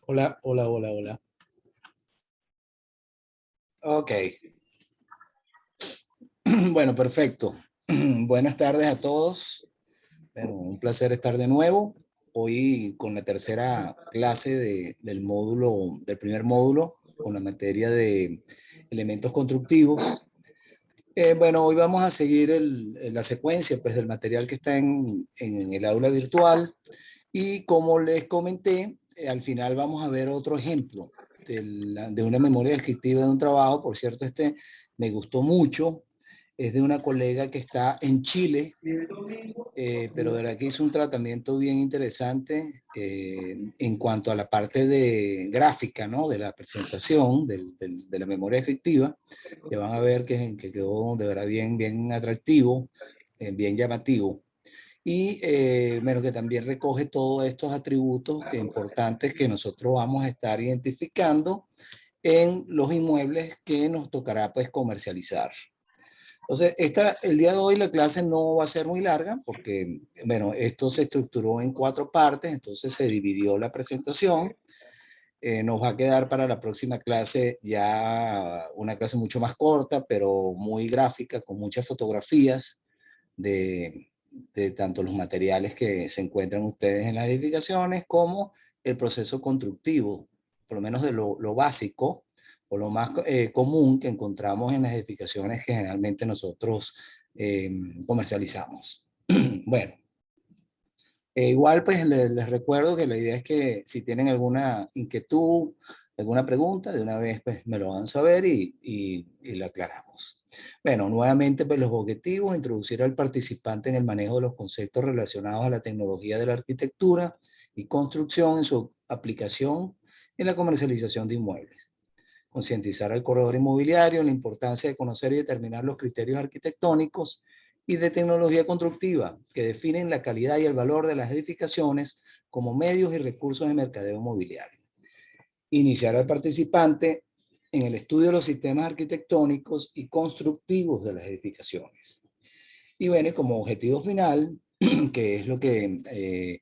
Hola, hola, hola, hola. Ok. Bueno, perfecto. Buenas tardes a todos. Bueno, un placer estar de nuevo. Hoy con la tercera clase del módulo, del primer módulo, con la materia de elementos constructivos. Bueno, hoy vamos a seguir la secuencia pues, del material que está en el aula virtual. Y como les comenté, al final vamos a ver otro ejemplo de una memoria descriptiva de un trabajo. Por cierto, este me gustó mucho. Es de una colega que está en Chile, pero de verdad que hizo un tratamiento bien interesante en cuanto a la parte de gráfica, ¿no? De la presentación de la memoria descriptiva. Que van a ver que quedó de verdad bien, bien atractivo, bien llamativo. Y bueno, que también recoge todos estos atributos importantes que nosotros vamos a estar identificando en los inmuebles que nos tocará pues comercializar. Entonces, el día de hoy la clase no va a ser muy larga porque, bueno, esto se estructuró en 4 partes, entonces se dividió la presentación. Nos va a quedar para la próxima clase ya una clase mucho más corta, pero muy gráfica, con muchas fotografías de tanto los materiales que se encuentran ustedes en las edificaciones como el proceso constructivo, por lo menos de lo básico o lo más común que encontramos en las edificaciones que generalmente nosotros comercializamos. Bueno, igual pues les recuerdo que la idea es que si tienen alguna inquietud, alguna pregunta, de una vez pues me lo van a saber y la aclaramos. Bueno, nuevamente pues los objetivos: introducir al participante en el manejo de los conceptos relacionados a la tecnología de la arquitectura y construcción en su aplicación en la comercialización de inmuebles. Concientizar al corredor inmobiliario en la importancia de conocer y determinar los criterios arquitectónicos y de tecnología constructiva que definen la calidad y el valor de las edificaciones como medios y recursos de mercadeo inmobiliario. Iniciar al participante en el estudio de los sistemas arquitectónicos y constructivos de las edificaciones. Y bueno, como objetivo final, que es lo que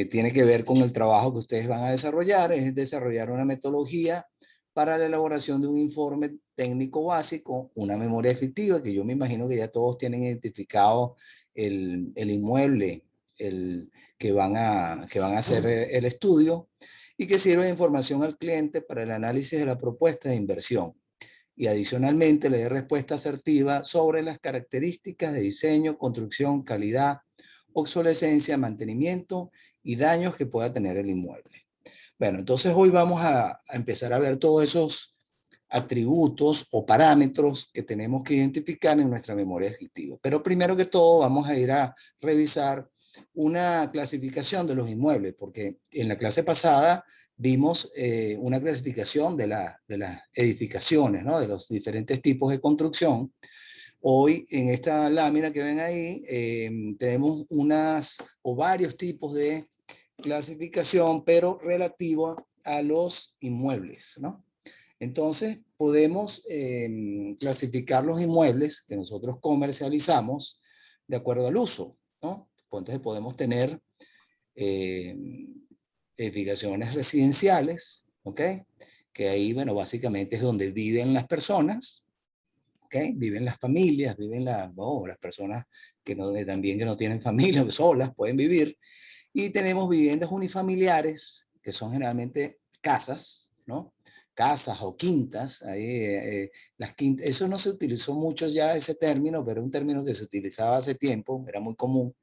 tiene que ver con el trabajo que ustedes van a desarrollar, es desarrollar una metodología para la elaboración de un informe técnico básico, una memoria descriptiva, que yo me imagino que ya todos tienen identificado el inmueble que van a hacer el estudio, y que sirve de información al cliente para el análisis de la propuesta de inversión. Y adicionalmente le dé respuesta asertiva sobre las características de diseño, construcción, calidad, obsolescencia, mantenimiento y daños que pueda tener el inmueble. Bueno, entonces hoy vamos a empezar a ver todos esos atributos o parámetros que tenemos que identificar en nuestra memoria descriptiva. Pero primero que todo vamos a ir a revisar una clasificación de los inmuebles, porque en la clase pasada vimos una clasificación de las edificaciones, ¿no? De los diferentes tipos de construcción. Hoy en esta lámina que ven ahí tenemos unas o varios tipos de clasificación, pero relativo a los inmuebles, ¿no? Entonces, podemos clasificar los inmuebles que nosotros comercializamos de acuerdo al uso, ¿no? Entonces, podemos tener eh, edificaciones residenciales, ¿ok? Que ahí, bueno, básicamente es donde viven las personas, ¿ok? Viven las familias, viven las personas que no, también que no tienen familia, que solas pueden vivir. Y tenemos viviendas unifamiliares, que son generalmente casas, ¿no? Casas o quintas. Ahí, las quintas, eso no se utilizó mucho ya ese término, pero era un término que se utilizaba hace tiempo, era muy común.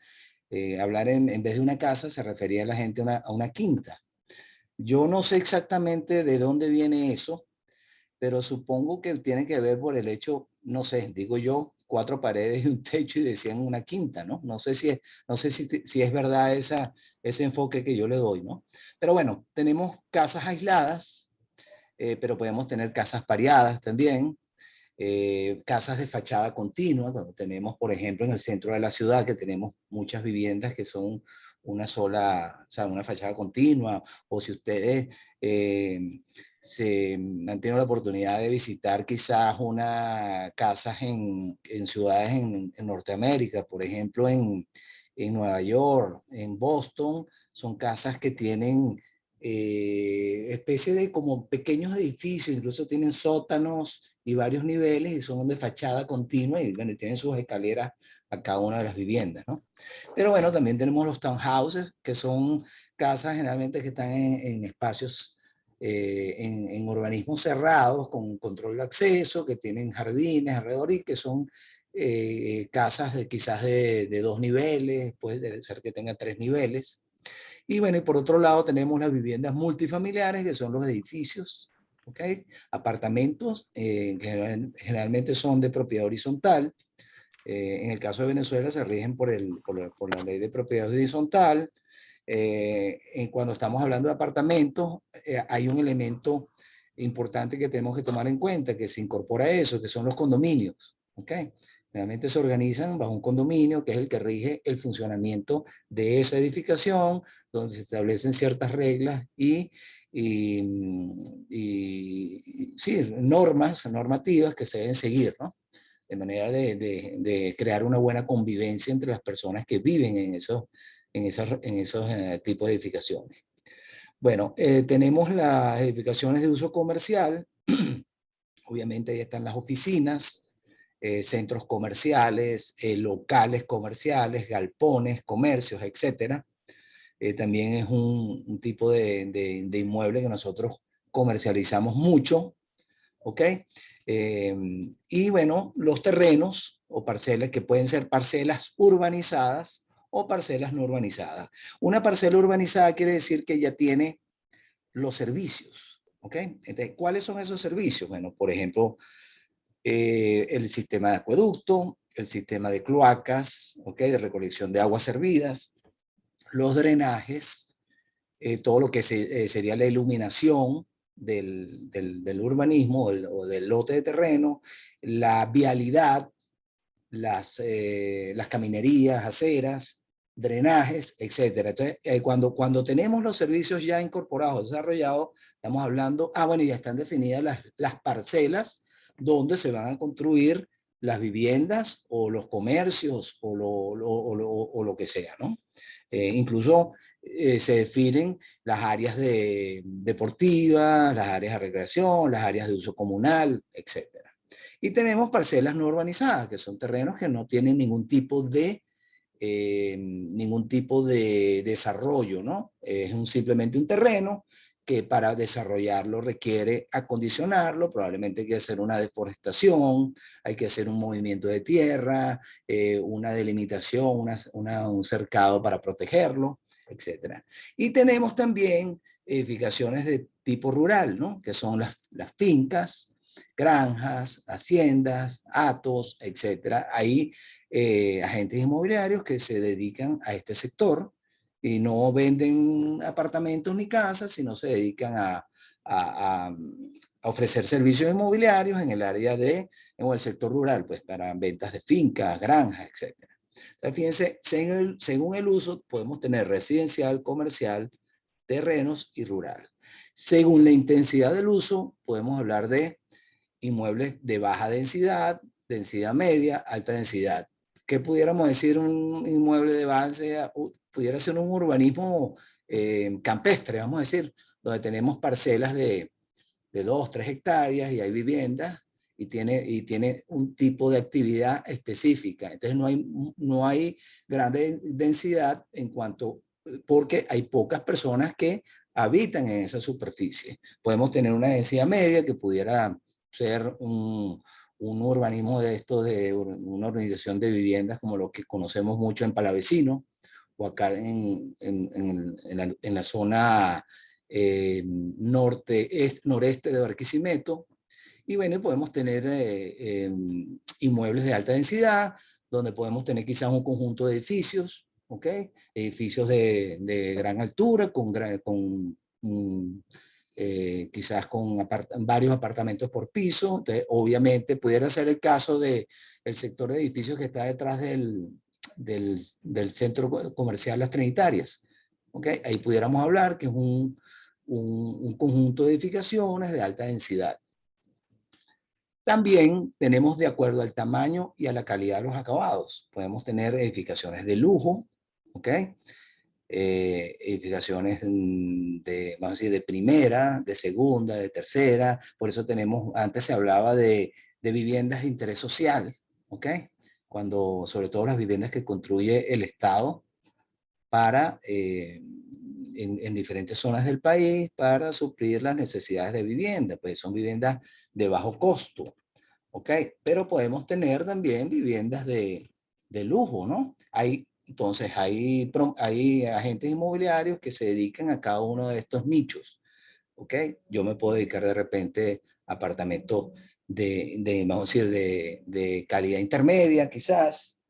Hablar en vez de una casa se refería a la gente a una quinta. Yo no sé exactamente de dónde viene eso, pero supongo que tiene que ver por el hecho, no sé, digo yo, 4 paredes y un techo y decían una quinta, ¿no? No sé si es verdad ese enfoque que yo le doy, ¿no? Pero bueno, tenemos casas aisladas, pero podemos tener casas pareadas también, casas de fachada continua, cuando tenemos, por ejemplo, en el centro de la ciudad, que tenemos muchas viviendas que son una sola, o sea, una fachada continua, o si ustedes se han tenido la oportunidad de visitar quizás una casas en ciudades en Norteamérica, por ejemplo, en Nueva York, en Boston, son casas que tienen especie de como pequeños edificios, incluso tienen sótanos y varios niveles y son de fachada continua y bueno, tienen sus escaleras a cada una de las viviendas, ¿no? Pero bueno, también tenemos los townhouses, que son casas generalmente que están en espacios, en urbanismos cerrados, con control de acceso, que tienen jardines alrededor y que son casas de quizás de 2 niveles, puede ser que tenga 3 niveles. Y bueno, y por otro lado tenemos las viviendas multifamiliares, que son los edificios, ¿ok? Apartamentos, que generalmente son de propiedad horizontal. En el caso de Venezuela se rigen por la ley de propiedad horizontal. Cuando estamos hablando de apartamentos, hay un elemento importante que tenemos que tomar en cuenta, que se incorpora a eso, que son los condominios, ¿ok? Realmente se organizan bajo un condominio, que es el que rige el funcionamiento de esa edificación, donde se establecen ciertas reglas sí, normativas que se deben seguir, ¿no? De manera de crear una buena convivencia entre las personas que viven en esos tipos de edificaciones. Bueno, tenemos las edificaciones de uso comercial. Obviamente ahí están las oficinas, centros comerciales, locales comerciales, galpones, comercios, etcétera. También es un tipo de inmueble que nosotros comercializamos mucho, ¿ok? Y bueno, los terrenos o parcelas que pueden ser parcelas urbanizadas o parcelas no urbanizadas. Una parcela urbanizada quiere decir que ya tiene los servicios, ¿ok? Entonces, ¿cuáles son esos servicios? Bueno, por ejemplo, el sistema de acueducto, el sistema de cloacas, ¿ok? De recolección de aguas servidas, los drenajes, todo lo que sería la iluminación del urbanismo o del lote de terreno, la vialidad, las caminerías, aceras, drenajes, etcétera. Entonces, cuando tenemos los servicios ya incorporados, desarrollados, estamos hablando, bueno, ya están definidas las parcelas donde se van a construir las viviendas o los comercios o lo que sea, ¿no? Incluso se definen las áreas deportivas, las áreas de recreación, las áreas de uso comunal, etcétera. Y tenemos parcelas no urbanizadas, que son terrenos que no tienen ningún tipo de desarrollo, ¿no? Es simplemente un terreno que para desarrollarlo requiere acondicionarlo, probablemente hay que hacer una deforestación, hay que hacer un movimiento de tierra, una delimitación, un cercado para protegerlo, etc. Y tenemos también edificaciones de tipo rural, ¿no? Que son las fincas, granjas, haciendas, hatos, etc. Ahí agentes inmobiliarios que se dedican a este sector y no venden apartamentos ni casas, sino se dedican a ofrecer servicios inmobiliarios en el área en el sector rural, pues para ventas de fincas, granjas, etc. Entonces, fíjense, según el uso, podemos tener residencial, comercial, terrenos y rural. Según la intensidad del uso, podemos hablar de inmuebles de baja densidad, densidad media, alta densidad. ¿Qué pudiéramos decir un inmueble de baja densidad? Pudiera ser un urbanismo campestre, vamos a decir, donde tenemos parcelas de 2, 3 hectáreas y hay viviendas y tiene un tipo de actividad específica. Entonces no hay gran densidad porque hay pocas personas que habitan en esa superficie. Podemos tener una densidad media que pudiera ser un urbanismo de una organización de viviendas como lo que conocemos mucho en Palavecino o acá en la zona noreste de Barquisimeto. Y bueno, podemos tener inmuebles de alta densidad, donde podemos tener quizás un conjunto de edificios, ¿ok? Edificios de gran altura, quizás con varios apartamentos por piso. Entonces, obviamente, pudiera ser el caso del sector de edificios que está detrás del centro comercial Las Trinitarias. ¿Okay? Ahí pudiéramos hablar que es un conjunto de edificaciones de alta densidad. También tenemos, de acuerdo al tamaño y a la calidad de los acabados, podemos tener edificaciones de lujo, ¿ok? edificaciones de, vamos a decir, de primera, de segunda, de tercera. Por eso tenemos, antes se hablaba de viviendas de interés social, ¿ok? Cuando, sobre todo las viviendas que construye el Estado para, en diferentes zonas del país, para suplir las necesidades de vivienda, pues son viviendas de bajo costo, ¿ok? Pero podemos tener también viviendas de lujo, ¿no? Entonces, hay agentes inmobiliarios que se dedican a cada uno de estos nichos, ¿ok? Yo me puedo dedicar de repente a apartamentos vamos a decir, de calidad intermedia, quizás.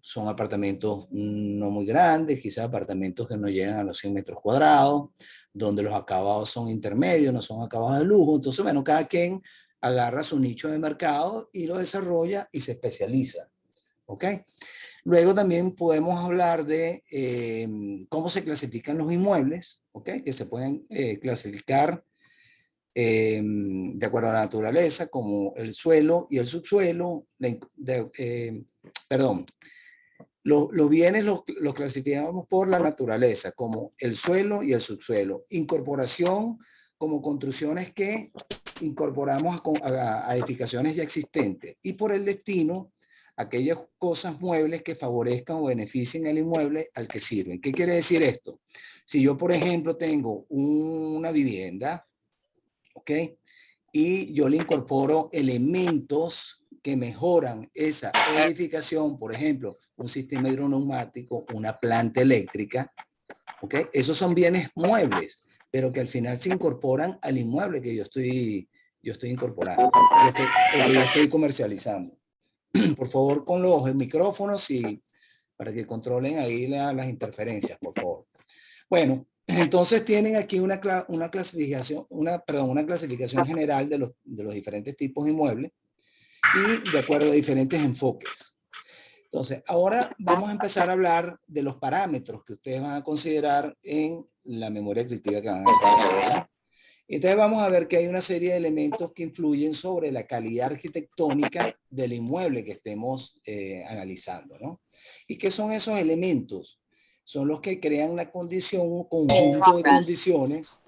Son apartamentos no muy grandes, quizás apartamentos que no llegan a los 100 metros cuadrados, donde los acabados son intermedios, no son acabados de lujo. Entonces, bueno, cada quien agarra su nicho de mercado y lo desarrolla y se especializa. ¿Ok? Luego también podemos hablar de cómo se clasifican los inmuebles, ¿ok? Que se pueden clasificar de acuerdo a la naturaleza, como el suelo y el subsuelo. Perdón, los bienes los clasificamos por la naturaleza, como el suelo y el subsuelo. Incorporación, como construcciones que incorporamos a edificaciones ya existentes. Y por el destino, aquellas cosas muebles que favorezcan o beneficien el inmueble al que sirven. ¿Qué quiere decir esto? Si yo, por ejemplo, tengo una vivienda, ¿ok? Y yo le incorporo elementos que mejoran esa edificación, por ejemplo, un sistema hidroneumático, una planta eléctrica, ¿ok? Esos son bienes muebles, pero que al final se incorporan al inmueble que yo estoy incorporando, que yo estoy comercializando. Por favor, con los micrófonos y para que controlen ahí las interferencias, por favor. Bueno, entonces tienen aquí una clasificación, una clasificación general de los diferentes tipos de inmuebles y de acuerdo a diferentes enfoques. Entonces, ahora vamos a empezar a hablar de los parámetros que ustedes van a considerar en la memoria crítica que van a hacer, ¿verdad? Entonces vamos a ver que hay una serie de elementos que influyen sobre la calidad arquitectónica del inmueble que estemos analizando, ¿no? ¿Y qué son esos elementos? Son los que crean la condición, un conjunto de condiciones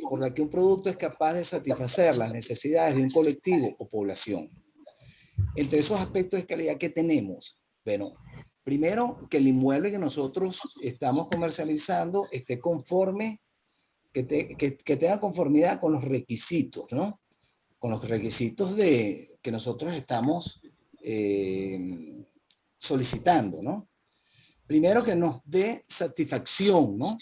por la que un producto es capaz de satisfacer las necesidades de un colectivo o población. Entre esos aspectos de calidad que tenemos, bueno, primero que el inmueble que nosotros estamos comercializando esté conforme, que tenga conformidad con los requisitos, ¿no? Con los requisitos que nosotros estamos solicitando, ¿no? Primero que nos dé satisfacción, ¿no?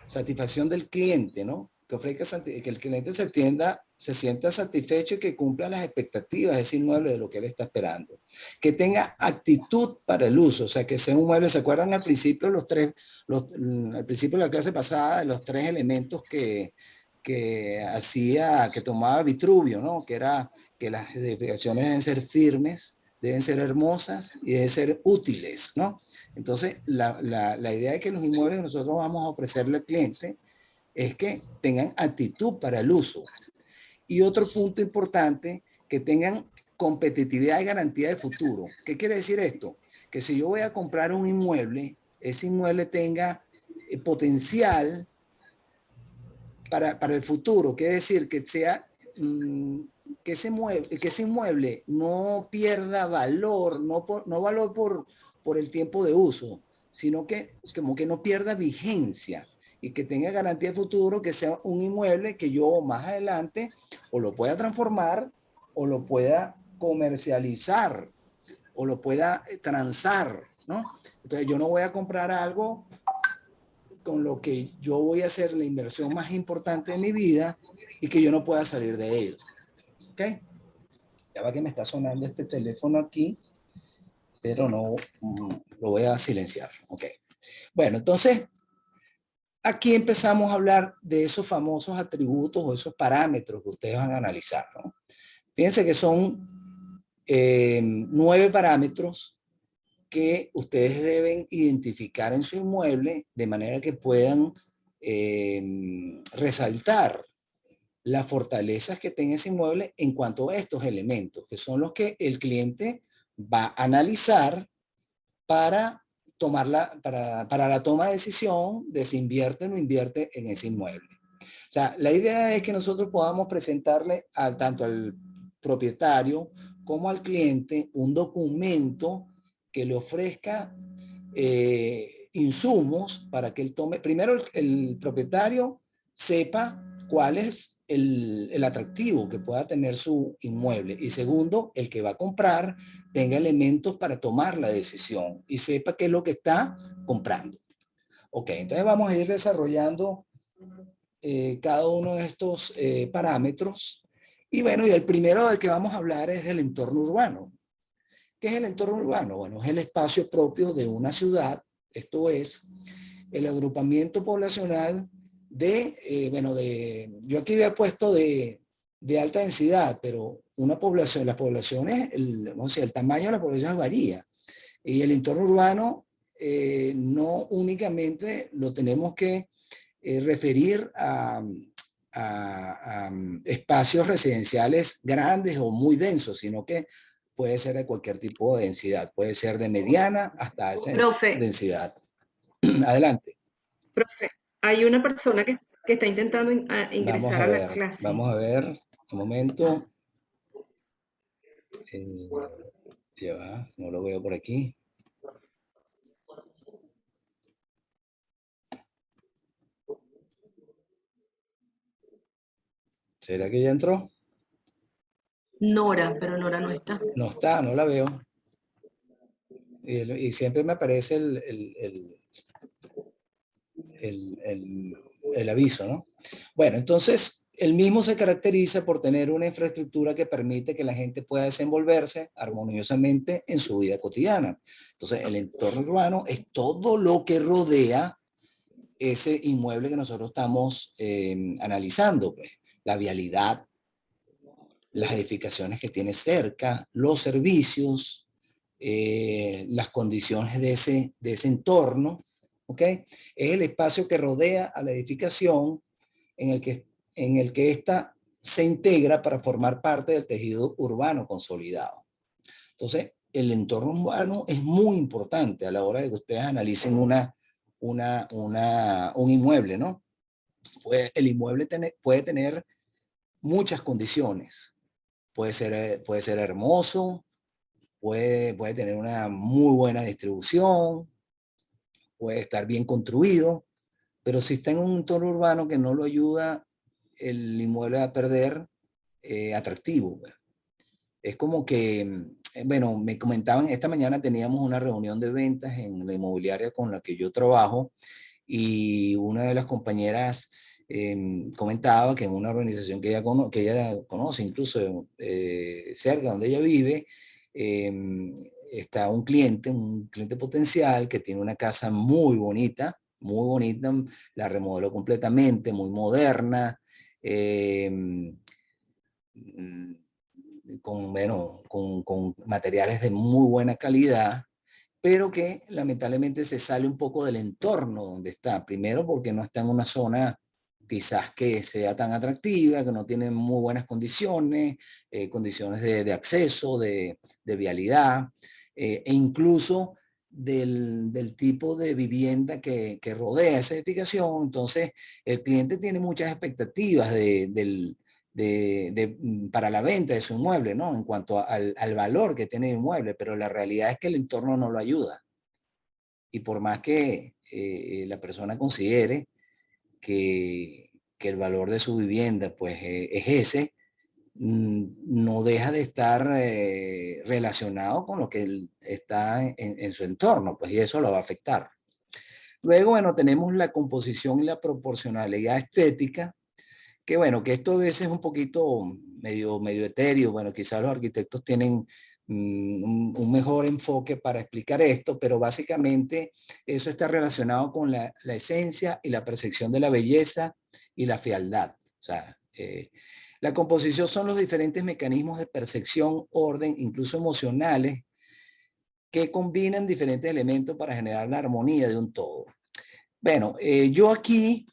Satisfacción del cliente, ¿no? Que ofrezca, que el cliente se sienta satisfecho y que cumpla las expectativas de ese inmueble de lo que él está esperando. Que tenga actitud para el uso, o sea, que sea un mueble. ¿Se acuerdan al principio al principio de la clase pasada, de los tres elementos que tomaba Vitruvio, ¿no? Que era que las edificaciones deben ser firmes, deben ser hermosas y deben ser útiles, ¿no? Entonces, la idea de que los inmuebles que nosotros vamos a ofrecerle al cliente es que tengan actitud para el uso. Y otro punto importante, que tengan competitividad y garantía de futuro. ¿Qué quiere decir esto? Que si yo voy a comprar un inmueble, ese inmueble tenga potencial para el futuro. Quiere decir que sea que ese inmueble no pierda valor, no valor por el tiempo de uso, sino que como que no pierda vigencia y que tenga garantía de futuro, que sea un inmueble que yo más adelante o lo pueda transformar o lo pueda comercializar o lo pueda transar, ¿no? Entonces yo no voy a comprar algo con lo que yo voy a hacer la inversión más importante de mi vida y que yo no pueda salir de ello. ¿Ok? Ya va que me está sonando este teléfono aquí, pero no lo voy a silenciar. ¿Ok? Bueno, entonces aquí empezamos a hablar de esos famosos atributos o esos parámetros que ustedes van a analizar, ¿no? Fíjense que son 9 parámetros que ustedes deben identificar en su inmueble de manera que puedan resaltar las fortalezas que tenga ese inmueble en cuanto a estos elementos, que son los que el cliente va a analizar para para la toma de decisión de si invierte o no invierte en ese inmueble. O sea, la idea es que nosotros podamos presentarle tanto al propietario como al cliente un documento que le ofrezca insumos para que él tome. Primero, el propietario sepa cuál es el atractivo que pueda tener su inmueble. Y segundo, el que va a comprar tenga elementos para tomar la decisión y sepa qué es lo que está comprando. Ok, entonces vamos a ir desarrollando cada uno de estos parámetros. Y bueno, y el primero del que vamos a hablar es el entorno urbano. ¿Qué es el entorno urbano? Bueno, es el espacio propio de una ciudad, esto es, el agrupamiento poblacional yo aquí había puesto de alta densidad, pero una población, las poblaciones, el tamaño de la población varía. Y el entorno urbano no únicamente lo tenemos que referir a espacios residenciales grandes o muy densos, sino que puede ser de cualquier tipo de densidad, puede ser de mediana hasta alta densidad. Adelante. Profe, hay una persona que está intentando ingresar a la clase. Vamos a ver, un momento. Ya va, no lo veo por aquí. ¿Será que ya entró? Nora, pero Nora no está. No está, no la veo. Y siempre me aparece el aviso, ¿no? Bueno, entonces, el mismo se caracteriza por tener una infraestructura que permite que la gente pueda desenvolverse armoniosamente en su vida cotidiana. Entonces, el entorno urbano es todo lo que rodea ese inmueble que nosotros estamos analizando, pues. La vialidad, las edificaciones que tiene cerca, los servicios, las condiciones de ese entorno, ¿ok? Es el espacio que rodea a la edificación en el que ésta se integra para formar parte del tejido urbano consolidado. Entonces, el entorno urbano es muy importante a la hora de que ustedes analicen un inmueble, ¿no? Pues el inmueble puede tener muchas condiciones. Puede ser hermoso, puede tener una muy buena distribución, puede estar bien construido, pero si está en un entorno urbano que no lo ayuda, el inmueble va a perder atractivo. Es como que, bueno, me comentaban, esta mañana teníamos una reunión de ventas en la inmobiliaria con la que yo trabajo y una de las compañeras comentaba que en una organización que ella conoce, incluso cerca donde ella vive, está un cliente potencial que tiene una casa muy bonita, la remodeló completamente, muy moderna, con materiales de muy buena calidad, pero que lamentablemente se sale un poco del entorno donde está. Primero porque no está en una zona quizás que sea tan atractiva, que no tiene muy buenas condiciones, condiciones de acceso, de vialidad, e incluso del tipo de vivienda que rodea esa edificación. Entonces, el cliente tiene muchas expectativas para la venta de su inmueble, ¿no? En cuanto al valor que tiene el inmueble, pero la realidad es que el entorno no lo ayuda. Y por más que la persona considere que el valor de su vivienda pues es ese, no deja de estar relacionado con lo que está en su entorno, pues, y eso lo va a afectar. Luego, bueno, tenemos la composición y la proporcionalidad estética, que bueno, que esto a veces es un poquito medio etéreo. Bueno, quizás los arquitectos tienen un mejor enfoque para explicar esto, pero básicamente eso está relacionado con la esencia y la percepción de la belleza y la fealdad. O sea, la composición son los diferentes mecanismos de percepción, orden, incluso emocionales, que combinan diferentes elementos para generar la armonía de un todo. Bueno, yo aquí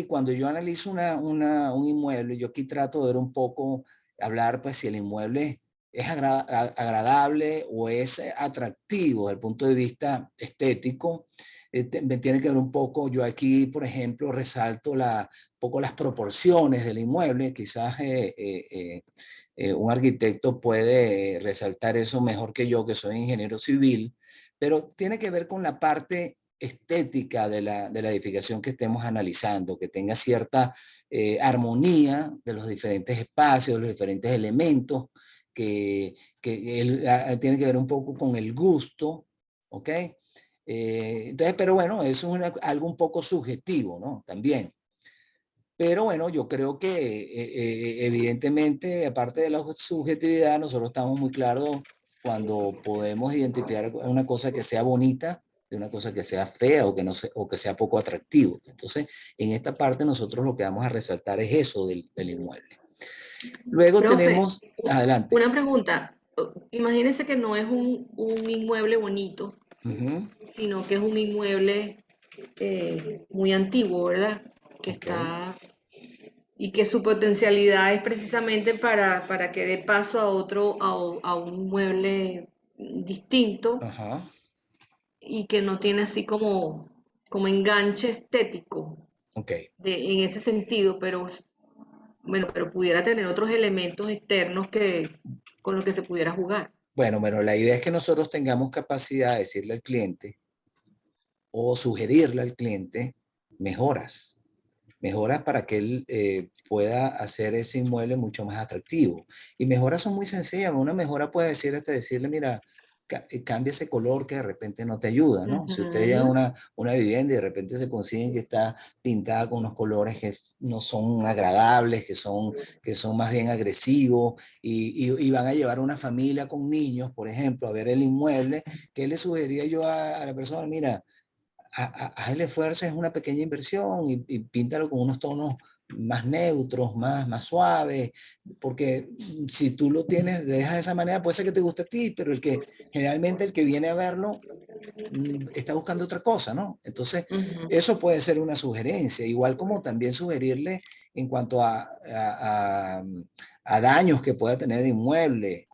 cuando yo analizo un inmueble, yo aquí trato de ver un poco, hablar pues si el inmueble es agradable o es atractivo desde el punto de vista estético. Tiene que ver un poco, yo aquí, por ejemplo, resalto un poco las proporciones del inmueble. Quizás un arquitecto puede resaltar eso mejor que yo, que soy ingeniero civil, pero tiene que ver con la parte estética de la edificación que estemos analizando, que tenga cierta armonía de los diferentes espacios, de los diferentes elementos, que él, tiene que ver un poco con el gusto, ¿ok? Entonces, pero bueno, eso es algo un poco subjetivo, ¿no? También. Pero bueno, yo creo que evidentemente, aparte de la subjetividad, nosotros estamos muy claros cuando podemos identificar una cosa que sea bonita de una cosa que sea fea o que, no o que sea poco atractivo. Entonces, en esta parte nosotros lo que vamos a resaltar es eso del inmueble. Luego Profe, tenemos, adelante. una pregunta. Imagínese que no es un inmueble bonito, sino que es un inmueble muy antiguo, ¿verdad? Que Ok. está y que su potencialidad es precisamente para que dé paso a otro, a un inmueble distinto Ajá. y que no tiene así como enganche estético Ok. en ese sentido, pero bueno, pero pudiera tener otros elementos externos con los que se pudiera jugar. Bueno, la idea es que nosotros tengamos capacidad de decirle al cliente o sugerirle al cliente mejoras. Mejoras para que él pueda hacer ese inmueble mucho más atractivo. Y mejoras son muy sencillas. Una mejora puede decir hasta decirle, mira, cambia ese color que de repente no te ayuda, ¿no? Si usted llega a Ujú. una vivienda y de repente se consiguen que está pintada con unos colores que no son agradables, que son más bien agresivos y van a llevar una familia con niños, por ejemplo, a ver el inmueble, ¿qué le sugeriría yo a la persona? Mira, haz el esfuerzo, es una pequeña inversión y píntalo con unos tonos más neutros, más suaves, porque si tú lo tienes, dejas de esa manera, puede ser que te guste a ti, pero generalmente el que viene a verlo está buscando otra cosa, ¿no? Entonces, Ujú. eso puede ser una sugerencia, igual como también sugerirle en cuanto a daños que pueda tener el inmueble.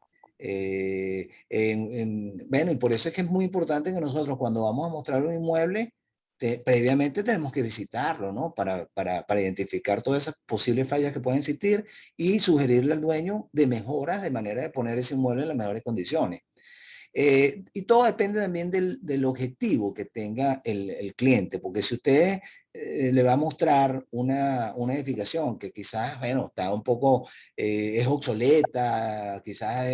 Bueno, y por eso es que es muy importante que nosotros cuando vamos a mostrar un inmueble, previamente tenemos que visitarlo, ¿no? Para identificar todas esas posibles fallas que pueden existir y sugerirle al dueño de mejoras de manera de poner ese inmueble en las mejores condiciones. Y todo depende también del objetivo que tenga el cliente, porque si usted le va a mostrar una edificación que quizás, bueno, está un poco, es obsoleta, quizás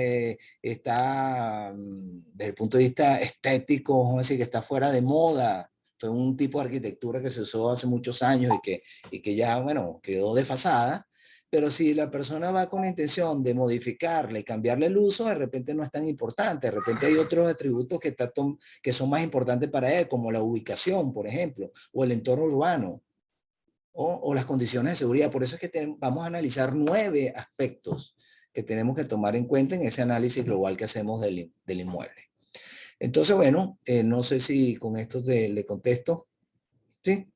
está, desde el punto de vista estético, vamos a decir que está fuera de moda, fue un tipo de arquitectura que se usó hace muchos años y que ya, bueno, quedó desfasada. Pero si la persona va con la intención de modificarle y cambiarle el uso, de repente no es tan importante. De repente hay otros atributos que son más importantes para él, como la ubicación, por ejemplo, o el entorno urbano, o las condiciones de seguridad. Por eso es que vamos a analizar 9 aspectos que tenemos que tomar en cuenta en ese análisis global que hacemos del inmueble. Entonces, bueno, no sé si con esto le contesto. ¿Sí?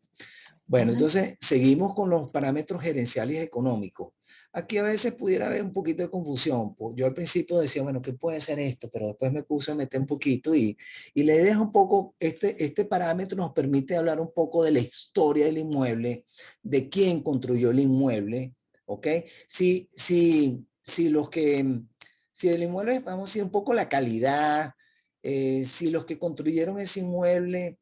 Bueno, Ujú. entonces seguimos con los parámetros gerenciales y económicos. Aquí a veces pudiera haber un poquito de confusión. Yo al principio decía, bueno, ¿qué puede ser esto? Pero después me puse a meter un poquito y la idea es un poco, este parámetro nos permite hablar un poco de la historia del inmueble, de quién construyó el inmueble, ¿ok? Si los que, si el inmueble, vamos a decir, un poco la calidad, si los que construyeron ese inmueble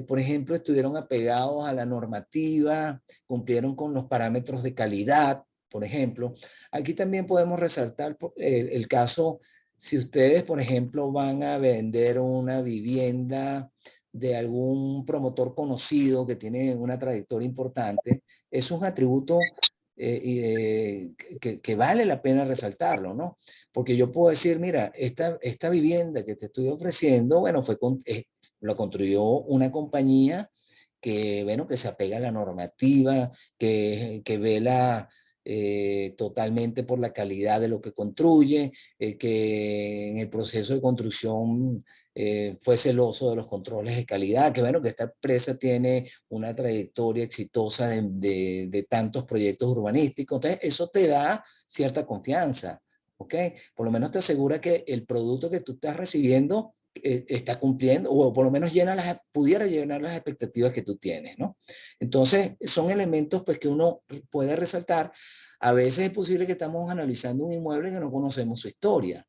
por ejemplo, estuvieron apegados a la normativa, cumplieron con los parámetros de calidad, por ejemplo. Aquí también podemos resaltar el caso, si ustedes, por ejemplo, van a vender una vivienda de algún promotor conocido que tiene una trayectoria importante, es un atributo que vale la pena resaltarlo, ¿no? Porque yo puedo decir, mira, esta vivienda que te estoy ofreciendo, bueno, lo construyó una compañía que, bueno, que se apega a la normativa, que vela totalmente por la calidad de lo que construye, que en el proceso de construcción fue celoso de los controles de calidad, que bueno, que esta empresa tiene una trayectoria exitosa de tantos proyectos urbanísticos. Entonces, eso te da cierta confianza. ¿ok? Por lo menos te asegura que el producto que tú estás recibiendo está cumpliendo, o por lo menos pudiera llenar las expectativas que tú tienes, ¿no? Entonces, son elementos pues, que uno puede resaltar. A veces es posible que estamos analizando un inmueble que no conocemos su historia.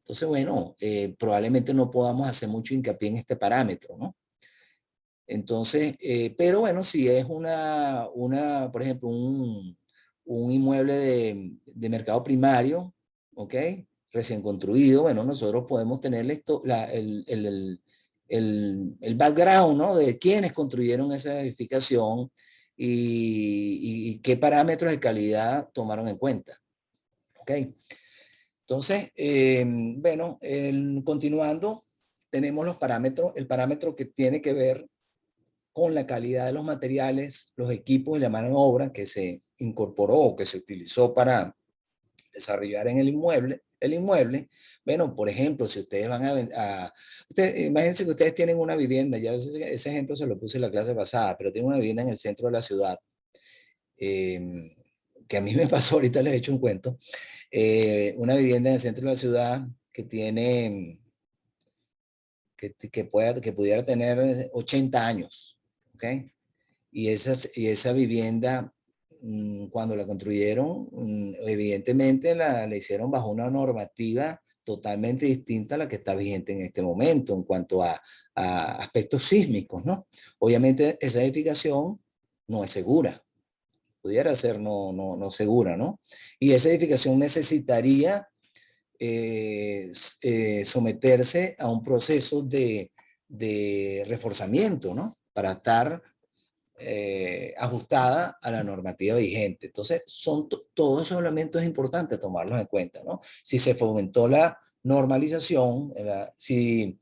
Entonces, bueno, probablemente no podamos hacer mucho hincapié en este parámetro, ¿no? Entonces, pero bueno, si es por ejemplo, un inmueble de mercado primario, ¿ok? Recién construido, bueno, nosotros podemos tener el background, ¿no? De quiénes construyeron esa edificación y qué parámetros de calidad tomaron en cuenta, ¿ok? Entonces, bueno, continuando, tenemos los parámetros, el parámetro que tiene que ver con la calidad de los materiales, los equipos y la mano de obra que se incorporó o que se utilizó para desarrollar en el inmueble. Bueno, por ejemplo, si ustedes van imagínense que ustedes tienen una vivienda, ya ese ejemplo se lo puse en la clase pasada, pero tienen una vivienda en el centro de la ciudad, que a mí me pasó, ahorita les he hecho un cuento, una vivienda en el centro de la ciudad que tiene, que pudiera tener 80 años, ¿ok? Y esa vivienda, cuando la construyeron, evidentemente la hicieron bajo una normativa totalmente distinta a la que está vigente en este momento en cuanto a aspectos sísmicos, ¿no? Obviamente esa edificación no es segura, pudiera ser no segura, ¿no? Y esa edificación necesitaría someterse a un proceso de reforzamiento, ¿no? Para estar ajustada a la normativa vigente. Entonces, son todos esos elementos importantes tomarlos en cuenta, ¿no? Si se fomentó la normalización, si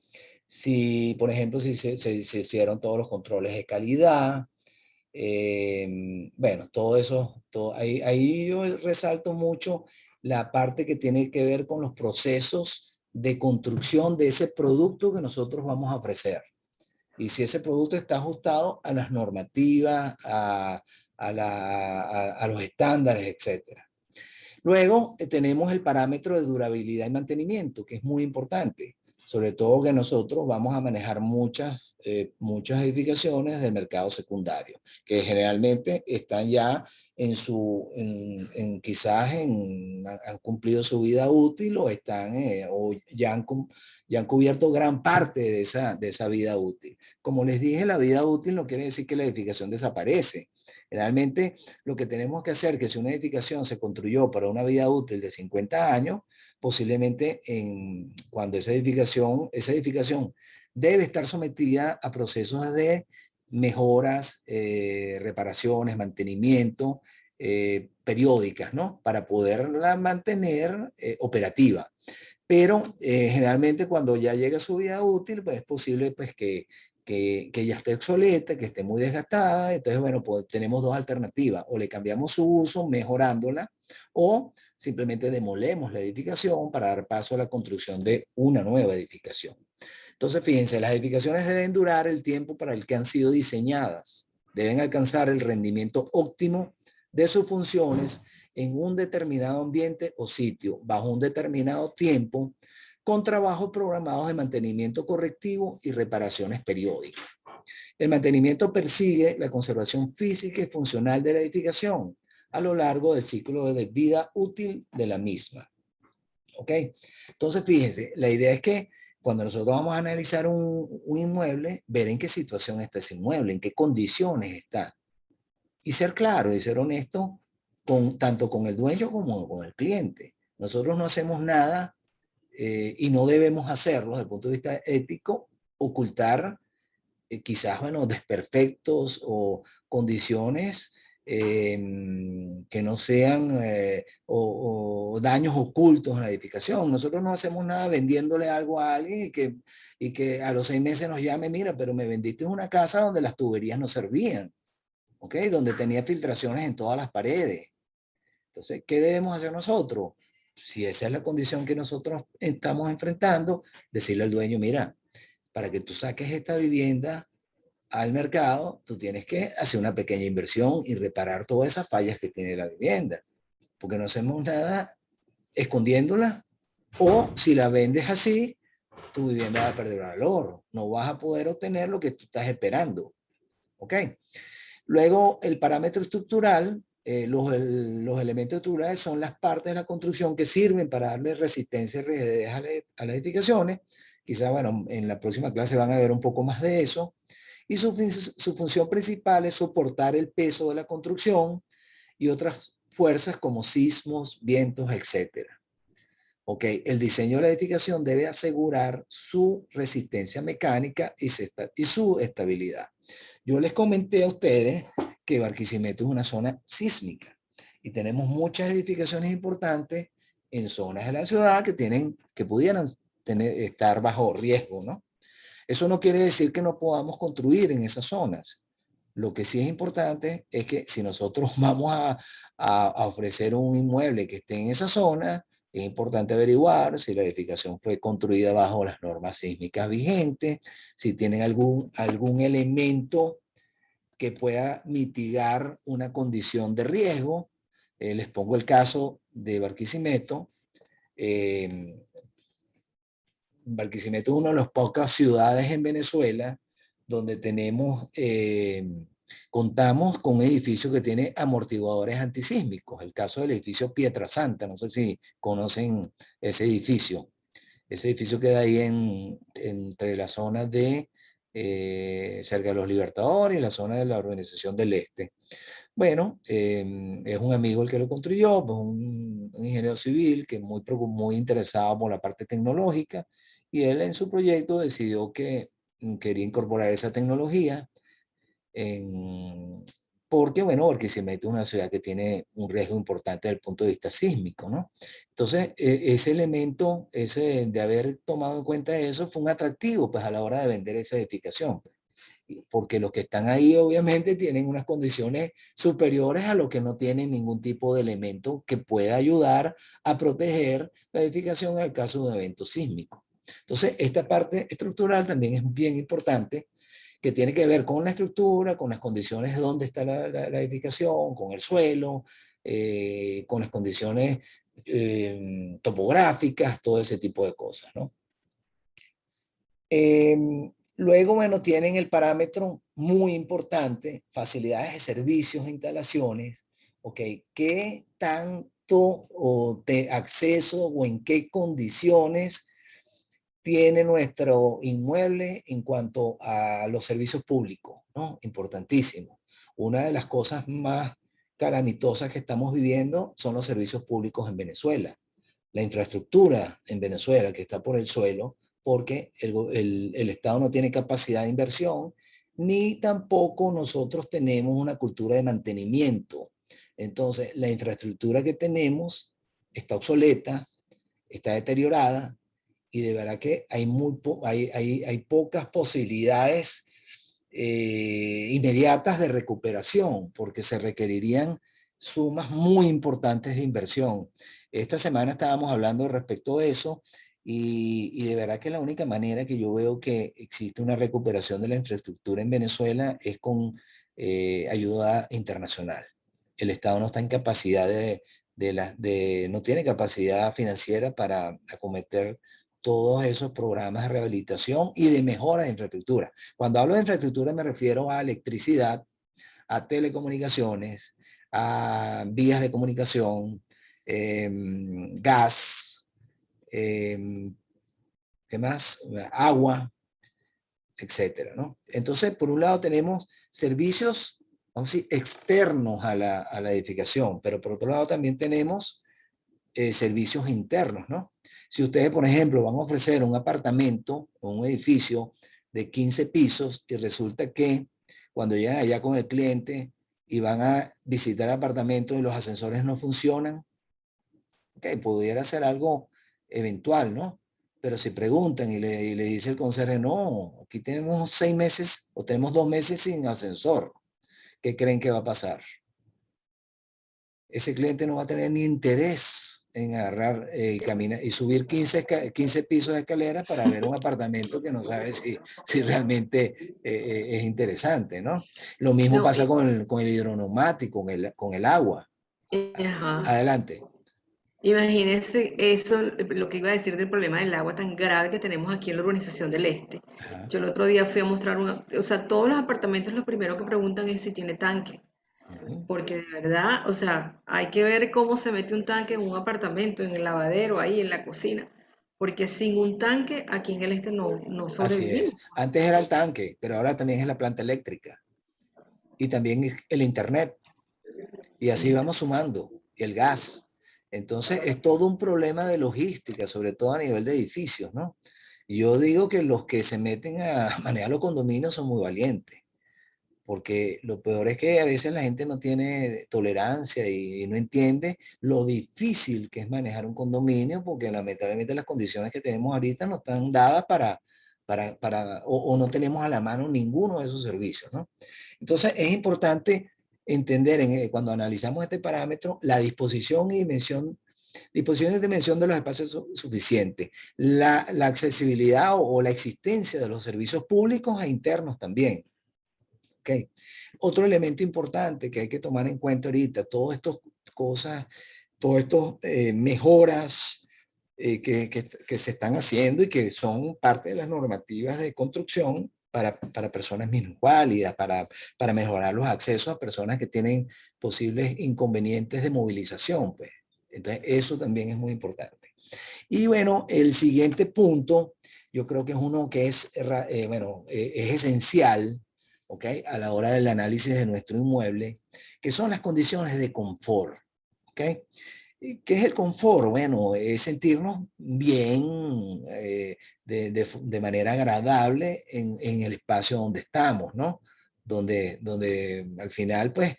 por ejemplo, si se hicieron todos los controles de calidad, bueno, todo eso, ahí yo resalto mucho la parte que tiene que ver con los procesos de construcción de ese producto que nosotros vamos a ofrecer. Y si ese producto está ajustado a las normativas, a los estándares, etcétera. Luego tenemos el parámetro de durabilidad y mantenimiento, que es muy importante, sobre todo que nosotros vamos a manejar muchas edificaciones del mercado secundario, que generalmente están ya quizás han cumplido su vida útil o ya han cubierto gran parte de esa vida útil. Como les dije, la vida útil no quiere decir que la edificación desaparece. Realmente lo que tenemos que hacer, que si una edificación se construyó para una vida útil de 50 años, posiblemente cuando esa edificación debe estar sometida a procesos de mejoras, reparaciones, mantenimiento, periódicas, ¿no? Para poderla mantener operativa. Pero generalmente cuando ya llega su vida útil, pues es posible pues, que ya esté obsoleta, que esté muy desgastada. Entonces, bueno, pues tenemos dos alternativas. O le cambiamos su uso mejorándola, o simplemente demolemos la edificación para dar paso a la construcción de una nueva edificación. Entonces, fíjense, las edificaciones deben durar el tiempo para el que han sido diseñadas. Deben alcanzar el rendimiento óptimo de sus funciones en un determinado ambiente o sitio, bajo un determinado tiempo, con trabajos programados de mantenimiento correctivo y reparaciones periódicas. El mantenimiento persigue la conservación física y funcional de la edificación a lo largo del ciclo de vida útil de la misma. ¿Ok? Entonces, fíjense, la idea es que cuando nosotros vamos a analizar un inmueble, ver en qué situación está ese inmueble, en qué condiciones está. Y ser claro y ser honesto tanto con el dueño como con el cliente. Nosotros no hacemos nada y no debemos hacerlo desde el punto de vista ético, ocultar quizás, bueno, desperfectos o condiciones que no sean o daños ocultos en la edificación. Nosotros no hacemos nada vendiéndole algo a alguien y que a los 6 meses nos llame, mira, pero me vendiste una casa donde las tuberías no servían, ¿ok? Donde tenía filtraciones en todas las paredes. Entonces, ¿qué debemos hacer nosotros? Si esa es la condición que nosotros estamos enfrentando, decirle al dueño, mira, para que tú saques esta vivienda al mercado, tú tienes que hacer una pequeña inversión y reparar todas esas fallas que tiene la vivienda, porque no hacemos nada escondiéndola, o si la vendes así, tu vivienda va a perder valor. No vas a poder obtener lo que tú estás esperando. ¿Ok? Luego, el parámetro estructural, los elementos estructurales son las partes de la construcción que sirven para darle resistencia y rigidez a las edificaciones. Quizá, bueno, en la próxima clase van a ver un poco más de eso. Y su función principal es soportar el peso de la construcción y otras fuerzas como sismos, vientos, etc. Ok, el diseño de la edificación debe asegurar su resistencia mecánica y su estabilidad. Yo les comenté a ustedes que Barquisimeto es una zona sísmica y tenemos muchas edificaciones importantes en zonas de la ciudad que pudieran estar bajo riesgo, ¿no? Eso no quiere decir que no podamos construir en esas zonas. Lo que sí es importante es que si nosotros vamos a ofrecer un inmueble que esté en esa zona, es importante averiguar si la edificación fue construida bajo las normas sísmicas vigentes, si tienen algún elemento que pueda mitigar una condición de riesgo. Les pongo el caso de Barquisimeto. Barquisimeto es una de las pocas ciudades en Venezuela donde contamos con un edificio que tiene amortiguadores antisísmicos. El caso del edificio Pietrasanta, no sé si conocen ese edificio. Ese edificio queda ahí entre la zona de cerca de los Libertadores y la zona de la Organización del Este. Bueno, es un amigo el que lo construyó, pues un ingeniero civil que es muy interesado por la parte tecnológica, y él en su proyecto decidió que quería incorporar esa tecnología porque, bueno, Barquisimeto es una ciudad que tiene un riesgo importante desde el punto de vista sísmico, ¿no? Entonces, ese elemento, ese de haber tomado en cuenta eso, fue un atractivo, pues, a la hora de vender esa edificación, porque los que están ahí obviamente tienen unas condiciones superiores a los que no tienen ningún tipo de elemento que pueda ayudar a proteger la edificación en el caso de un evento sísmico. Entonces, esta parte estructural también es bien importante, que tiene que ver con la estructura, con las condiciones de dónde está la edificación, con el suelo, con las condiciones topográficas, todo ese tipo de cosas, ¿no? Luego, bueno, tienen el parámetro muy importante, facilidades de servicios e instalaciones, ¿ok? ¿Qué tanto de acceso o en qué condiciones tiene nuestro inmueble en cuanto a los servicios públicos, ¿no? Importantísimo. Una de las cosas más calamitosas que estamos viviendo son los servicios públicos en Venezuela. La infraestructura en Venezuela que está por el suelo, porque el Estado no tiene capacidad de inversión, ni tampoco nosotros tenemos una cultura de mantenimiento. Entonces, la infraestructura que tenemos está obsoleta, está deteriorada, y de verdad que hay pocas posibilidades inmediatas de recuperación, porque se requerirían sumas muy importantes de inversión. Esta semana estábamos hablando respecto a eso, y de verdad que la única manera que yo veo que existe una recuperación de la infraestructura en Venezuela es con ayuda internacional. El Estado no está en capacidad no tiene capacidad financiera para acometer todos esos programas de rehabilitación y de mejora de infraestructura. Cuando hablo de infraestructura me refiero a electricidad, a telecomunicaciones, a vías de comunicación, gas, ¿qué más? Agua, etcétera, ¿no? Entonces, por un lado tenemos servicios, vamos a decir, externos a la edificación, pero por otro lado también tenemos servicios internos, ¿no? Si ustedes, por ejemplo, van a ofrecer un apartamento o un edificio de 15 pisos y resulta que cuando llegan allá con el cliente y van a visitar el apartamento y los ascensores no funcionan, ok, pudiera ser algo eventual, ¿no? Pero si preguntan y le dice el conserje, no, aquí tenemos 6 meses o tenemos 2 meses sin ascensor, ¿qué creen que va a pasar? Ese cliente no va a tener ni interés en agarrar y caminar y subir 15 pisos de escalera para ver un apartamento que no sabe si realmente es interesante, ¿no? Lo mismo No, pasa con el hidroneumático, con el agua. ajá. Adelante. Imagínense eso, lo que iba a decir del problema del agua tan grave que tenemos aquí en la urbanización del Este. Ajá. Yo el otro día fui a mostrar o sea, todos los apartamentos lo primero que preguntan es si tiene tanque. Ujú. Porque de verdad, o sea, hay que ver cómo se mete un tanque en un apartamento, en el lavadero, ahí en la cocina. Porque sin un tanque aquí en el Este no Así sobrevivimos. es. Antes era el tanque, pero ahora también es la planta eléctrica y también es el internet. Y así vamos sumando. Y el gas. Entonces es todo un problema de logística, sobre todo a nivel de edificios, ¿no? Yo digo que los que se meten a manejar los condominios son muy valientes, porque lo peor es que a veces la gente no tiene tolerancia y no entiende lo difícil que es manejar un condominio, porque lamentablemente las condiciones que tenemos ahorita no están dadas o no tenemos a la mano ninguno de esos servicios, ¿no? Entonces es importante entender cuando analizamos este parámetro la disposición y dimensión de los espacios suficientes, la accesibilidad o la existencia de los servicios públicos e internos también. Okay. Otro elemento importante que hay que tomar en cuenta ahorita, todas estas cosas, todas estas mejoras que se están haciendo y que son parte de las normativas de construcción para personas minusválidas, para mejorar los accesos a personas que tienen posibles inconvenientes de movilización. Pues. Entonces, eso también es muy importante. Y bueno, el siguiente punto, yo creo que es uno que es, es esencial, ¿ok? A la hora del análisis de nuestro inmueble, que son las condiciones de confort, ¿ok? ¿Qué es el confort? Bueno, es sentirnos bien, de manera agradable en el espacio donde estamos, ¿no? Donde al final, pues,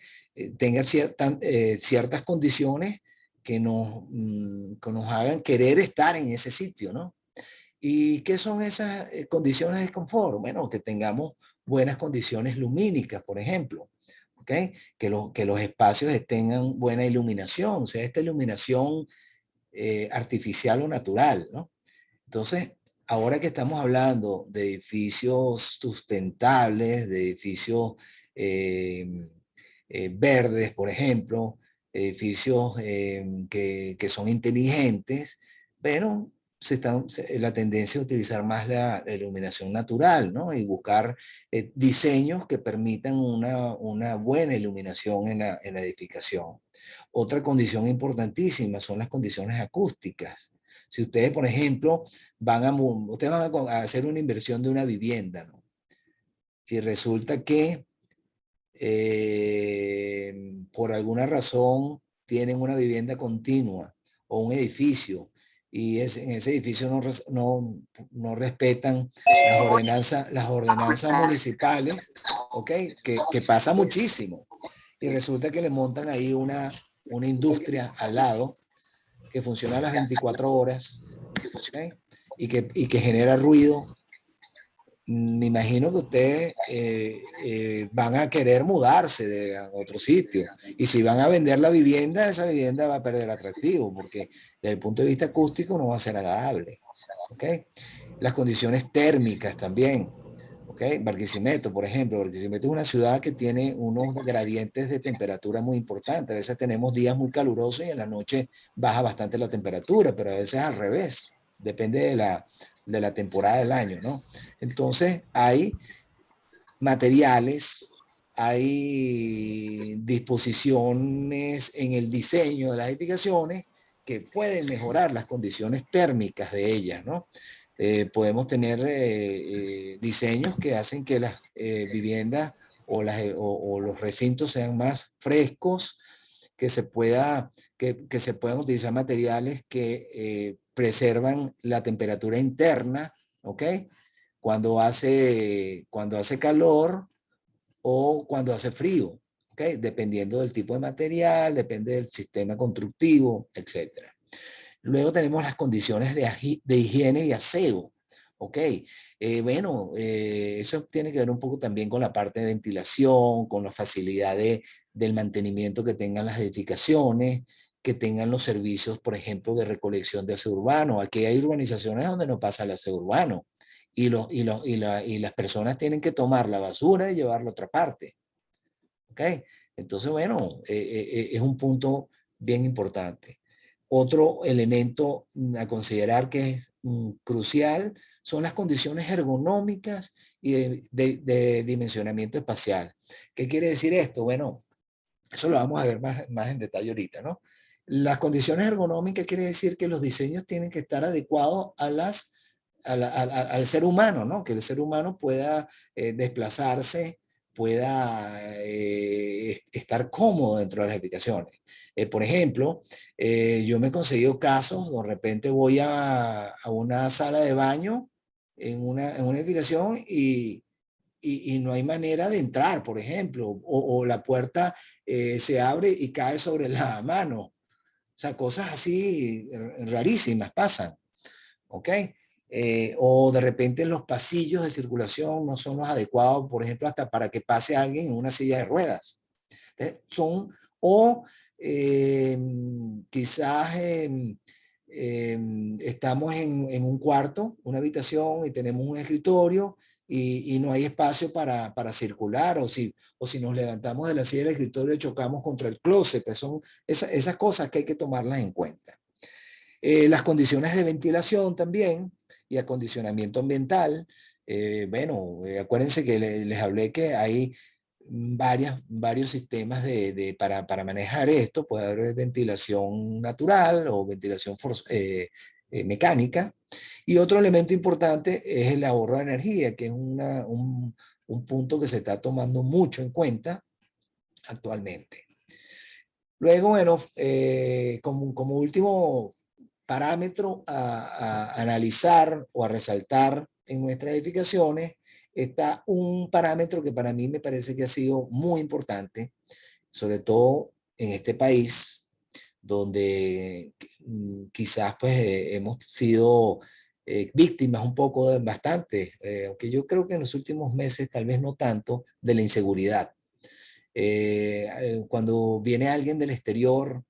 tenga ciertas condiciones que nos hagan querer estar en ese sitio, ¿no? ¿Y qué son esas condiciones de confort? Bueno, que tengamos buenas condiciones lumínicas, por ejemplo, ¿ok? Que los espacios tengan buena iluminación, o sea, esta iluminación artificial o natural, ¿no? Entonces, ahora que estamos hablando de edificios sustentables, de edificios verdes, por ejemplo, edificios que son inteligentes, bueno, la tendencia a utilizar más la iluminación natural, ¿no? Y buscar diseños que permitan una buena iluminación en la edificación. Otra condición importantísima son las condiciones acústicas. Si ustedes, por ejemplo, ustedes van a hacer una inversión de una vivienda, ¿no? Y resulta que por alguna razón tienen una vivienda continua o un edificio y en ese edificio no respetan las ordenanzas municipales, ¿ok? Que pasa muchísimo. Y resulta que le montan ahí una industria al lado que funciona a las 24 horas, ¿okay? Y que genera ruido. Me imagino que ustedes van a querer mudarse a otro sitio. Y si van a vender la vivienda, esa vivienda va a perder atractivo, porque desde el punto de vista acústico no va a ser agradable. ¿Okay? Las condiciones térmicas también. ¿Okay? Barquisimeto, por ejemplo. Barquisimeto es una ciudad que tiene unos gradientes de temperatura muy importantes. A veces tenemos días muy calurosos y en la noche baja bastante la temperatura, pero a veces al revés. Depende de la temporada del año, ¿no? Entonces, hay materiales, hay disposiciones en el diseño de las edificaciones que pueden mejorar las condiciones térmicas de ellas, ¿no? Podemos tener diseños que hacen que las viviendas o los recintos sean más frescos, que se puedan utilizar materiales que preservan la temperatura interna, ¿ok? Cuando hace calor o cuando hace frío, ¿ok? Dependiendo del tipo de material, depende del sistema constructivo, etc. Luego tenemos las condiciones de higiene y aseo, ¿ok? Eso tiene que ver un poco también con la parte de ventilación, con la facilidad del mantenimiento que tengan las edificaciones, que tengan los servicios, por ejemplo, de recolección de aseo urbano. Aquí hay urbanizaciones donde no pasa el aseo urbano y las personas tienen que tomar la basura y llevarla a otra parte. ¿Ok? Entonces, bueno, es un punto bien importante. Otro elemento a considerar que es crucial son las condiciones ergonómicas y de dimensionamiento espacial. ¿Qué quiere decir esto? Bueno, eso lo vamos a ver más en detalle ahorita, ¿no? Las condiciones ergonómicas quiere decir que los diseños tienen que estar adecuados al ser humano, ¿no? Que el ser humano pueda desplazarse, pueda estar cómodo dentro de las edificaciones. Por ejemplo, yo me he conseguido casos, de repente voy a una sala de baño en una edificación y no hay manera de entrar, por ejemplo, o la puerta se abre y cae sobre la mano. O sea, cosas así rarísimas pasan, ¿ok? O de repente los pasillos de circulación no son los adecuados, por ejemplo, hasta para que pase alguien en una silla de ruedas. Entonces, o eh, quizás estamos en un cuarto, una habitación, y tenemos un escritorio y no hay espacio para circular, o si nos levantamos de la silla del escritorio y chocamos contra el closet, pues son esas cosas que hay que tomarlas en cuenta. Las condiciones de ventilación también y acondicionamiento ambiental. Bueno, acuérdense que les hablé que hay varios sistemas para manejar esto. Puede haber ventilación natural o ventilación mecánica. Y otro elemento importante es el ahorro de energía, que es un punto que se está tomando mucho en cuenta actualmente. Luego, bueno, como último parámetro a analizar o a resaltar en nuestras edificaciones, está un parámetro que para mí me parece que ha sido muy importante, sobre todo en este país, donde quizás pues hemos sido víctimas un poco de bastante, aunque yo creo que en los últimos meses tal vez no tanto, de la inseguridad. Cuando viene alguien del exterior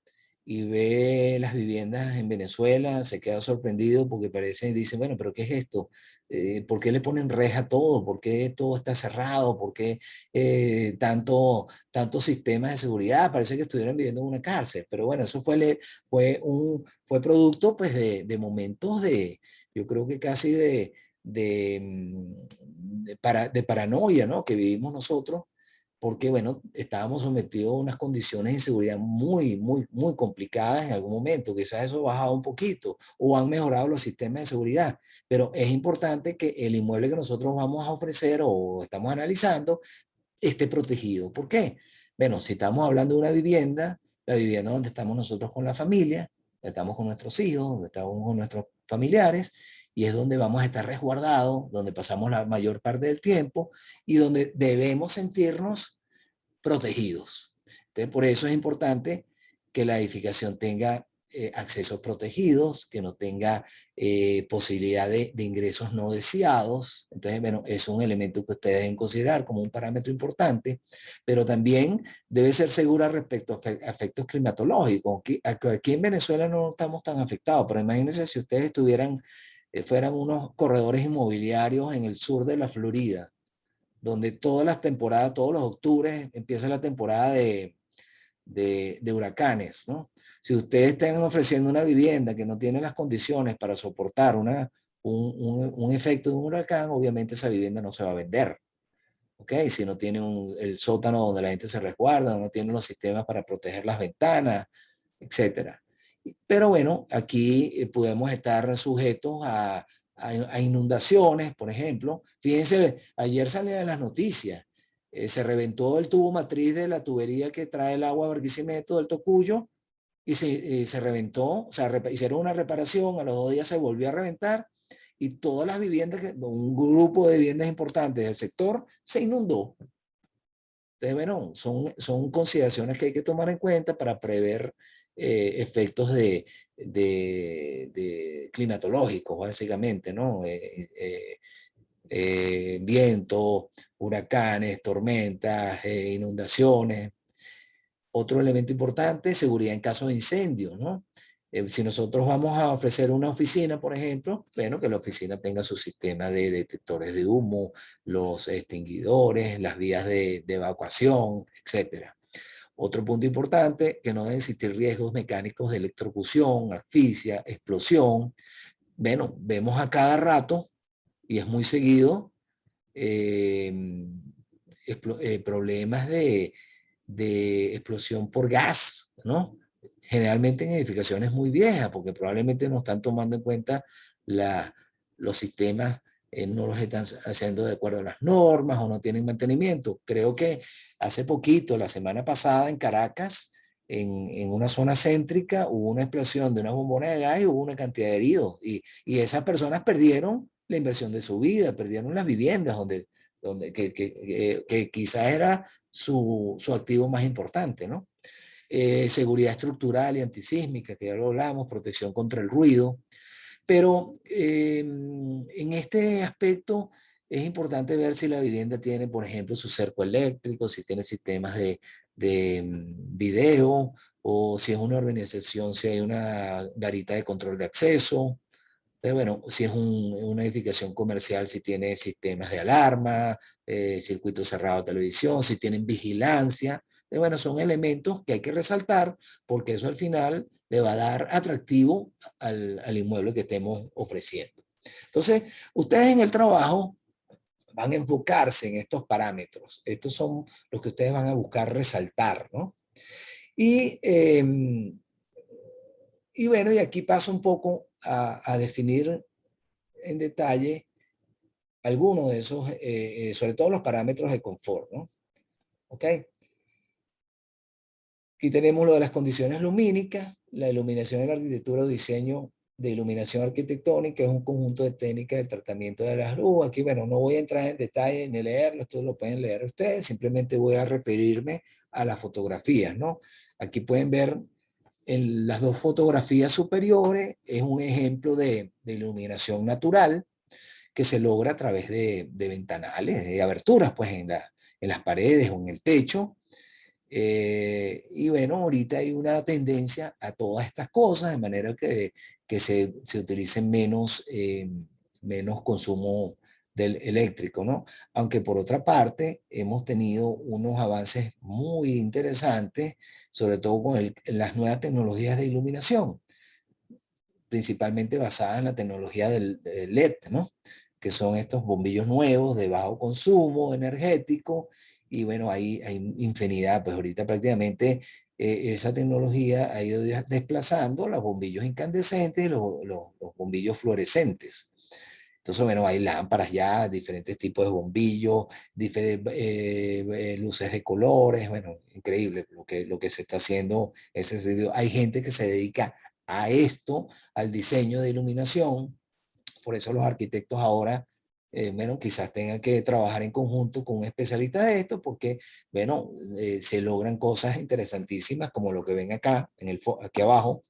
y ve las viviendas en Venezuela, se queda sorprendido porque parece y dice, bueno, pero ¿qué es esto? ¿Por qué le ponen reja a todo? ¿Por qué todo está cerrado? ¿Por qué tantos sistemas de seguridad? Parece que estuvieran viviendo en una cárcel. Pero bueno, eso fue producto pues de momentos yo creo que casi de paranoia, ¿no? Que vivimos nosotros porque, bueno, estábamos sometidos a unas condiciones de inseguridad muy complicadas en algún momento. Quizás eso ha bajado un poquito o han mejorado los sistemas de seguridad, pero es importante que el inmueble que nosotros vamos a ofrecer o estamos analizando esté protegido. ¿Por qué? Bueno, si estamos hablando de una vivienda, la vivienda donde estamos nosotros con la familia, donde estamos con nuestros hijos, donde estamos con nuestros familiares, y es donde vamos a estar resguardados, donde pasamos la mayor parte del tiempo y donde debemos sentirnos protegidos. Entonces, por eso es importante que la edificación tenga accesos protegidos, que no tenga posibilidad de ingresos no deseados. Entonces, bueno, es un elemento que ustedes deben considerar como un parámetro importante, pero también debe ser segura respecto a efectos climatológicos. Aquí en Venezuela no estamos tan afectados, pero imagínense si ustedes fueran unos corredores inmobiliarios en el sur de la Florida, donde todas las temporadas, todos los octubres, empieza la temporada de huracanes, ¿no? Si ustedes están ofreciendo una vivienda que no tiene las condiciones para soportar un efecto de un huracán, obviamente esa vivienda no se va a vender. ¿Ok? Si no tiene el sótano donde la gente se resguarda, no tiene los sistemas para proteger las ventanas, etcétera. Pero bueno, aquí podemos estar sujetos a inundaciones, por ejemplo. Fíjense, ayer salían las noticias. Se reventó el tubo matriz de la tubería que trae el agua a Barquisimeto del Tocuyo y se reventó, o sea, hicieron una reparación, a los 2 días se volvió a reventar y todas las viviendas, un grupo de viviendas importantes del sector se inundó. Entonces, bueno, son consideraciones que hay que tomar en cuenta para prever efectos de climatológicos, básicamente, ¿no? Viento, huracanes, tormentas, inundaciones. Otro elemento importante, seguridad en caso de incendio, ¿no? Si nosotros vamos a ofrecer una oficina, por ejemplo, bueno, que la oficina tenga su sistema de detectores de humo, los extinguidores, las vías de evacuación, etcétera. Otro punto importante, que no deben existir riesgos mecánicos de electrocución, asfixia, explosión. Bueno, vemos a cada rato, y es muy seguido, problemas de explosión por gas, ¿no? Generalmente en edificaciones muy viejas, porque probablemente no están tomando en cuenta los sistemas, no los están haciendo de acuerdo a las normas o no tienen mantenimiento. Creo que hace poquito, la semana pasada en Caracas, en una zona céntrica, hubo una explosión de una bombona de gas y hubo una cantidad de heridos. Y esas personas perdieron la inversión de su vida, perdieron las viviendas que quizás era su activo más importante, ¿no? Seguridad estructural y antisísmica, que ya lo hablamos, protección contra el ruido. Pero en este aspecto es importante ver si la vivienda tiene, por ejemplo, su cerco eléctrico, si tiene sistemas de video, o si es una organización, si hay una garita de control de acceso. Entonces, bueno, si es una edificación comercial, si tiene sistemas de alarma, circuito cerrado de televisión, si tienen vigilancia. Entonces, bueno, son elementos que hay que resaltar porque eso al final le va a dar atractivo al inmueble que estemos ofreciendo. Entonces, ustedes en el trabajo van a enfocarse en estos parámetros. Estos son los que ustedes van a buscar resaltar, ¿no? Y, y bueno, y aquí paso un poco a definir en detalle algunos de esos, sobre todo los parámetros de confort, ¿no? ¿Ok? Aquí tenemos lo de las condiciones lumínicas, la iluminación en la arquitectura o diseño de iluminación arquitectónica, es un conjunto de técnicas de tratamiento de las luces. Aquí, bueno, no voy a entrar en detalle ni leerlo, esto lo pueden leer ustedes, simplemente voy a referirme a las fotografías, ¿no? Aquí pueden ver en las dos fotografías superiores, es un ejemplo de iluminación natural, que se logra a través de ventanales, de aberturas, pues en las paredes o en el techo. Y bueno, ahorita hay una tendencia a todas estas cosas, de manera que se utilicen menos consumo del eléctrico, ¿no? Aunque por otra parte, hemos tenido unos avances muy interesantes, sobre todo con las nuevas tecnologías de iluminación, principalmente basadas en la tecnología del LED, ¿no? Que son estos bombillos nuevos de bajo consumo energético. Y bueno, hay infinidad, pues ahorita prácticamente esa tecnología ha ido desplazando los bombillos incandescentes y los bombillos fluorescentes. Entonces, bueno, hay lámparas ya, diferentes tipos de bombillos, diferentes luces de colores, bueno, increíble lo que se está haciendo. Hay gente que se dedica a esto, al diseño de iluminación. Por eso los arquitectos ahora, bueno, quizás tengan que trabajar en conjunto con un especialista de esto, porque, bueno, se logran cosas interesantísimas como lo que ven acá, aquí abajo.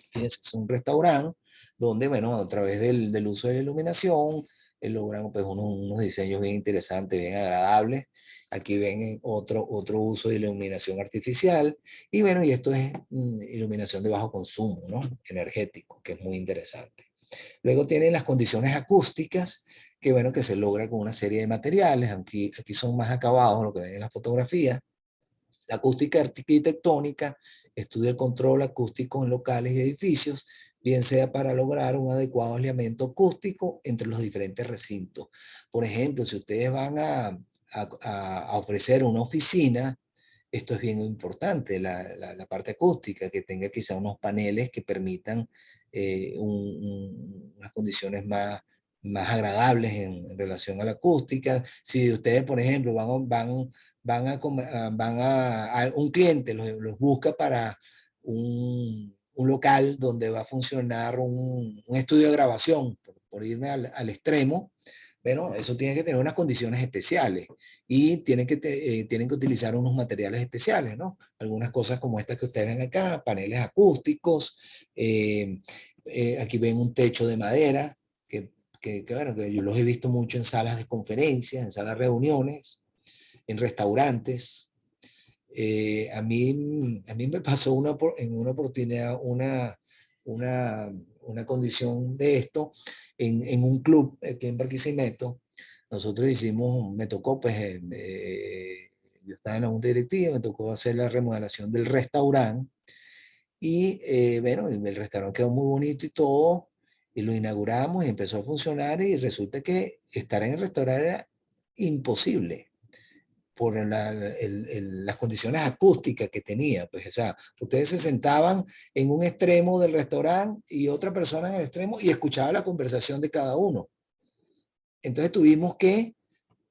Fíjense, es un restaurante donde, bueno, a través del uso de la iluminación, logran pues unos diseños bien interesantes, bien agradables. Aquí ven otro uso de iluminación artificial. Y bueno, y esto es iluminación de bajo consumo, ¿no? Energético, que es muy interesante. Luego tienen las condiciones acústicas, que bueno, que se logra con una serie de materiales. Aquí son más acabados, lo que ven en la fotografía. La acústica arquitectónica estudia el control acústico en locales y edificios, bien sea para lograr un adecuado aislamiento acústico entre los diferentes recintos. Por ejemplo, si ustedes van a ofrecer una oficina, esto es bien importante, la parte acústica, que tenga quizá unos paneles que permitan unas condiciones más agradables en relación a la acústica. Si ustedes, por ejemplo, un cliente los busca para un local donde va a funcionar un estudio de grabación, por irme al extremo, bueno, eso tiene que tener unas condiciones especiales y tienen que utilizar unos materiales especiales, ¿no? Algunas cosas como estas que ustedes ven acá, paneles acústicos, aquí ven un techo de madera, bueno, que yo los he visto mucho en salas de conferencias, en salas de reuniones, en restaurantes. A mí me pasó en una oportunidad una condición de esto en un club aquí en Barquisimeto. Nosotros me tocó pues yo estaba en la junta directiva, me tocó hacer la remodelación del restaurante y bueno, el restaurante quedó muy bonito y todo, y lo inauguramos y empezó a funcionar y resulta que estar en el restaurante era imposible por las condiciones acústicas que tenía. Pues, o sea, ustedes se sentaban en un extremo del restaurante y otra persona en el extremo y escuchaba la conversación de cada uno. Entonces tuvimos que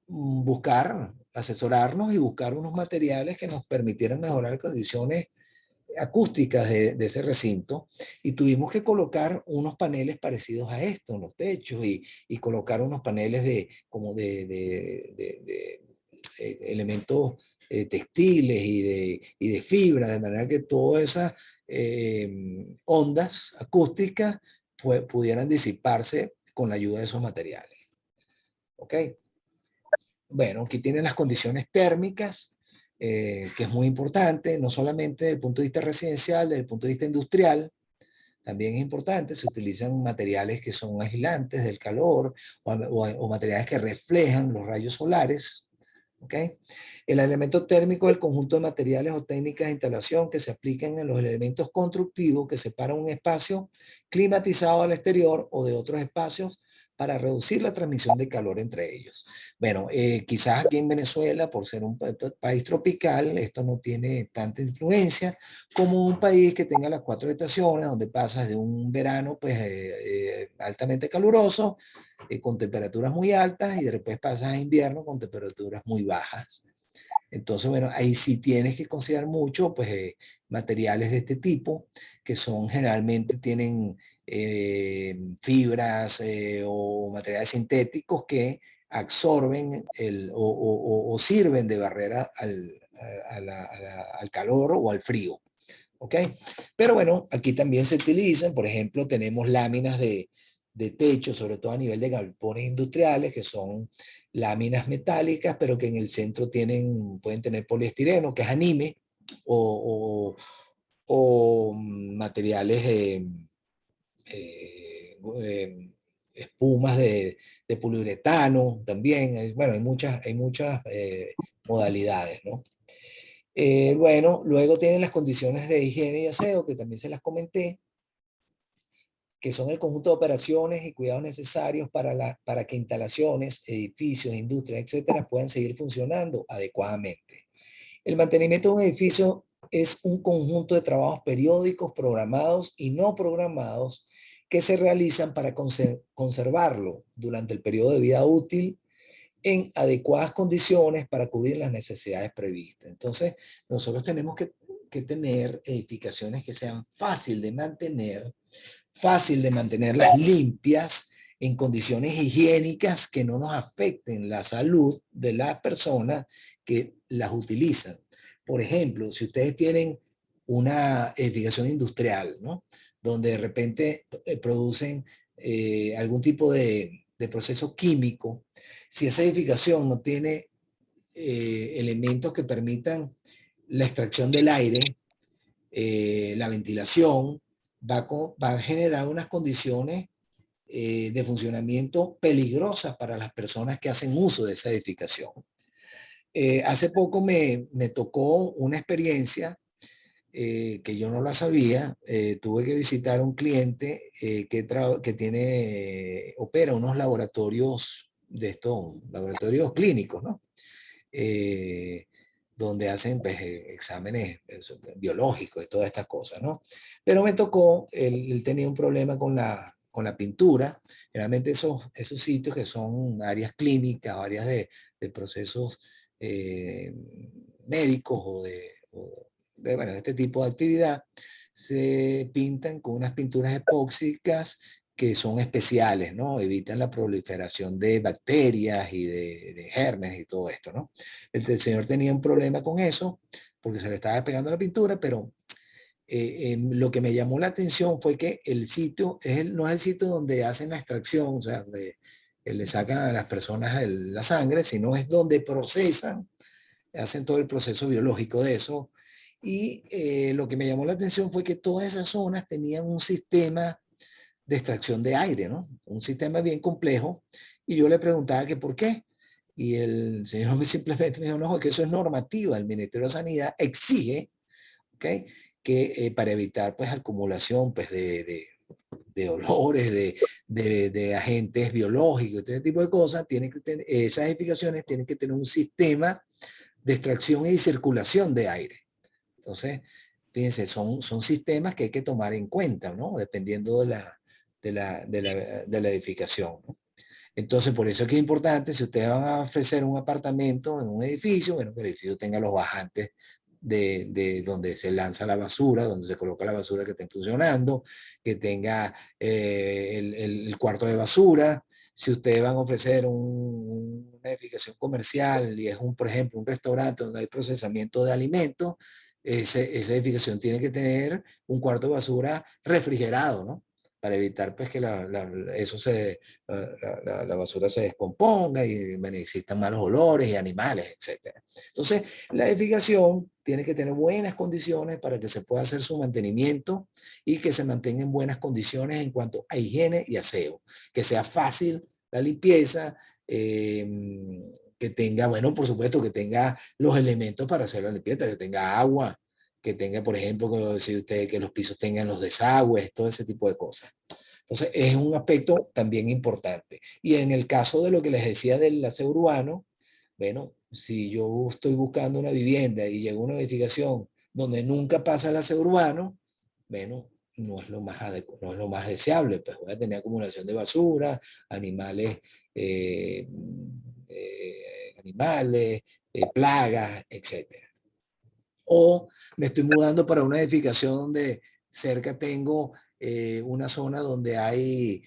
buscar, asesorarnos y buscar unos materiales que nos permitieran mejorar condiciones acústicas de ese recinto y tuvimos que colocar unos paneles parecidos a esto en los techos y colocar unos paneles como de elementos textiles y de fibra, de manera que todas esas ondas acústicas pudieran disiparse con la ayuda de esos materiales. ¿Ok? Bueno, aquí tienen las condiciones térmicas, que es muy importante, no solamente desde el punto de vista residencial, desde el punto de vista industrial, también es importante, se utilizan materiales que son aislantes del calor o materiales que reflejan los rayos solares. ¿Okay? El elemento térmico es el conjunto de materiales o técnicas de instalación que se aplican en los elementos constructivos que separan un espacio climatizado al exterior o de otros espacios para reducir la transmisión de calor entre ellos. Bueno, quizás aquí en Venezuela, por ser un país tropical, esto no tiene tanta influencia como un país que tenga las 4 estaciones, donde pasas de un verano pues, altamente caluroso, con temperaturas muy altas, y después pasas a invierno con temperaturas muy bajas. Entonces, bueno, ahí sí tienes que considerar mucho, pues, materiales de este tipo, que son generalmente tienen fibras o materiales sintéticos que absorben o sirven de barrera al calor o al frío. ¿Ok? Pero bueno, aquí también se utilizan, por ejemplo, tenemos láminas de techo, sobre todo a nivel de galpones industriales, que son láminas metálicas, pero que en el centro pueden tener poliestireno, que es anime, o materiales espumas de poliuretano también. Bueno, hay muchas modalidades, ¿no? Bueno, luego tienen las condiciones de higiene y aseo, que también se las comenté, que son el conjunto de operaciones y cuidados necesarios para que instalaciones, edificios, industrias, etcétera, puedan seguir funcionando adecuadamente. El mantenimiento de un edificio es un conjunto de trabajos periódicos, programados y no programados, que se realizan para conservarlo durante el periodo de vida útil en adecuadas condiciones para cubrir las necesidades previstas. Entonces, nosotros tenemos que tener edificaciones que sean fáciles de mantenerlas limpias, en condiciones higiénicas que no nos afecten la salud de las personas que las utilizan. Por ejemplo, si ustedes tienen una edificación industrial, ¿no? Donde de repente producen algún tipo de proceso químico, si esa edificación no tiene elementos que permitan la extracción del aire, la ventilación, va a generar unas condiciones de funcionamiento peligrosas para las personas que hacen uso de esa edificación. Hace poco me tocó una experiencia que yo no la sabía. Tuve que visitar a un cliente que opera unos laboratorios de estos, laboratorios clínicos, ¿no? Donde hacen pues, exámenes biológicos y todas estas cosas, ¿no? Pero me tocó, él tenía un problema con la pintura. Realmente esos sitios que son áreas clínicas, áreas de procesos médicos o bueno, este tipo de actividad, se pintan con unas pinturas epóxicas que son especiales, ¿no? Evitan la proliferación de bacterias y de gérmenes y todo esto, ¿no? El señor tenía un problema con eso porque se le estaba pegando la pintura, pero lo que me llamó la atención fue que el sitio no es el sitio donde hacen la extracción, o sea, donde le sacan a las personas la sangre, sino es donde procesan, hacen todo el proceso biológico de eso. Y lo que me llamó la atención fue que todas esas zonas tenían un sistema de extracción de aire, ¿no? Un sistema bien complejo. Y yo le preguntaba que por qué. Y el señor simplemente me dijo, no, que eso es normativa, el Ministerio de Sanidad exige, ¿okay?, que para evitar pues acumulación pues de olores, de agentes biológicos, este tipo de cosas, tienen que tener, esas edificaciones tienen que tener un sistema de extracción y circulación de aire. Entonces, fíjense, son sistemas que hay que tomar en cuenta, ¿no? Dependiendo de la edificación, ¿no? Entonces, por eso es que es importante, si ustedes van a ofrecer un apartamento en un edificio, bueno, que el edificio tenga los bajantes de donde se lanza la basura, donde se coloca la basura que esté funcionando, que tenga el cuarto de basura. Si ustedes van a ofrecer una edificación comercial y es por ejemplo, un restaurante donde hay procesamiento de alimentos, esa edificación tiene que tener un cuarto de basura refrigerado, ¿no? Para evitar pues que la basura se descomponga y bueno, existan malos olores y animales, etc. Entonces, la edificación tiene que tener buenas condiciones para que se pueda hacer su mantenimiento y que se mantenga en buenas condiciones en cuanto a higiene y aseo, que sea fácil la limpieza, que tenga, bueno, por supuesto, que tenga los elementos para hacer la limpieza, que tenga agua, que tenga, por ejemplo, como decía usted, que los pisos tengan los desagües, todo ese tipo de cosas. Entonces, es un aspecto también importante. Y en el caso de lo que les decía del aseo urbano, bueno, si yo estoy buscando una vivienda y llego a una edificación donde nunca pasa el aseo urbano, bueno, no es lo más no es lo más deseable, pues voy a tener acumulación de basura, animales, plagas, etcétera. O me estoy mudando para una edificación donde cerca tengo una zona donde hay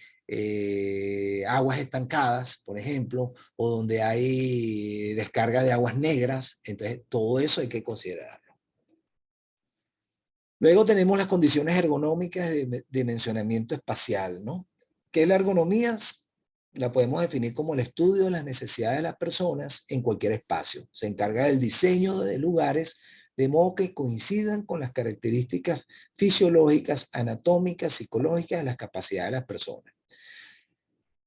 aguas estancadas, por ejemplo, o donde hay descarga de aguas negras. Entonces, todo eso hay que considerarlo. Luego tenemos las condiciones ergonómicas de dimensionamiento espacial, ¿no? ¿Qué es la ergonomía? La podemos definir como el estudio de las necesidades de las personas en cualquier espacio. Se encarga del diseño de lugares de modo que coincidan con las características fisiológicas, anatómicas, psicológicas de las capacidades de las personas.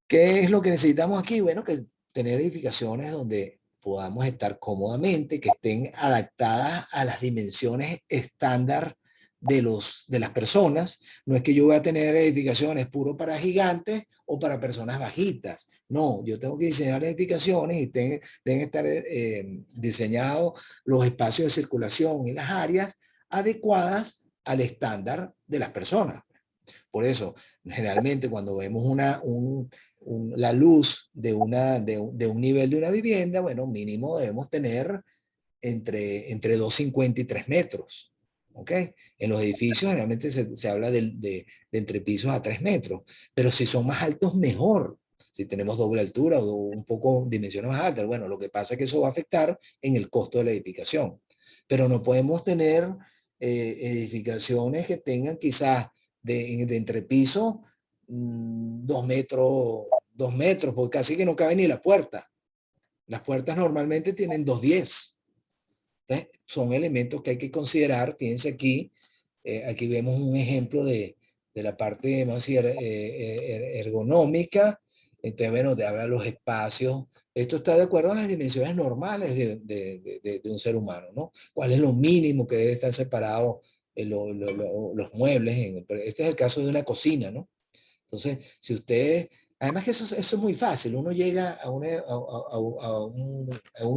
¿Qué es lo que necesitamos aquí? Bueno, que tener edificaciones donde podamos estar cómodamente, que estén adaptadas a las dimensiones estándar de las personas. No es que yo voy a tener edificaciones puro para gigantes o para personas bajitas. No, yo tengo que diseñar edificaciones y deben estar diseñados los espacios de circulación y las áreas adecuadas al estándar de las personas. Por eso, generalmente cuando vemos la luz de un nivel de una vivienda, bueno, mínimo debemos tener entre 2,50 y 3 metros. ¿Ok? En los edificios generalmente se habla de entre pisos a 3 metros, pero si son más altos, mejor. Si tenemos doble altura o un poco dimensiones más altas, bueno, lo que pasa es que eso va a afectar en el costo de la edificación. Pero no podemos tener edificaciones que tengan quizás de entrepiso 2 metros, porque casi que no cabe ni la puerta. Las puertas normalmente tienen 2,10. Son elementos que hay que considerar. Fíjense aquí, aquí vemos un ejemplo de la parte, vamos a decir, ergonómica. Entonces, bueno, te habla de los espacios. Esto está de acuerdo a las dimensiones normales de un ser humano, ¿no? ¿Cuál es lo mínimo que debe estar separado los muebles? Este es el caso de una cocina, ¿no? Entonces, si ustedes, además que eso es muy fácil, uno llega a un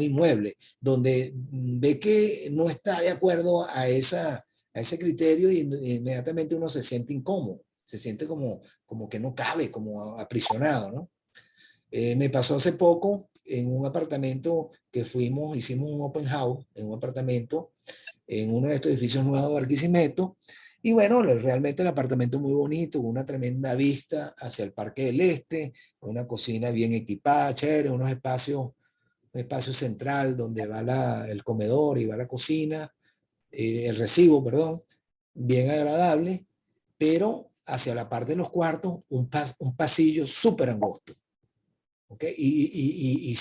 inmueble donde ve que no está de acuerdo a ese criterio y inmediatamente uno se siente incómodo, se siente como que no cabe, como aprisionado, ¿no? Me pasó hace poco en un apartamento que hicimos un open house en un apartamento en uno de estos edificios nuevos de Barquisimeto. Y bueno, realmente el apartamento muy bonito, con una tremenda vista hacia el Parque del Este, una cocina bien equipada, chévere, un espacio central donde va el comedor y va la cocina, el recibo, perdón, bien agradable, pero hacia la parte de los cuartos, un pasillo súper angosto, ¿ok? Y y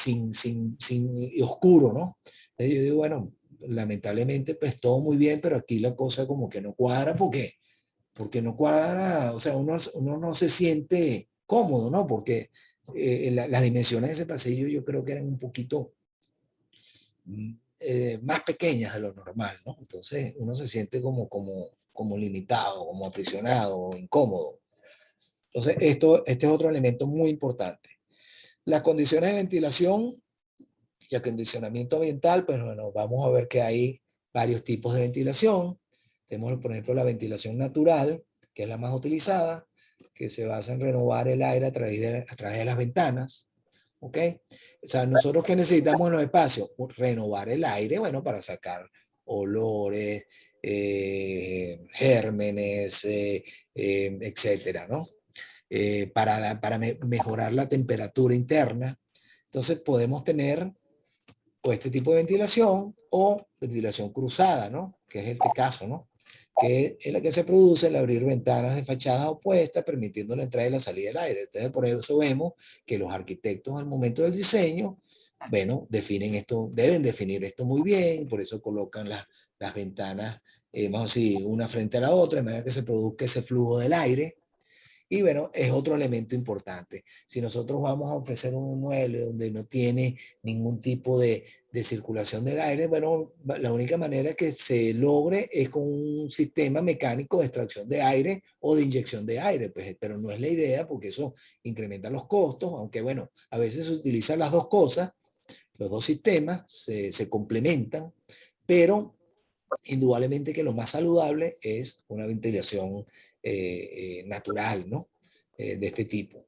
oscuro, ¿no? Entonces yo digo, bueno, lamentablemente pues todo muy bien, pero aquí la cosa como que no cuadra porque no cuadra, o sea, uno no se siente cómodo, ¿no? Porque las dimensiones de ese pasillo yo creo que eran un poquito más pequeñas de lo normal, ¿no? Entonces uno se siente como limitado, como aprisionado, incómodo. Entonces este es otro elemento muy importante. Las condiciones de ventilación y acondicionamiento ambiental, pues bueno, vamos a ver que hay varios tipos de ventilación. Tenemos, por ejemplo, la ventilación natural, que es la más utilizada, que se basa en renovar el aire a través de las ventanas. ¿Ok? O sea, nosotros ¿qué necesitamos en los espacios? Renovar el aire, bueno, para sacar olores, gérmenes, etcétera, ¿no? Para mejorar la temperatura interna. Entonces podemos tener o este tipo de ventilación o ventilación cruzada, ¿no? Que es este caso, ¿no? Que es la que se produce al abrir ventanas de fachadas opuestas, permitiendo la entrada y la salida del aire. Entonces, por eso vemos que los arquitectos al momento del diseño, bueno, definen esto, deben definir esto muy bien, por eso colocan las ventanas, vamos a decir, una frente a la otra, de manera que se produzca ese flujo del aire. Y bueno, es otro elemento importante. Si nosotros vamos a ofrecer un mueble donde no tiene ningún tipo de circulación del aire, bueno, la única manera que se logre es con un sistema mecánico de extracción de aire o de inyección de aire, pues, pero no es la idea porque eso incrementa los costos, aunque bueno, a veces se utilizan las dos cosas, los dos sistemas se complementan, pero indudablemente que lo más saludable es una ventilación natural, ¿no? De este tipo.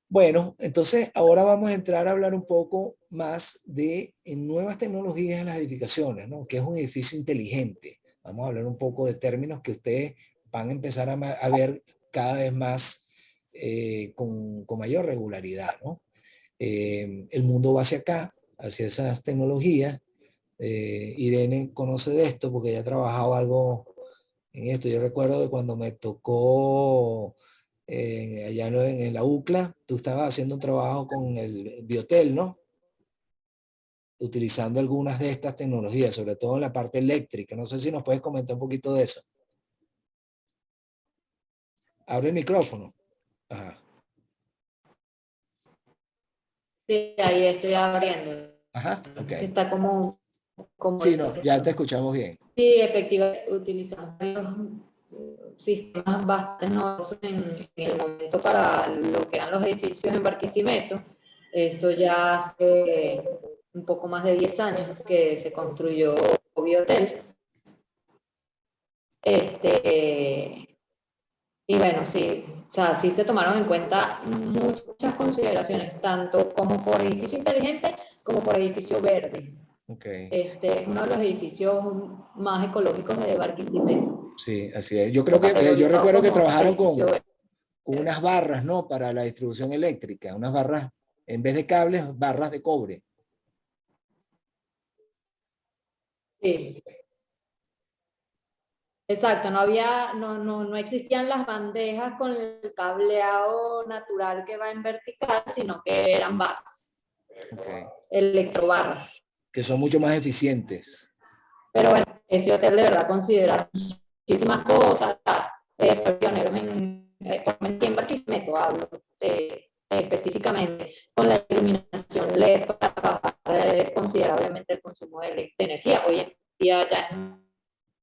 Bueno, entonces ahora vamos a entrar a hablar un poco más de nuevas tecnologías en las edificaciones, ¿no? Que es un edificio inteligente. Vamos a hablar un poco de términos que ustedes van a empezar a ver cada vez más con mayor regularidad, ¿no? El mundo va hacia acá, hacia esas tecnologías. Irene conoce de esto porque ella ha trabajado algo en esto. Yo recuerdo que cuando me tocó allá en la UCLA, tú estabas haciendo un trabajo con el Biotel, ¿no? Utilizando algunas de estas tecnologías, sobre todo en la parte eléctrica. No sé si nos puedes comentar un poquito de eso. Abre el micrófono. Ajá. Sí, ahí estoy abriendo. Ajá, ok. Está como Sí, no, ya te escuchamos bien. Sí, efectivamente, utilizamos varios sistemas bastante novedosos en el momento para lo que eran los edificios en Barquisimeto. Eso ya hace un poco más de 10 años que se construyó Biotel. Y bueno, sí, o sea, sí se tomaron en cuenta muchas consideraciones, tanto como por edificio inteligente como por edificio verde. Okay. Es uno de los edificios más ecológicos de Barquisimeto. Sí, así es. Yo creo que, yo recuerdo que trabajaron con unas barras, ¿no? Para la distribución eléctrica, unas barras, en vez de cables, barras de cobre. Sí. Exacto, no existían las bandejas con el cableado natural que va en vertical, sino que eran barras, Okay. Electrobarras. Que son mucho más eficientes. Pero bueno, ese hotel de verdad considera muchísimas cosas, fue pioneros en Barquisimeto, hablo específicamente, con la iluminación LED para bajar considerablemente el consumo de energía. Hoy en día ya es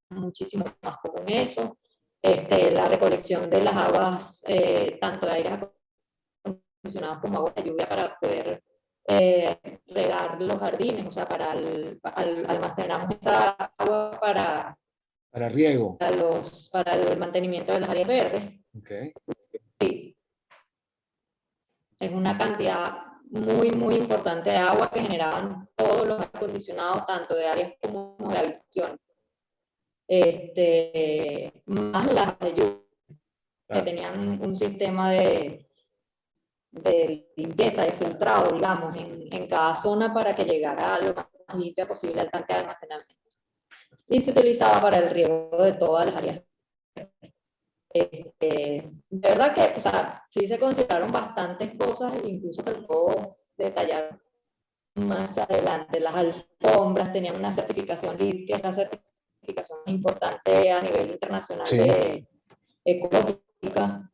muchísimo más común eso. La recolección de las aguas, tanto de aire acondicionado como agua de lluvia para poder regar los jardines, o sea, almacenamos esa agua para riego. Para el mantenimiento de las áreas verdes. Okay. Sí. Es una cantidad muy importante de agua que generaban todos los acondicionados, tanto de áreas como de habitaciones. Más las de lluvia, que tenían un sistema de limpieza, de filtrado, digamos, en cada zona para que llegara lo más limpia posible al tanque de almacenamiento. Y se utilizaba para el riego de todas las áreas. De verdad que, o sea, sí se consideraron bastantes cosas, incluso te lo puedo detallar más adelante. Las alfombras tenían una certificación LEED, que es la certificación importante a nivel internacional, sí, de ecológica.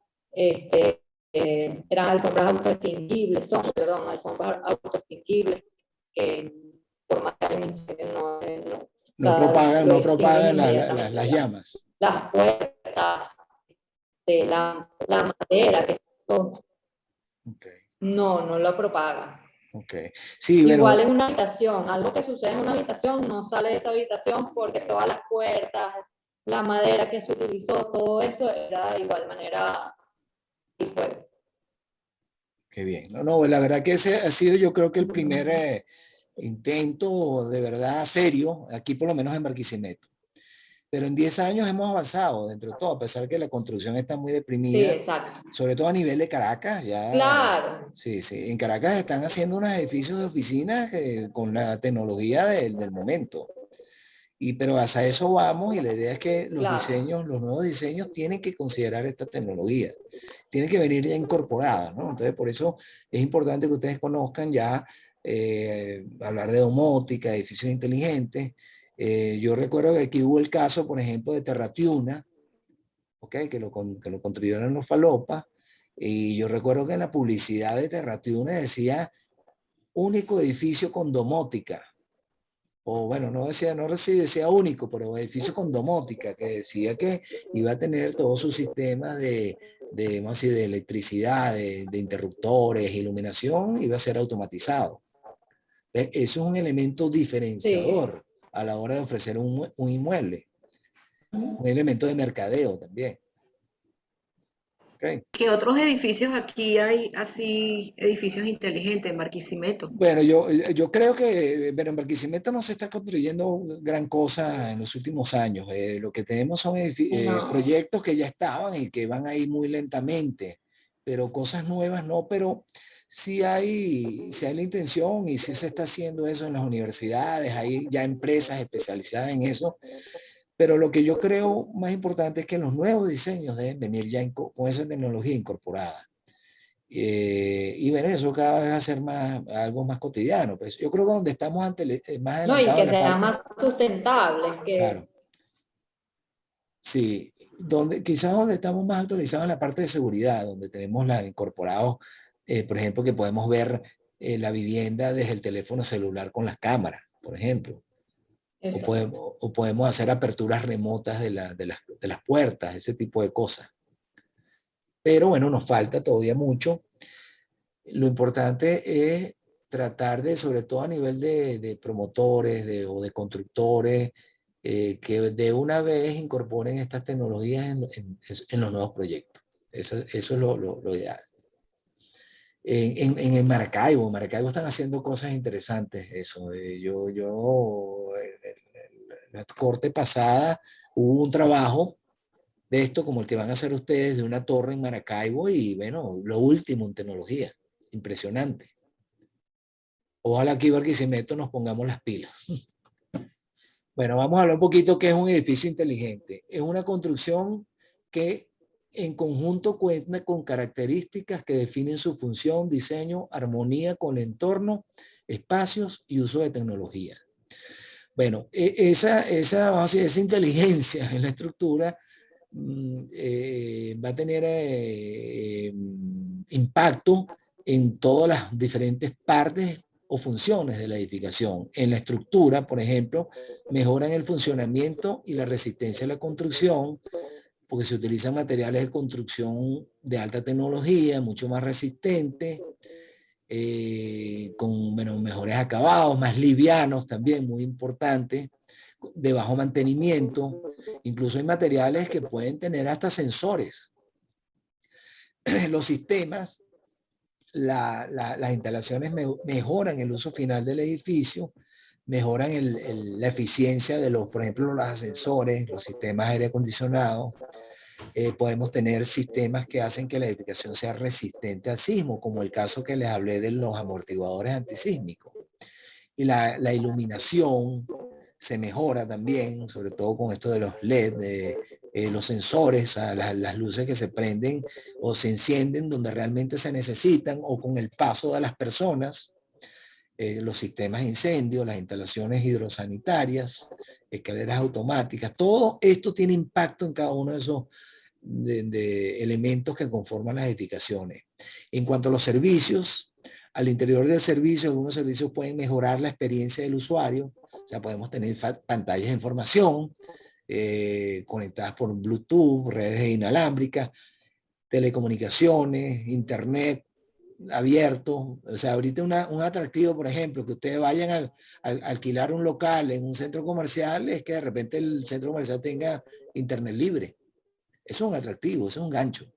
eran alfombras autoextinguibles, alfombras autoextinguibles que por más que No propagan, lo no extinguen propagan inmediatamente. las llamas. Las puertas, de la madera, que todo, Okay. no la propaga. Okay. Sí, Igual bueno, en una habitación, algo que sucede en una habitación no sale de esa habitación porque todas las puertas, la madera que se utilizó, todo eso era de igual manera y fuego. qué bien. No, la verdad que ese ha sido, yo creo que el primer intento de verdad serio, aquí por lo menos en Barquisimeto. Pero en 10 años hemos avanzado dentro de todo, a pesar que la construcción está muy Sí, deprimida, exacto. sobre todo a nivel de Caracas. Ya, Claro. sí, en Caracas están haciendo unos edificios de oficinas con la tecnología del momento. Pero hasta eso vamos, y la idea es que los Claro. diseños, los nuevos diseños tienen que considerar esta tecnología, tienen que venir ya incorporadas, ¿no? Entonces, por eso es importante que ustedes conozcan ya, hablar de domótica, edificios inteligentes. Yo recuerdo que aquí hubo el caso, por ejemplo, de Terratiuna, ¿okay? Que lo construyeron los Falopa, y yo recuerdo que en la publicidad de Terratiuna decía único edificio con domótica. O bueno, no decía, no decía único, pero edificio con domótica, que decía que iba a tener todo su sistema vamos a decir, de electricidad, de interruptores, iluminación, iba a ser automatizado. Eso es un elemento diferenciador a la hora de ofrecer un inmueble, un elemento de mercadeo también. Okay. ¿Qué otros edificios aquí hay así, edificios inteligentes en Barquisimeto? Bueno, yo creo que en Barquisimeto no se está construyendo gran cosa en los últimos años. Lo que tenemos son No. proyectos que ya estaban y que van ahí muy lentamente, pero cosas nuevas no, pero sí hay la intención, y sí se está haciendo eso en las universidades, hay ya empresas especializadas en eso, pero lo que yo creo más importante es que los nuevos diseños deben venir ya con esa tecnología incorporada. Y bueno, eso cada vez va a ser algo más cotidiano. Pues yo creo que donde estamos más No, y adelantados que en la sean parte, más sustentables, claro, que sí, quizás donde estamos más actualizados en la parte de seguridad, donde tenemos incorporados, por ejemplo, que podemos ver la vivienda desde el teléfono celular con las cámaras, por ejemplo. O podemos hacer aperturas remotas de las puertas, ese tipo de cosas. Pero bueno, nos falta todavía mucho. Lo importante es tratar de, sobre todo a nivel de promotores o de constructores, que de una vez incorporen estas tecnologías en los nuevos proyectos. Eso es lo ideal. En Maracaibo están haciendo cosas interesantes. Eso, la corte pasada hubo un trabajo de esto como el que van a hacer ustedes, de una torre en Maracaibo, y bueno, lo último en tecnología. Impresionante. Ojalá aquí Barquisimeto nos pongamos las pilas. Bueno, vamos a hablar un poquito qué es un edificio inteligente. Es una construcción que en conjunto cuenta con características que definen su función, diseño, armonía con el entorno, espacios y uso de tecnología. Bueno, vamos a decir, esa inteligencia en la estructura va a tener impacto en todas las diferentes partes o funciones de la edificación. En la estructura, por ejemplo, mejoran el funcionamiento y la resistencia a la construcción, porque se utilizan materiales de construcción de alta tecnología, mucho más resistentes, con mejores acabados, más livianos también, muy importante, de bajo mantenimiento. Incluso hay materiales que pueden tener hasta sensores. Los sistemas, las instalaciones mejoran el uso final del edificio, mejoran la eficiencia de por ejemplo, los ascensores, los sistemas de aire acondicionado. Podemos tener sistemas que hacen que la edificación sea resistente al sismo, como el caso que les hablé de los amortiguadores antisísmicos. Y la iluminación se mejora también, sobre todo con esto de los LED, los sensores, las luces que se prenden o se encienden donde realmente se necesitan, o con el paso de las personas, los sistemas de incendio, las instalaciones hidrosanitarias, escaleras automáticas. Todo esto tiene impacto en cada uno de esos de elementos que conforman las edificaciones. En cuanto a los servicios, al interior del servicio, algunos servicios pueden mejorar la experiencia del usuario. O sea, podemos tener pantallas de información conectadas por Bluetooth, redes inalámbricas, telecomunicaciones, internet abierto. O sea, ahorita un atractivo, por ejemplo, que ustedes vayan a alquilar un local en un centro comercial, es que de repente el centro comercial tenga internet libre. Eso es un atractivo, eso es un gancho.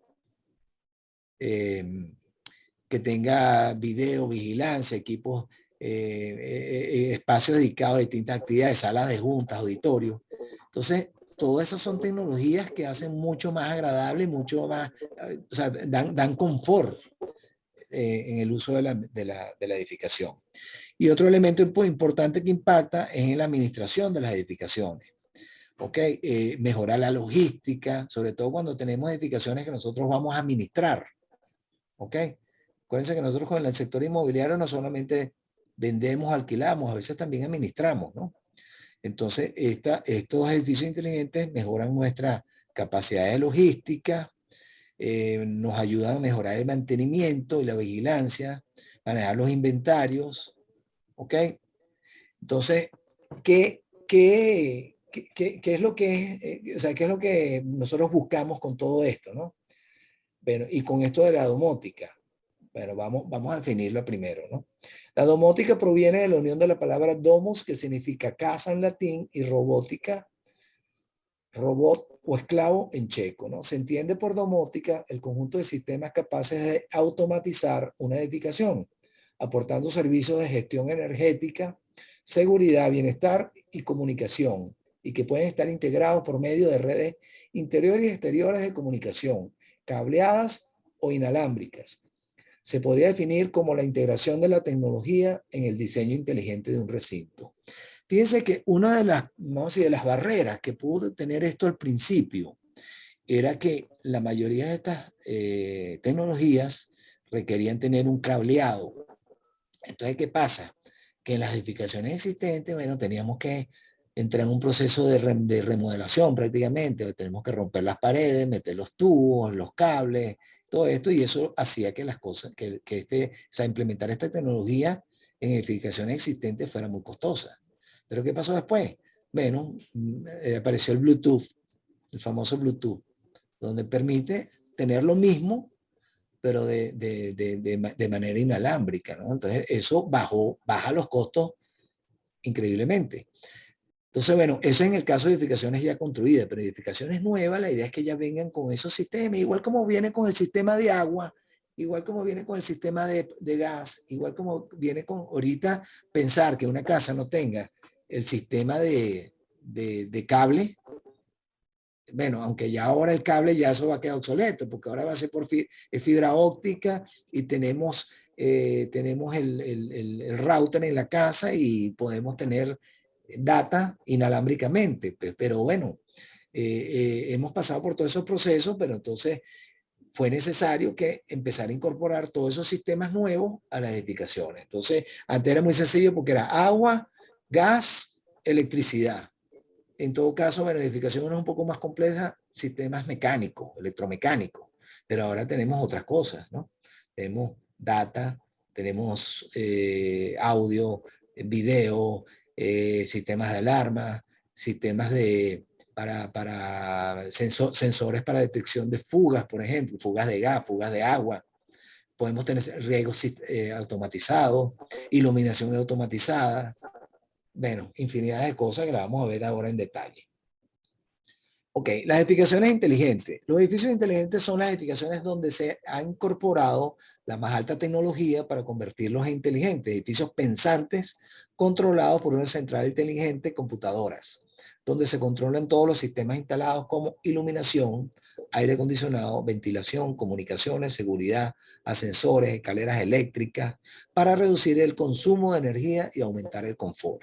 Que tenga video, vigilancia, equipos, espacios dedicados a distintas actividades, salas de juntas, auditorios. Entonces, todas esas son tecnologías que hacen mucho más agradable y mucho más, o sea, dan confort en el uso de la edificación. Y otro elemento importante que impacta es en la administración de las edificaciones. ¿Ok? Mejorar la logística, sobre todo cuando tenemos edificaciones que nosotros vamos a administrar. ¿Ok? Acuérdense que nosotros con el sector inmobiliario no solamente vendemos, alquilamos, a veces también administramos, ¿no? Entonces, estos edificios inteligentes mejoran nuestra capacidad de logística, nos ayudan a mejorar el mantenimiento y la vigilancia, manejar los inventarios, ¿ok? Entonces, ¿qué es lo que o sea, qué es lo que nosotros buscamos con todo esto, ¿no? Bueno, y con esto de la domótica. Bueno, vamos a definirlo primero, ¿no? La domótica proviene de la unión de la palabra domos, que significa casa en latín, y robótica, robot o esclavo en checo, ¿no? Se entiende por domótica el conjunto de sistemas capaces de automatizar una edificación, aportando servicios de gestión energética, seguridad, bienestar y comunicación, y que pueden estar integrados por medio de redes interiores y exteriores de comunicación, cableadas o inalámbricas. Se podría definir como la integración de la tecnología en el diseño inteligente de un recinto. Fíjense que una de las, no sé, de las barreras que pudo tener esto al principio era que la mayoría de estas tecnologías requerían tener un cableado. Entonces, ¿qué pasa? Que en las edificaciones existentes, bueno, teníamos que entrar en un proceso de remodelación prácticamente. Tenemos que romper las paredes, meter los tubos, los cables, todo esto, y eso hacía que las cosas, o sea, implementar esta tecnología en edificaciones existentes fuera muy costosa. Pero ¿qué pasó después? Bueno, apareció el Bluetooth, el famoso Bluetooth, donde permite tener lo mismo, pero de manera inalámbrica, ¿no? Entonces eso baja los costos increíblemente. Entonces, bueno, eso en el caso de edificaciones ya construidas, pero edificaciones nuevas, la idea es que ya vengan con esos sistemas, igual como viene con el sistema de agua, igual como viene con el sistema de gas, igual como viene con ahorita pensar que una casa no tenga el sistema de cable. Bueno, aunque ya ahora el cable ya eso va a quedar obsoleto, porque ahora va a ser por fibra óptica y tenemos el router en la casa y podemos tener data inalámbricamente. Pero bueno, hemos pasado por todos esos procesos, pero entonces fue necesario que empezar a incorporar todos esos sistemas nuevos a las edificaciones. Entonces, antes era muy sencillo porque era agua, gas, electricidad. En todo caso, bueno, la edificación es un poco más compleja, sistemas mecánicos, electromecánicos, pero ahora tenemos otras cosas, ¿no? Tenemos data, tenemos audio, video, sistemas de alarma, sistemas para sensores para detección de fugas, por ejemplo, fugas de gas, fugas de agua. Podemos tener riegos automatizados, iluminación automatizada. Bueno, infinidad de cosas que la vamos a ver ahora en detalle. Ok, las edificaciones inteligentes. Los edificios inteligentes son las edificaciones donde se ha incorporado la más alta tecnología para convertirlos en inteligentes. Edificios pensantes controlados por una central inteligente, computadoras, donde se controlan todos los sistemas instalados como iluminación, aire acondicionado, ventilación, comunicaciones, seguridad, ascensores, escaleras eléctricas, para reducir el consumo de energía y aumentar el confort.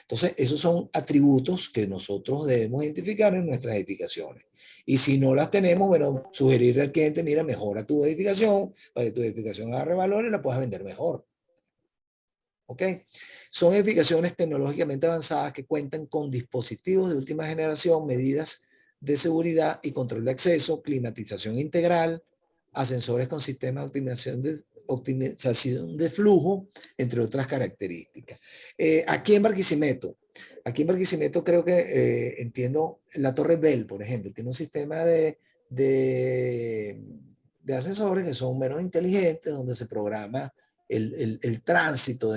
Entonces, esos son atributos que nosotros debemos identificar en nuestras edificaciones. Y si no las tenemos, bueno, sugerirle al cliente, mira, mejora tu edificación, para que tu edificación agarre valor y la puedas vender mejor. ¿Ok? Son edificaciones tecnológicamente avanzadas que cuentan con dispositivos de última generación, medidas de seguridad y control de acceso, climatización integral, ascensores con sistema de optimización de flujo, entre otras características. Aquí en Barquisimeto creo que, entiendo, la Torre Bell, por ejemplo, tiene un sistema de ascensores que son menos inteligentes, donde se programa el tránsito.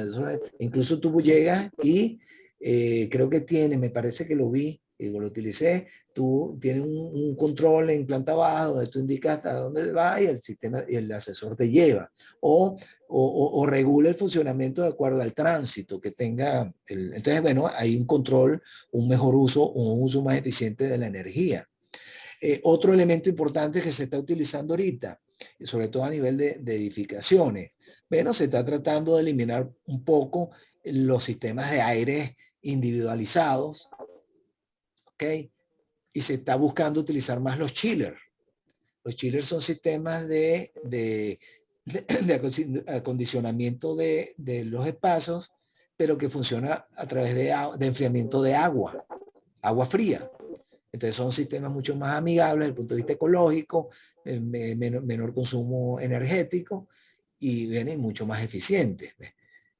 Incluso tú llegas y creo que tiene, me parece que lo vi, y lo utilicé, tú tienes un control en planta baja donde tú indicas hasta dónde va y el sistema y el asesor te lleva. O regula el funcionamiento de acuerdo al tránsito que tenga. Entonces, bueno, hay un control, un mejor uso, un uso más eficiente de la energía. Otro elemento importante que se está utilizando ahorita, sobre todo a nivel de edificaciones, bueno, se está tratando de eliminar un poco los sistemas de aire individualizados, ¿ok? Y se está buscando utilizar más los chillers. Los chillers son sistemas de acondicionamiento de los espacios, pero que funciona a través de enfriamiento de agua fría. Entonces son sistemas mucho más amigables desde el punto de vista ecológico, menor consumo energético y vienen mucho más eficientes.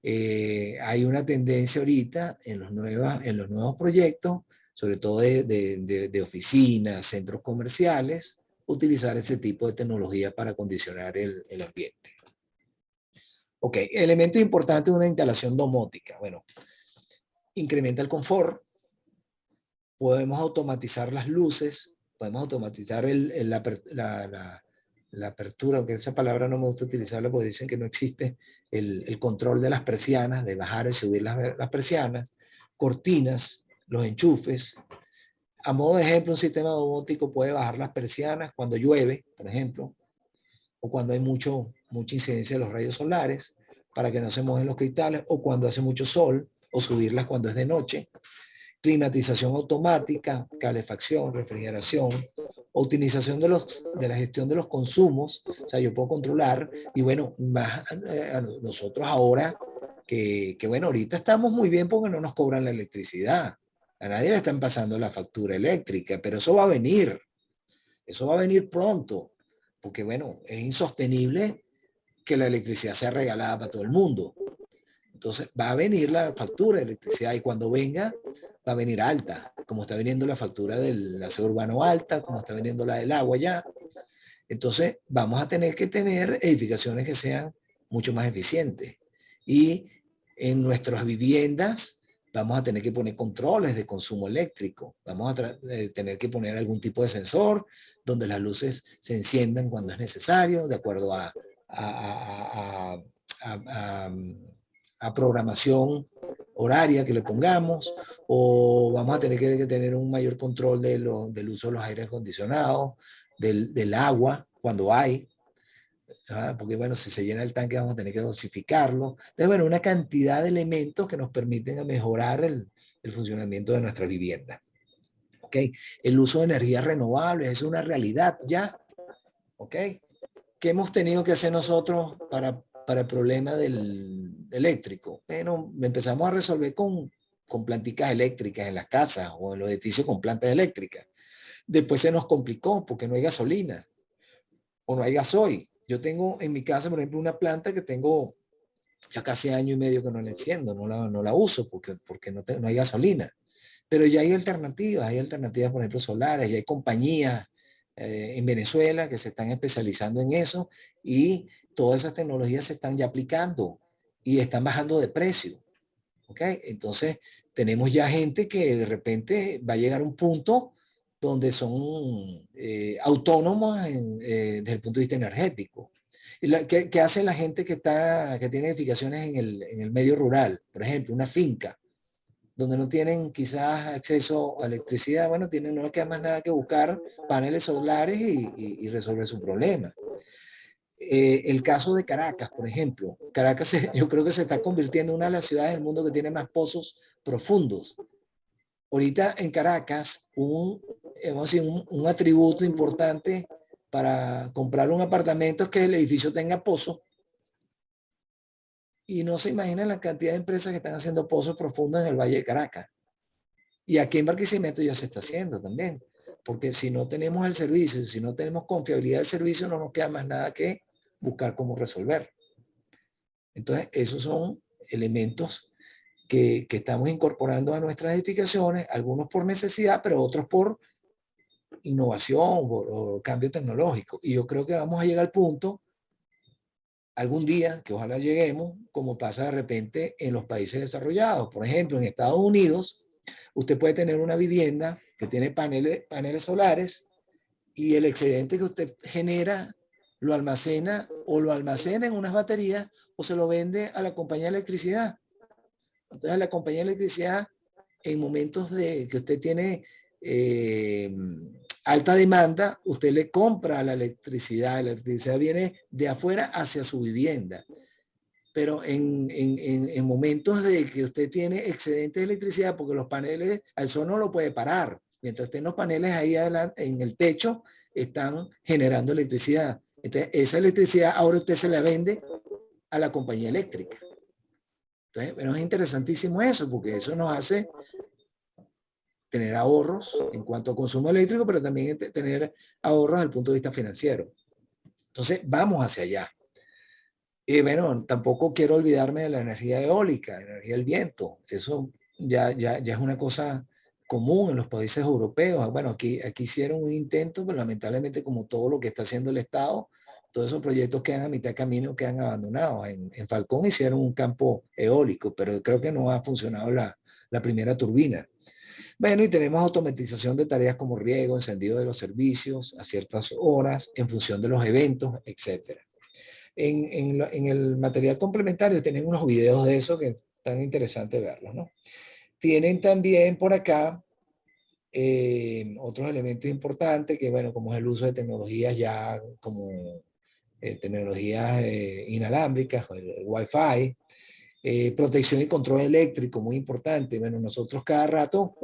Hay una tendencia ahorita en los nuevos proyectos, sobre todo de oficinas, centros comerciales, utilizar ese tipo de tecnología para acondicionar el ambiente. Ok, elementos importantes de una instalación domótica. Bueno, incrementa el confort. Podemos automatizar las luces, podemos automatizar la apertura, aunque esa palabra no me gusta utilizarla porque dicen que no existe el control de las persianas, de bajar y subir las persianas, cortinas, los enchufes. A modo de ejemplo, un sistema domótico puede bajar las persianas cuando llueve, por ejemplo, o cuando hay mucha incidencia de los rayos solares, para que no se mojen los cristales, o cuando hace mucho sol, o subirlas cuando es de noche. Climatización automática, calefacción, refrigeración, optimización de la gestión de los consumos. O sea, yo puedo controlar, y bueno, más nosotros ahora, que bueno, ahorita estamos muy bien porque no nos cobran la electricidad. A nadie le están pasando la factura eléctrica, pero eso va a venir. Eso va a venir pronto, porque bueno, es insostenible que la electricidad sea regalada para todo el mundo. Entonces va a venir la factura de electricidad y cuando venga va a venir alta, como está viniendo la factura del aseo urbano alta, como está viniendo la del agua ya. Entonces vamos a tener que tener edificaciones que sean mucho más eficientes. Y en nuestras viviendas vamos a tener que poner controles de consumo eléctrico. Vamos a tener que poner algún tipo de sensor donde las luces se enciendan cuando es necesario, de acuerdo a programación horaria que le pongamos, o vamos a tener que tener un mayor control del uso de los aires acondicionados, del agua, cuando hay, porque bueno, si se llena el tanque vamos a tener que dosificarlo. Entonces, bueno, una cantidad de elementos que nos permiten mejorar el funcionamiento de nuestra vivienda. ¿Ok? El uso de energías renovables es una realidad ya. ¿Ok? ¿Qué hemos tenido que hacer nosotros para el problema del eléctrico? Bueno, empezamos a resolver con planticas eléctricas en las casas o en los edificios con plantas eléctricas. Después se nos complicó porque no hay gasolina o no hay gasoil. Yo tengo en mi casa, por ejemplo, una planta que tengo ya casi año y medio que no la enciendo, no la uso porque no hay gasolina. Pero ya hay alternativas, por ejemplo, solares, ya hay compañías en Venezuela que se están especializando en eso y todas esas tecnologías se están ya aplicando y están bajando de precio. ¿Ok? Entonces, tenemos ya gente que de repente va a llegar a un punto donde son autónomos desde el punto de vista energético. ¿Qué hace la gente que tiene edificaciones en el medio rural? Por ejemplo, una finca donde no tienen quizás acceso a electricidad, bueno, no les queda más nada que buscar paneles solares y resolver su problema. El caso de Caracas, por ejemplo. Caracas yo creo que se está convirtiendo en una de las ciudades del mundo que tiene más pozos profundos. Ahorita en Caracas, un atributo importante para comprar un apartamento es que el edificio tenga pozos. Y no se imaginan la cantidad de empresas que están haciendo pozos profundos en el Valle de Caracas. Y aquí en Barquisimeto ya se está haciendo también. porque si no tenemos el servicio, si no tenemos confiabilidad del servicio, no nos queda más nada que buscar cómo resolver. Entonces, esos son elementos que estamos incorporando a nuestras edificaciones, algunos por necesidad, pero otros por innovación o cambio tecnológico. Y yo creo que vamos a llegar al punto, algún día, que ojalá lleguemos, como pasa de repente en los países desarrollados. Por ejemplo, en Estados Unidos, usted puede tener una vivienda que tiene paneles solares y el excedente que usted genera lo almacena en unas baterías o se lo vende a la compañía de electricidad. Entonces, la compañía de electricidad, en momentos de que usted tiene alta demanda, usted le compra la electricidad viene de afuera hacia su vivienda. Pero en momentos de que usted tiene excedente de electricidad, porque los paneles, al sol no lo puede parar, mientras estén los paneles ahí adelante, en el techo, están generando electricidad. Entonces, esa electricidad ahora usted se la vende a la compañía eléctrica. Entonces, bueno, es interesantísimo eso, porque eso nos hace tener ahorros en cuanto a consumo eléctrico, pero también tener ahorros desde el punto de vista financiero. Entonces, vamos hacia allá. Y bueno, tampoco quiero olvidarme de la energía eólica, la energía del viento. Eso ya es una cosa común en los países europeos. Bueno, aquí hicieron un intento, pero lamentablemente, como todo lo que está haciendo el Estado, todos esos proyectos quedan a mitad de camino, quedan abandonados. En Falcón hicieron un campo eólico, pero creo que no ha funcionado la primera turbina. Bueno, y tenemos automatización de tareas como riego, encendido de los servicios a ciertas horas, en función de los eventos, etc. En el material complementario tienen unos videos de eso que están interesantes verlos, ¿no? Tienen también por acá otros elementos importantes que, bueno, como es el uso de tecnologías ya como tecnologías inalámbricas, el Wi-Fi, protección y control eléctrico, muy importante. Bueno, nosotros cada rato,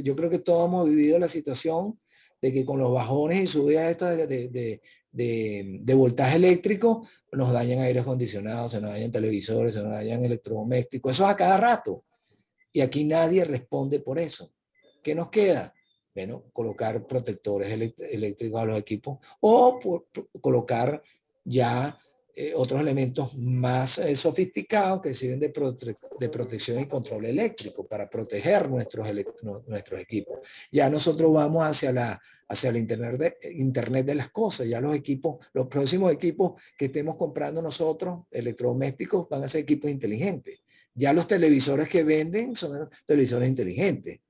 yo creo que todos hemos vivido la situación de que con los bajones y subidas estas de voltaje eléctrico, nos dañan aire acondicionado, se nos dañan televisores, se nos dañan electrodomésticos, eso es a cada rato. Y aquí nadie responde por eso. ¿Qué nos queda? Bueno, colocar protectores eléctricos a los equipos o colocar ya otros elementos más sofisticados que sirven de protección y control eléctrico para proteger nuestros equipos. Ya nosotros vamos hacia la Internet de las cosas. Ya los próximos equipos que estemos comprando nosotros, electrodomésticos, van a ser equipos inteligentes. Ya los televisores que venden son televisores inteligentes,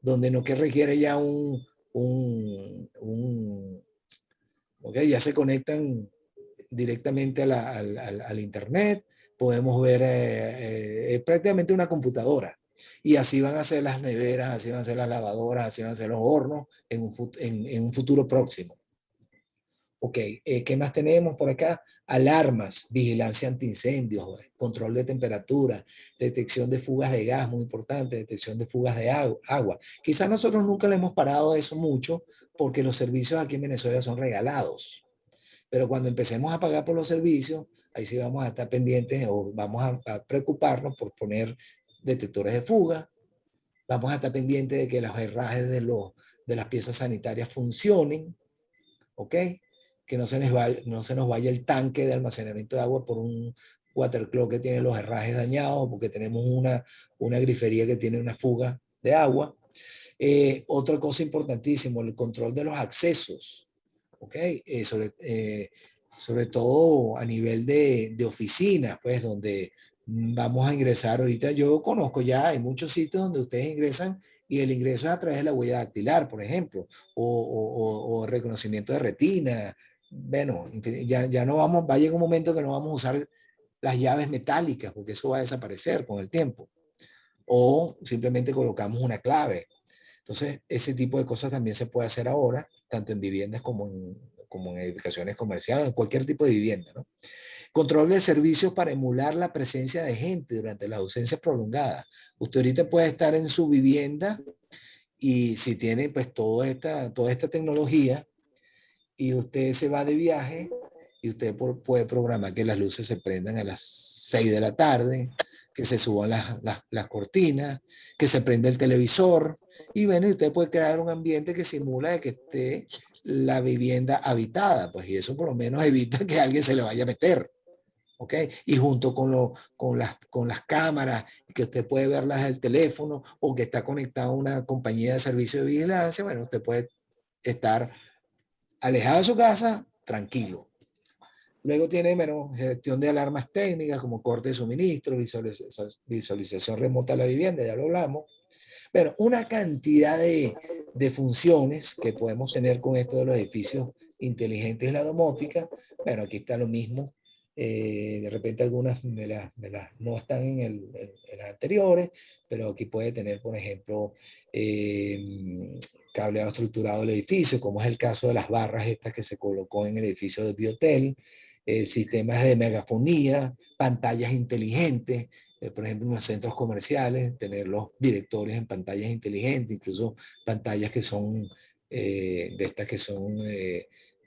donde no que requiere ya ya se conectan directamente al Internet, podemos ver prácticamente una computadora. Y así van a ser las neveras, así van a ser las lavadoras, así van a ser los hornos en un futuro próximo. Ok, ¿qué más tenemos por acá? Alarmas, vigilancia antiincendios, control de temperatura, detección de fugas de gas, muy importante, detección de fugas de agua. Quizás nosotros nunca le hemos parado eso mucho porque los servicios aquí en Venezuela son regalados. Pero cuando empecemos a pagar por los servicios, ahí sí vamos a estar pendientes o vamos a preocuparnos por poner detectores de fuga. Vamos a estar pendientes de que los herrajes de las piezas sanitarias funcionen. ¿Ok? Que no se nos vaya el tanque de almacenamiento de agua por un water clock que tiene los herrajes dañados, porque tenemos una grifería que tiene una fuga de agua. Otra cosa importantísima, el control de los accesos, ¿ok? Sobre todo a nivel de oficinas, pues donde vamos a ingresar ahorita. Yo conozco ya, hay muchos sitios donde ustedes ingresan y el ingreso es a través de la huella dactilar, por ejemplo, o reconocimiento de retina. Bueno, ya no vamos, va a llegar un momento que no vamos a usar las llaves metálicas, porque eso va a desaparecer con el tiempo. O simplemente colocamos una clave. Entonces, ese tipo de cosas también se puede hacer ahora, tanto en viviendas como en edificaciones comerciales, en cualquier tipo de vivienda, ¿no? Control de servicios para emular la presencia de gente durante las ausencias prolongadas. Usted ahorita puede estar en su vivienda y si tiene pues toda esta tecnología y usted se va de viaje y usted puede programar que las luces se prendan a las 6 de la tarde, que se suban las cortinas, que se prende el televisor, y bueno, usted puede crear un ambiente que simula de que esté la vivienda habitada, pues, y eso por lo menos evita que alguien se le vaya a meter. ¿Ok? Y junto con las cámaras, que usted puede verlas del teléfono o que está conectado a una compañía de servicio de vigilancia, bueno, usted puede estar alejado de su casa, tranquilo. Luego tiene gestión de alarmas técnicas como corte de suministro, visualización remota de la vivienda, ya lo hablamos. Pero una cantidad de funciones que podemos tener con esto de los edificios inteligentes de la domótica. Bueno, aquí está lo mismo. De repente algunas no están en las anteriores, pero aquí puede tener, por ejemplo, cableado estructurado del edificio, como es el caso de las barras estas que se colocó en el edificio de Biotel, sistemas de megafonía, pantallas inteligentes, por ejemplo, en los centros comerciales, tener los directorios en pantallas inteligentes, incluso pantallas que son de estas que son,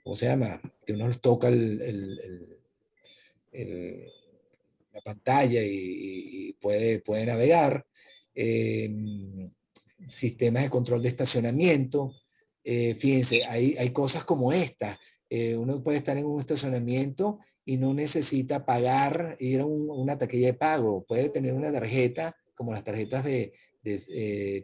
¿cómo se llama? Que uno toca la pantalla y puede navegar. Sistemas de control de estacionamiento. Fíjense, hay cosas como esta. Uno puede estar en un estacionamiento y no necesita pagar, ir a una taquilla de pago. Puede tener una tarjeta, como las tarjetas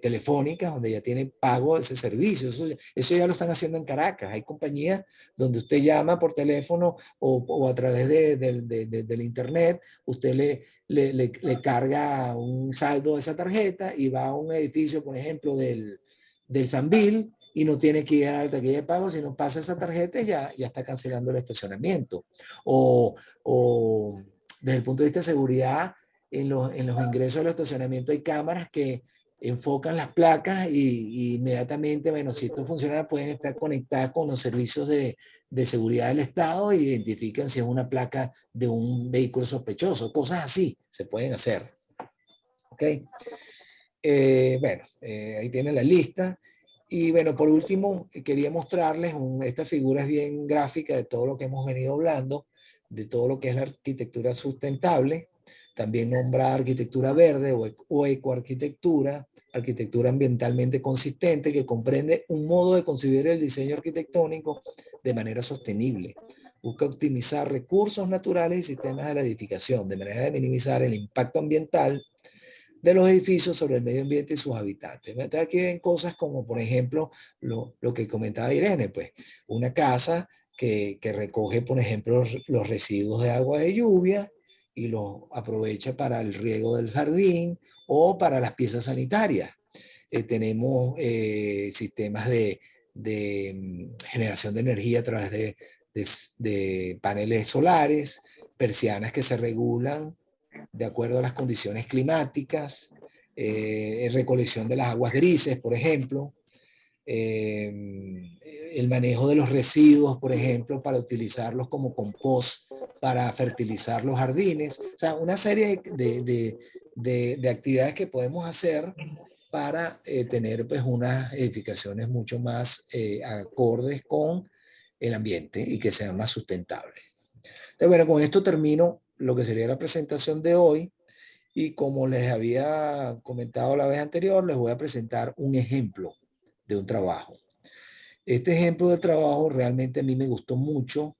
telefónicas, donde ya tiene pago ese servicio. Eso ya lo están haciendo en Caracas. Hay compañías donde usted llama por teléfono o a través del internet, usted le carga un saldo de esa tarjeta y va a un edificio, por ejemplo, del Sambil, y no tiene que ir a la taquilla de pago, sino pasa esa tarjeta y ya está cancelando el estacionamiento. O desde el punto de vista de seguridad, en los ingresos del estacionamiento hay cámaras que enfocan las placas y inmediatamente, bueno, si esto funciona, pueden estar conectadas con los servicios de seguridad del Estado e identifican si es una placa de un vehículo sospechoso. Cosas así se pueden hacer. ¿Ok? Bueno, ahí tienen la lista. Y bueno, por último, quería mostrarles, esta figura es bien gráfica de todo lo que hemos venido hablando, de todo lo que es la arquitectura sustentable. También nombra arquitectura verde o ecoarquitectura, arquitectura ambientalmente consistente, que comprende un modo de concebir el diseño arquitectónico de manera sostenible. Busca optimizar recursos naturales y sistemas de la edificación, de manera de minimizar el impacto ambiental de los edificios sobre el medio ambiente y sus habitantes. Entonces aquí ven cosas como, por ejemplo, lo que comentaba Irene, pues una casa que recoge, por ejemplo, los residuos de agua de lluvia y los aprovecha para el riego del jardín o para las piezas sanitarias. Tenemos sistemas de generación de energía a través de paneles solares, persianas que se regulan de acuerdo a las condiciones climáticas, recolección de las aguas grises, por ejemplo, el manejo de los residuos, por ejemplo, para utilizarlos como compost, para fertilizar los jardines. O sea, una serie de actividades que podemos hacer para tener pues unas edificaciones mucho más acordes con el ambiente y que sean más sustentables. Entonces, bueno, con esto termino lo que sería la presentación de hoy, y como les había comentado la vez anterior, les voy a presentar un ejemplo de un trabajo. Este ejemplo de trabajo realmente a mí me gustó mucho.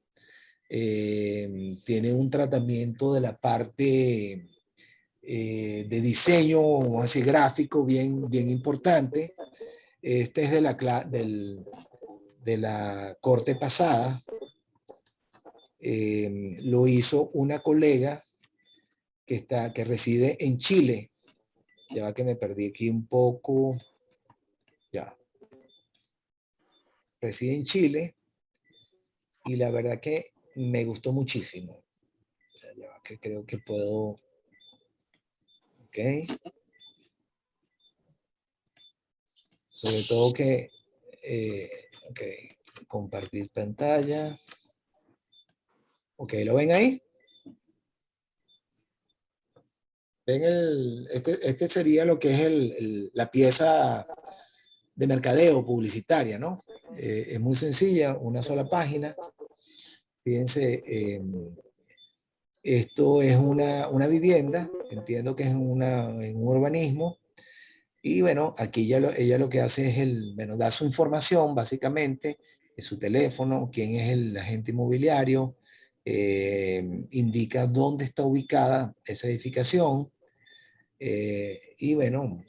Tiene un tratamiento de la parte de diseño, o así gráfico, bien importante. Este es de la corte pasada. Lo hizo una colega que reside en Chile. Ya va que me perdí aquí un poco. Ya. Reside en Chile y la verdad que me gustó muchísimo. Ya va que creo que puedo. Ok. Sobre todo que. Ok. Compartir pantalla. Ok, ¿lo ven ahí? Ven este sería lo que es la pieza de mercadeo publicitaria, ¿no? Es muy sencilla, una sola página. Fíjense, esto es una vivienda, entiendo que es en un urbanismo. Y bueno, aquí ella lo que hace es bueno, da su información básicamente, de su teléfono, quién es el agente inmobiliario, indica dónde está ubicada esa edificación. Y bueno,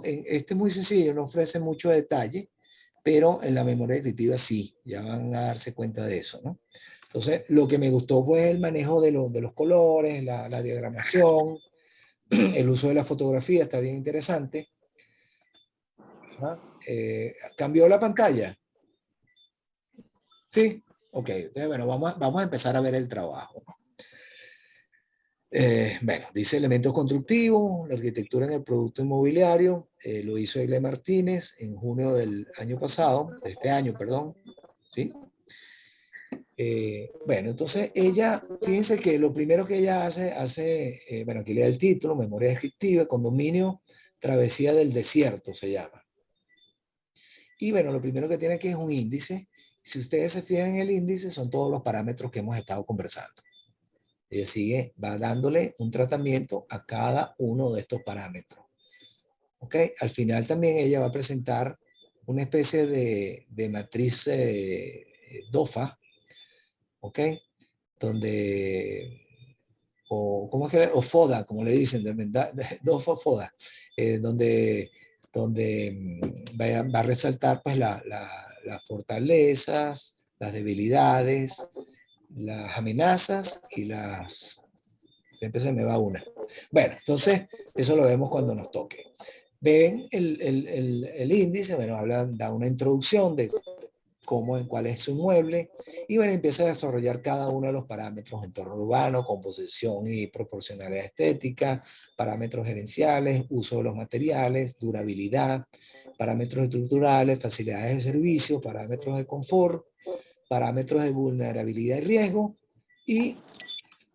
este es muy sencillo, no ofrece mucho detalle, pero en la memoria descriptiva sí, ya van a darse cuenta de eso, ¿no? Entonces, lo que me gustó fue el manejo de los colores, la diagramación, el uso de la fotografía, está bien interesante. ¿Cambió la pantalla? Sí, ok. Entonces, bueno, vamos a empezar a ver el trabajo. Bueno, dice elementos constructivos, la arquitectura en el producto inmobiliario, lo hizo Egle Martínez en junio del año pasado, de este año, perdón, ¿sí? Bueno, entonces ella, fíjense que lo primero que ella hace, bueno, aquí lea el título, memoria descriptiva, condominio, travesía del desierto se llama. Y bueno, lo primero que tiene aquí es un índice. Si ustedes se fijan en el índice, son todos los parámetros que hemos estado conversando. Ella va dándole un tratamiento a cada uno de estos parámetros. ¿Ok? Al final también ella va a presentar una especie de matriz DOFA, ¿ok? Donde, ¿cómo es que? O FODA, como le dicen, DOFA FODA, donde va a resaltar pues las fortalezas, las debilidades, las amenazas y siempre se me va una. Bueno, entonces eso lo vemos cuando nos toque. Ven el índice, bueno, da una introducción de cuál es su inmueble, y bueno, empieza a desarrollar cada uno de los parámetros: entorno urbano, composición y proporcionalidad estética, parámetros gerenciales, uso de los materiales, durabilidad, parámetros estructurales, facilidades de servicio, parámetros de confort, parámetros de vulnerabilidad y riesgo, y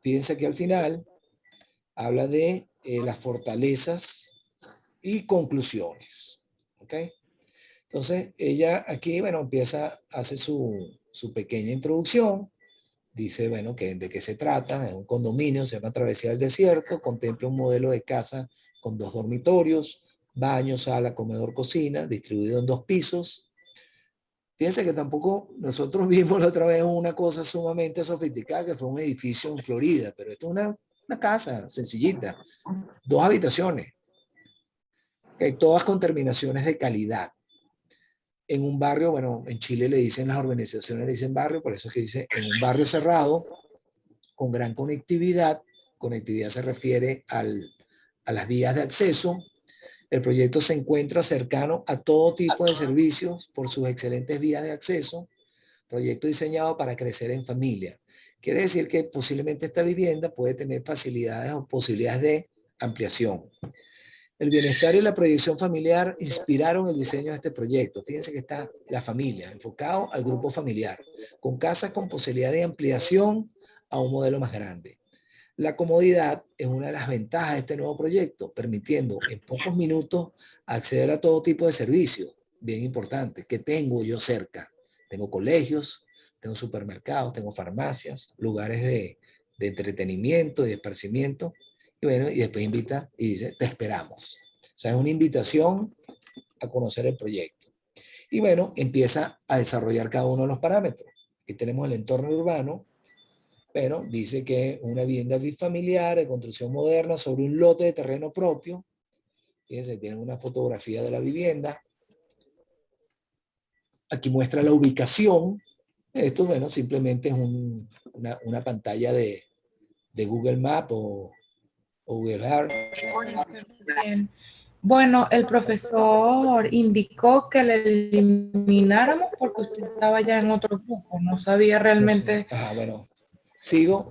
fíjense que al final habla de las fortalezas y conclusiones. ¿Ok? Entonces, ella aquí, bueno, hace su pequeña introducción. Dice, bueno, de qué se trata. Es un condominio, se llama Travesía del Desierto. Contempla un modelo de casa con 2 dormitorios, baño, sala, comedor, cocina, distribuido en 2 pisos. Fíjense que tampoco nosotros vimos la otra vez una cosa sumamente sofisticada, que fue un edificio en Florida, pero esto es una casa sencillita, 2 habitaciones, todas con terminaciones de calidad. En un barrio, bueno, en Chile le dicen, las organizaciones le dicen barrio, por eso es que dice en un barrio cerrado, con gran conectividad. Conectividad se refiere a las vías de acceso. El proyecto se encuentra cercano a todo tipo de servicios por sus excelentes vías de acceso. Proyecto diseñado para crecer en familia. Quiere decir que posiblemente esta vivienda puede tener facilidades o posibilidades de ampliación. El bienestar y la proyección familiar inspiraron el diseño de este proyecto. Fíjense que está la familia, enfocado al grupo familiar, con casas con posibilidad de ampliación a un modelo más grande. La comodidad es una de las ventajas de este nuevo proyecto, permitiendo en pocos minutos acceder a todo tipo de servicios, bien importante, que tengo yo cerca. Tengo colegios, tengo supermercados, tengo farmacias, lugares de entretenimiento y de esparcimiento. Y bueno, y después invita y dice, te esperamos. O sea, es una invitación a conocer el proyecto. Y bueno, empieza a desarrollar cada uno de los parámetros. Aquí tenemos el entorno urbano, pero dice que una vivienda bifamiliar de construcción moderna sobre un lote de terreno propio. Fíjense, tienen una fotografía de la vivienda. Aquí muestra la ubicación. Esto, bueno, simplemente es una pantalla de Google Maps o Google Earth. Bien. Bueno, el profesor indicó que le elimináramos porque usted estaba ya en otro grupo, no sabía realmente. Ajá, bueno, sigo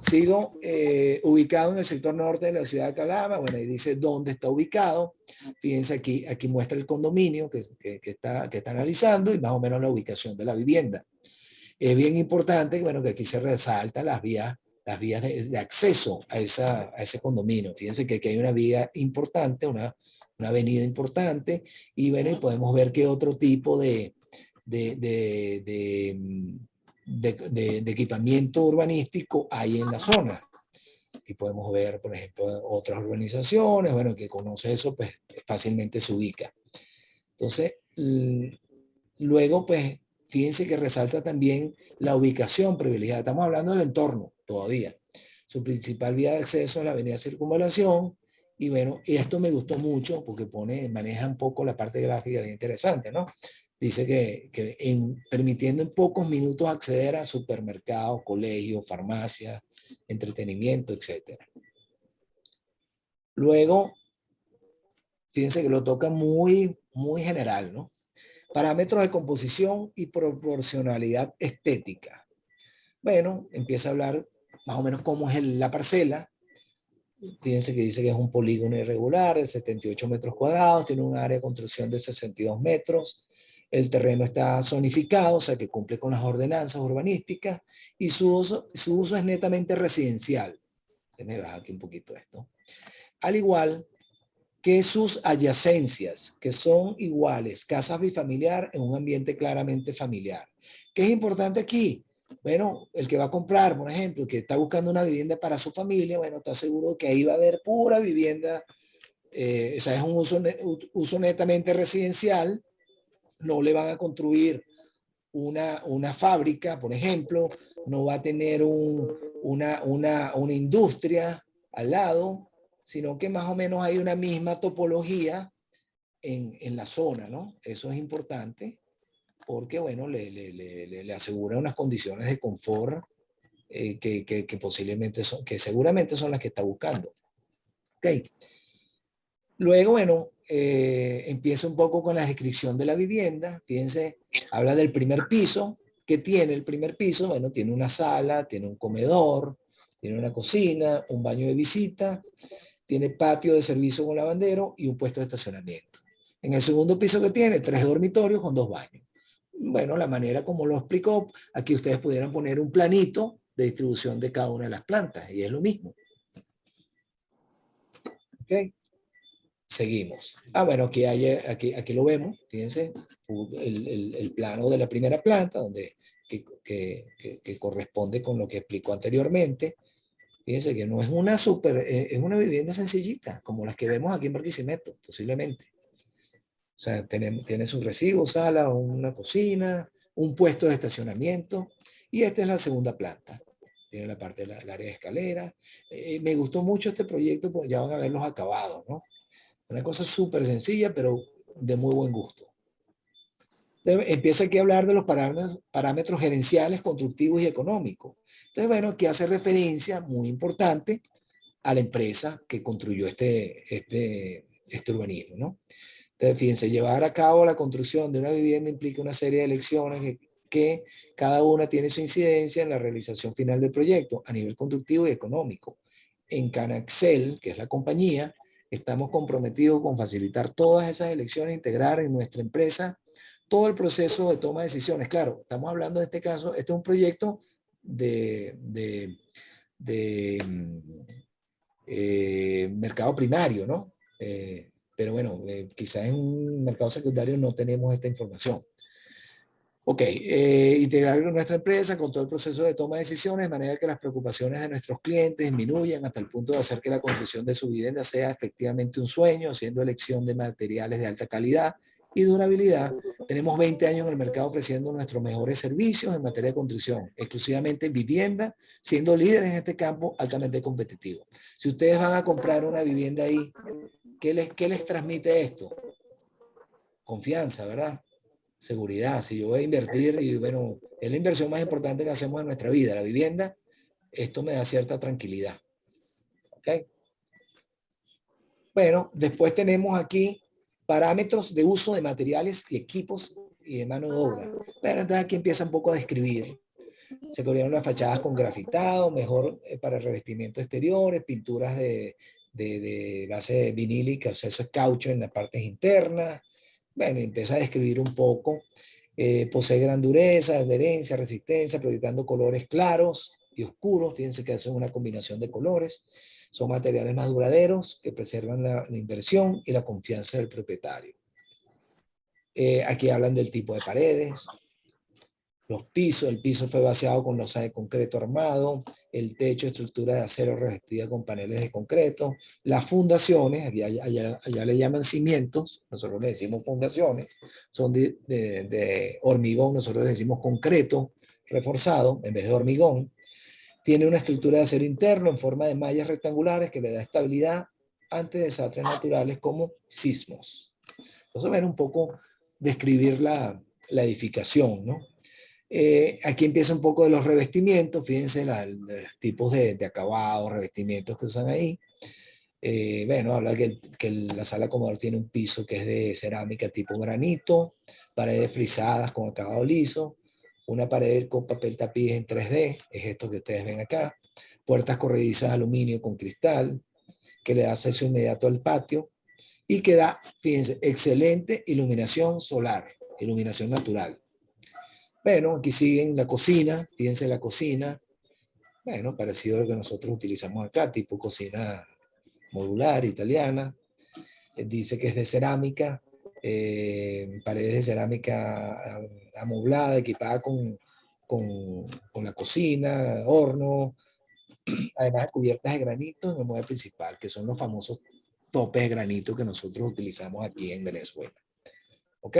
ubicado en el sector norte de la ciudad de Calama. Bueno, y dice dónde está ubicado. Fíjense aquí muestra el condominio que está analizando y más o menos la ubicación de la vivienda. Es bien importante, bueno, que aquí se resalta las vías de acceso a ese condominio. Fíjense que aquí hay una vía importante, una avenida importante, y bueno, y podemos ver qué otro tipo de equipamiento urbanístico hay en la zona. Aquí podemos ver, por ejemplo, otras urbanizaciones. Bueno, el que conoce eso, pues fácilmente se ubica. Entonces, luego, pues, fíjense que resalta también la ubicación privilegiada. Estamos hablando del entorno todavía. Su principal vía de acceso es la avenida Circunvalación. Y bueno, y esto me gustó mucho porque maneja un poco la parte gráfica bien interesante, ¿no? Dice que permitiendo en pocos minutos acceder a supermercados, colegios, farmacias, entretenimiento, etc. Luego, fíjense que lo toca muy, muy general, ¿no? Parámetros de composición y proporcionalidad estética. Bueno, empieza a hablar más o menos cómo es la parcela. Fíjense que dice que es un polígono irregular de 78 metros cuadrados, tiene un área de construcción de 62 metros, el terreno está zonificado, o sea que cumple con las ordenanzas urbanísticas, y su uso es netamente residencial. Déjame bajar aquí un poquito esto. Al igual que sus adyacencias, que son iguales, casas bifamiliar en un ambiente claramente familiar. ¿Qué es importante aquí? Bueno, el que va a comprar, por ejemplo, que está buscando una vivienda para su familia, bueno, está seguro que ahí va a haber pura vivienda, o sea, es un uso netamente residencial, no le van a construir una fábrica, por ejemplo, no va a tener una industria al lado, sino que más o menos hay una misma topología en la zona, ¿no? Eso es importante porque, bueno, le asegura unas condiciones de confort que posiblemente son, que seguramente son las que está buscando. Ok. Luego, bueno, empieza un poco con la descripción de la vivienda. Fíjense, habla del primer piso. ¿Qué tiene el primer piso? Bueno, tiene una sala, tiene un comedor, tiene una cocina, un baño de visita, tiene patio de servicio con lavandero y un puesto de estacionamiento. En el segundo piso que tiene, 3 dormitorios con 2 baños. Bueno, la manera como lo explicó, aquí ustedes pudieran poner un planito de distribución de cada una de las plantas y es lo mismo. ¿Ok? Seguimos. Bueno, aquí lo vemos, fíjense, el plano de la primera planta, donde, que corresponde con lo que explicó anteriormente. Fíjense que no es una es una vivienda sencillita, como las que vemos aquí en Barquisimeto, posiblemente. O sea, tiene su recibo, sala, una cocina, un puesto de estacionamiento, y esta es la segunda planta. Tiene la parte del área de escalera. Me gustó mucho este proyecto, porque ya van a ver los acabados, ¿no? Una cosa súper sencilla, pero de muy buen gusto. Entonces, empieza aquí a hablar de los parámetros gerenciales, constructivos y económicos. Entonces, bueno, aquí hace referencia, muy importante, a la empresa que construyó este urbanismo, ¿no? Entonces, fíjense, llevar a cabo la construcción de una vivienda implica una serie de elecciones que cada una tiene su incidencia en la realización final del proyecto a nivel constructivo y económico. En Canaxel, que es la compañía, estamos comprometidos con facilitar todas esas elecciones, integrar en nuestra empresa todo el proceso de toma de decisiones. Claro, estamos hablando en este caso, este es un proyecto de mercado primario, ¿no? Pero bueno, quizás en un mercado secundario no tenemos esta información. Ok, integrar nuestra empresa con todo el proceso de toma de decisiones de manera que las preocupaciones de nuestros clientes disminuyan hasta el punto de hacer que la construcción de su vivienda sea efectivamente un sueño, haciendo elección de materiales de alta calidad y durabilidad. Tenemos 20 años en el mercado ofreciendo nuestros mejores servicios en materia de construcción, exclusivamente en vivienda, siendo líderes en este campo altamente competitivo. Si ustedes van a comprar una vivienda ahí, ¿qué les transmite esto? Confianza, ¿verdad? Seguridad. Si yo voy a invertir, y bueno, es la inversión más importante que hacemos en nuestra vida, la vivienda, esto me da cierta tranquilidad. ¿Ok? Bueno, después tenemos aquí parámetros de uso de materiales y equipos y de mano de obra. Bueno, entonces aquí empieza un poco a describir. Se corrieron las fachadas con grafitado, mejor para revestimiento exteriores, pinturas de base vinílica, o sea, eso es caucho en las partes internas. Bueno, empieza a describir un poco. Posee gran dureza, adherencia, resistencia, proyectando colores claros y oscuros. Fíjense que hacen una combinación de colores. Son materiales más duraderos que preservan la inversión y la confianza del propietario. Aquí hablan del tipo de paredes. Los pisos, el piso fue vaciado con losa de concreto armado, el techo, estructura de acero revestida con paneles de concreto, las fundaciones, allá le llaman cimientos, nosotros le decimos fundaciones, son de hormigón, nosotros le decimos concreto reforzado en vez de hormigón. Tiene una estructura de acero interno en forma de mallas rectangulares que le da estabilidad ante desastres naturales como sismos. Entonces, ver un poco, describir la edificación, ¿no? Aquí empieza un poco de los revestimientos, fíjense los tipos de acabados, revestimientos que usan ahí. Bueno, habla que la sala comedor tiene un piso que es de cerámica tipo granito, paredes frisadas con acabado liso, una pared con papel tapiz en 3D, es esto que ustedes ven acá, puertas corredizas de aluminio con cristal, que le da acceso inmediato al patio, y que da, fíjense, excelente iluminación solar, iluminación natural. Bueno, aquí siguen la cocina, fíjense la cocina, bueno, parecido a lo que nosotros utilizamos acá, tipo cocina modular, italiana. Dice que es de cerámica, paredes de cerámica amoblada, equipada con la cocina, horno, además de cubiertas de granito en el mueble principal, que son los famosos topes de granito que nosotros utilizamos aquí en Venezuela. ¿Ok?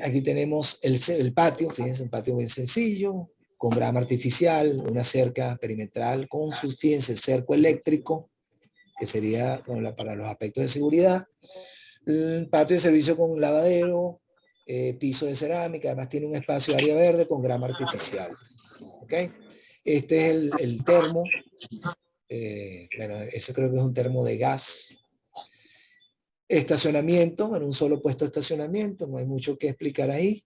Aquí tenemos el patio, fíjense, un patio bien sencillo, con grama artificial, una cerca perimetral con su, fíjense, cerco eléctrico, que sería para los aspectos de seguridad. El patio de servicio con lavadero, piso de cerámica, además tiene un espacio de área verde con grama artificial. ¿Ok? Este es el termo. Bueno, eso creo que es un termo de gas. Estacionamiento, en un solo puesto de estacionamiento, no hay mucho que explicar ahí.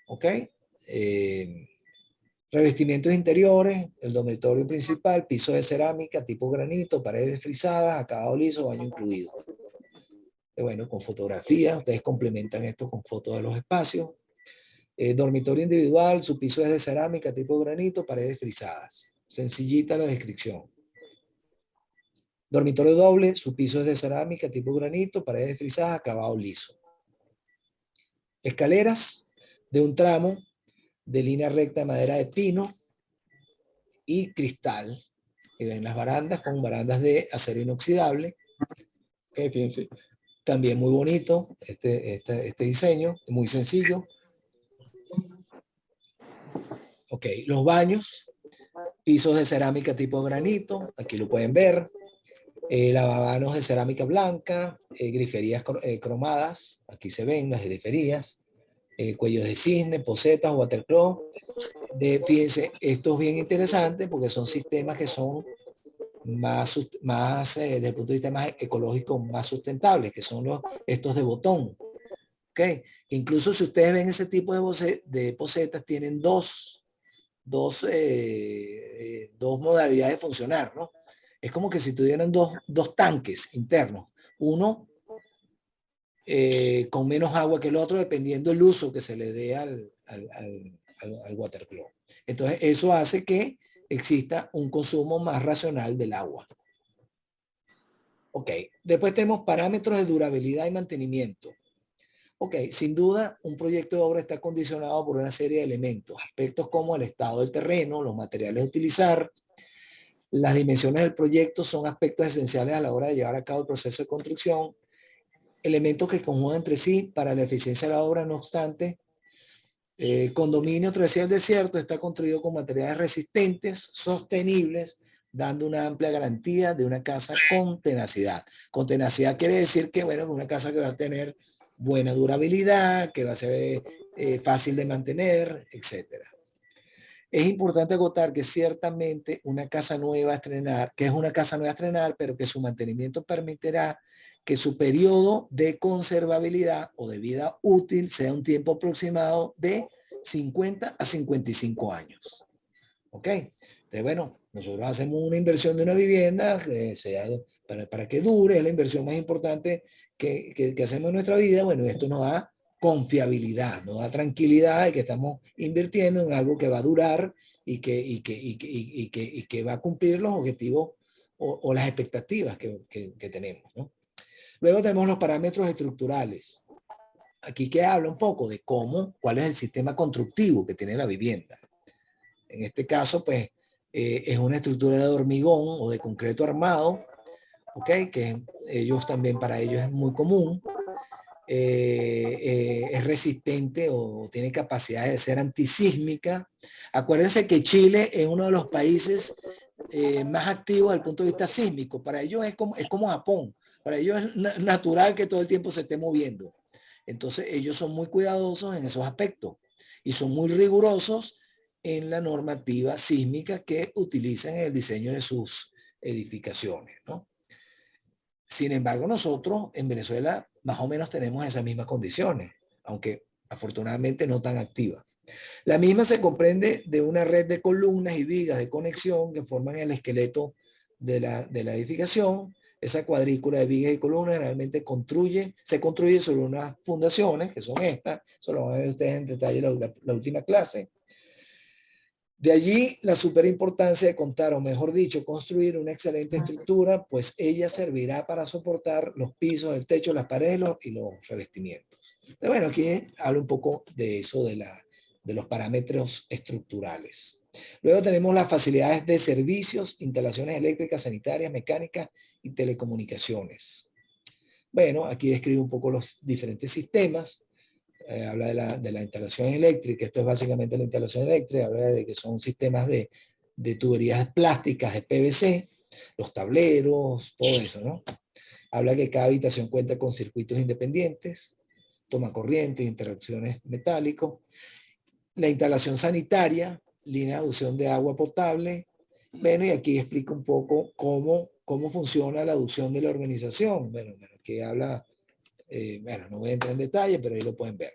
¿Ok? Revestimientos interiores, el dormitorio principal, piso de cerámica tipo granito, paredes frisadas, acabado liso, baño incluido. Bueno, con fotografías, ustedes complementan esto con fotos de los espacios. Dormitorio individual, su piso es de cerámica tipo granito, paredes frisadas. Sencillita la descripción. Dormitorio doble, su piso es de cerámica tipo granito, paredes frisadas, acabado liso. Escaleras de un tramo de línea recta de madera de pino y cristal. Y ven las barandas con barandas de acero inoxidable. Fíjense, también muy bonito este diseño, muy sencillo. Ok, los baños, pisos de cerámica tipo granito, aquí lo pueden ver. Lavamanos de cerámica blanca, griferías cromadas, aquí se ven las griferías. Cuellos de cisne, posetas, waterclaw. Fíjense, esto es bien interesante porque son sistemas que son más desde el punto de vista más ecológico, más sustentables, que son estos de botón. ¿Okay? Incluso si ustedes ven ese tipo de posetas, tienen dos modalidades de funcionar, ¿no? Es como que si tuvieran dos tanques internos, uno con menos agua que el otro, dependiendo del uso que se le dé al waterclaw. Entonces, eso hace que exista un consumo más racional del agua. Ok, después tenemos parámetros de durabilidad y mantenimiento. Ok, sin duda, un proyecto de obra está condicionado por una serie de elementos, aspectos como el estado del terreno, los materiales a utilizar. Las dimensiones del proyecto son aspectos esenciales a la hora de llevar a cabo el proceso de construcción. Elementos que conjugan entre sí para la eficiencia de la obra, no obstante, Condominio Travesía del Desierto está construido con materiales resistentes, sostenibles, dando una amplia garantía de una casa con tenacidad. Con tenacidad quiere decir que, bueno, una casa que va a tener buena durabilidad, que va a ser fácil de mantener, etc. Es importante acotar que ciertamente una casa nueva a estrenar, que es una casa nueva a estrenar, pero que su mantenimiento permitirá que su periodo de conservabilidad o de vida útil sea un tiempo aproximado de 50 a 55 años. ¿Ok? Entonces, bueno, nosotros hacemos una inversión de una vivienda que sea para que dure, es la inversión más importante que hacemos en nuestra vida. Bueno, esto nos da confiabilidad, nos da tranquilidad de que estamos invirtiendo en algo que va a durar y que va a cumplir los objetivos o las expectativas que tenemos, ¿no? Luego tenemos los parámetros estructurales. aquí que habla un poco de cuál es el sistema constructivo que tiene la vivienda. En este caso, pues, es una estructura de hormigón o de concreto armado, ¿ok? Que para ellos es muy común. Es resistente o tiene capacidad de ser antisísmica. Acuérdense que Chile es uno de los países más activos desde el punto de vista sísmico. Para ellos es como Japón. Para ellos es natural que todo el tiempo se esté moviendo. Entonces ellos son muy cuidadosos en esos aspectos y son muy rigurosos en la normativa sísmica que utilizan en el diseño de sus edificaciones, ¿no? Sin embargo, nosotros en Venezuela más o menos tenemos esas mismas condiciones, aunque afortunadamente no tan activas. La misma se comprende de una red de columnas y vigas de conexión que forman el esqueleto de la edificación. Esa cuadrícula de vigas y columnas realmente se construye sobre unas fundaciones, que son estas, eso lo van a ver ustedes en detalle en la última clase. De allí la superimportancia de contar, o mejor dicho, construir una excelente estructura, pues ella servirá para soportar los pisos, el techo, las paredes y los revestimientos. Pero bueno, aquí hablo un poco de eso, de los parámetros estructurales. Luego tenemos las facilidades de servicios, instalaciones eléctricas, sanitarias, mecánicas y telecomunicaciones. Bueno, aquí describe un poco los diferentes sistemas. Habla de la instalación eléctrica. Esto es básicamente la instalación eléctrica. Habla de que son sistemas de tuberías plásticas de PVC, los tableros, todo eso, ¿no? Habla que cada habitación cuenta con circuitos independientes, toma corriente, interacciones metálicos. La instalación sanitaria, línea de aducción de agua potable. Bueno, y aquí explica un poco cómo funciona la aducción de la organización. Bueno, que habla... bueno, no voy a entrar en detalle, pero ahí lo pueden ver.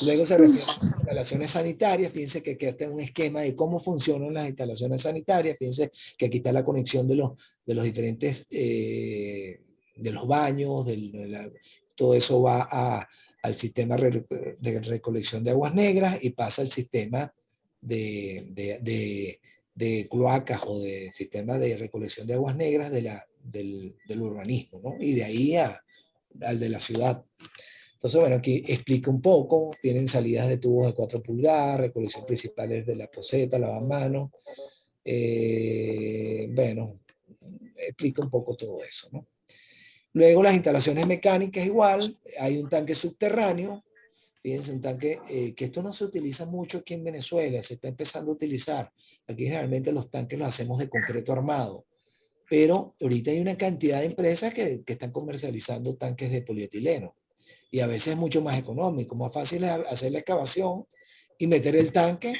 Luego se refiere a las instalaciones sanitarias. Fíjense que aquí está un esquema de cómo funcionan las instalaciones sanitarias. Fíjense que aquí está la conexión de los diferentes, de los baños, todo eso va al sistema de recolección de aguas negras y pasa al sistema de cloacas o de sistema de recolección de aguas negras del urbanismo, ¿no? Y de ahí al de la ciudad. Entonces, bueno, aquí explica un poco. Tienen salidas de tubos de 4 pulgadas, recolección principales de la poceta, lavamanos. Bueno, explica un poco todo eso, ¿no? Luego las instalaciones mecánicas igual. Hay un tanque subterráneo. Fíjense, un tanque que esto no se utiliza mucho aquí en Venezuela. Se está empezando a utilizar. Aquí generalmente los tanques los hacemos de concreto armado. Pero ahorita hay una cantidad de empresas que están comercializando tanques de polietileno. Y a veces es mucho más económico, más fácil es hacer la excavación y meter el tanque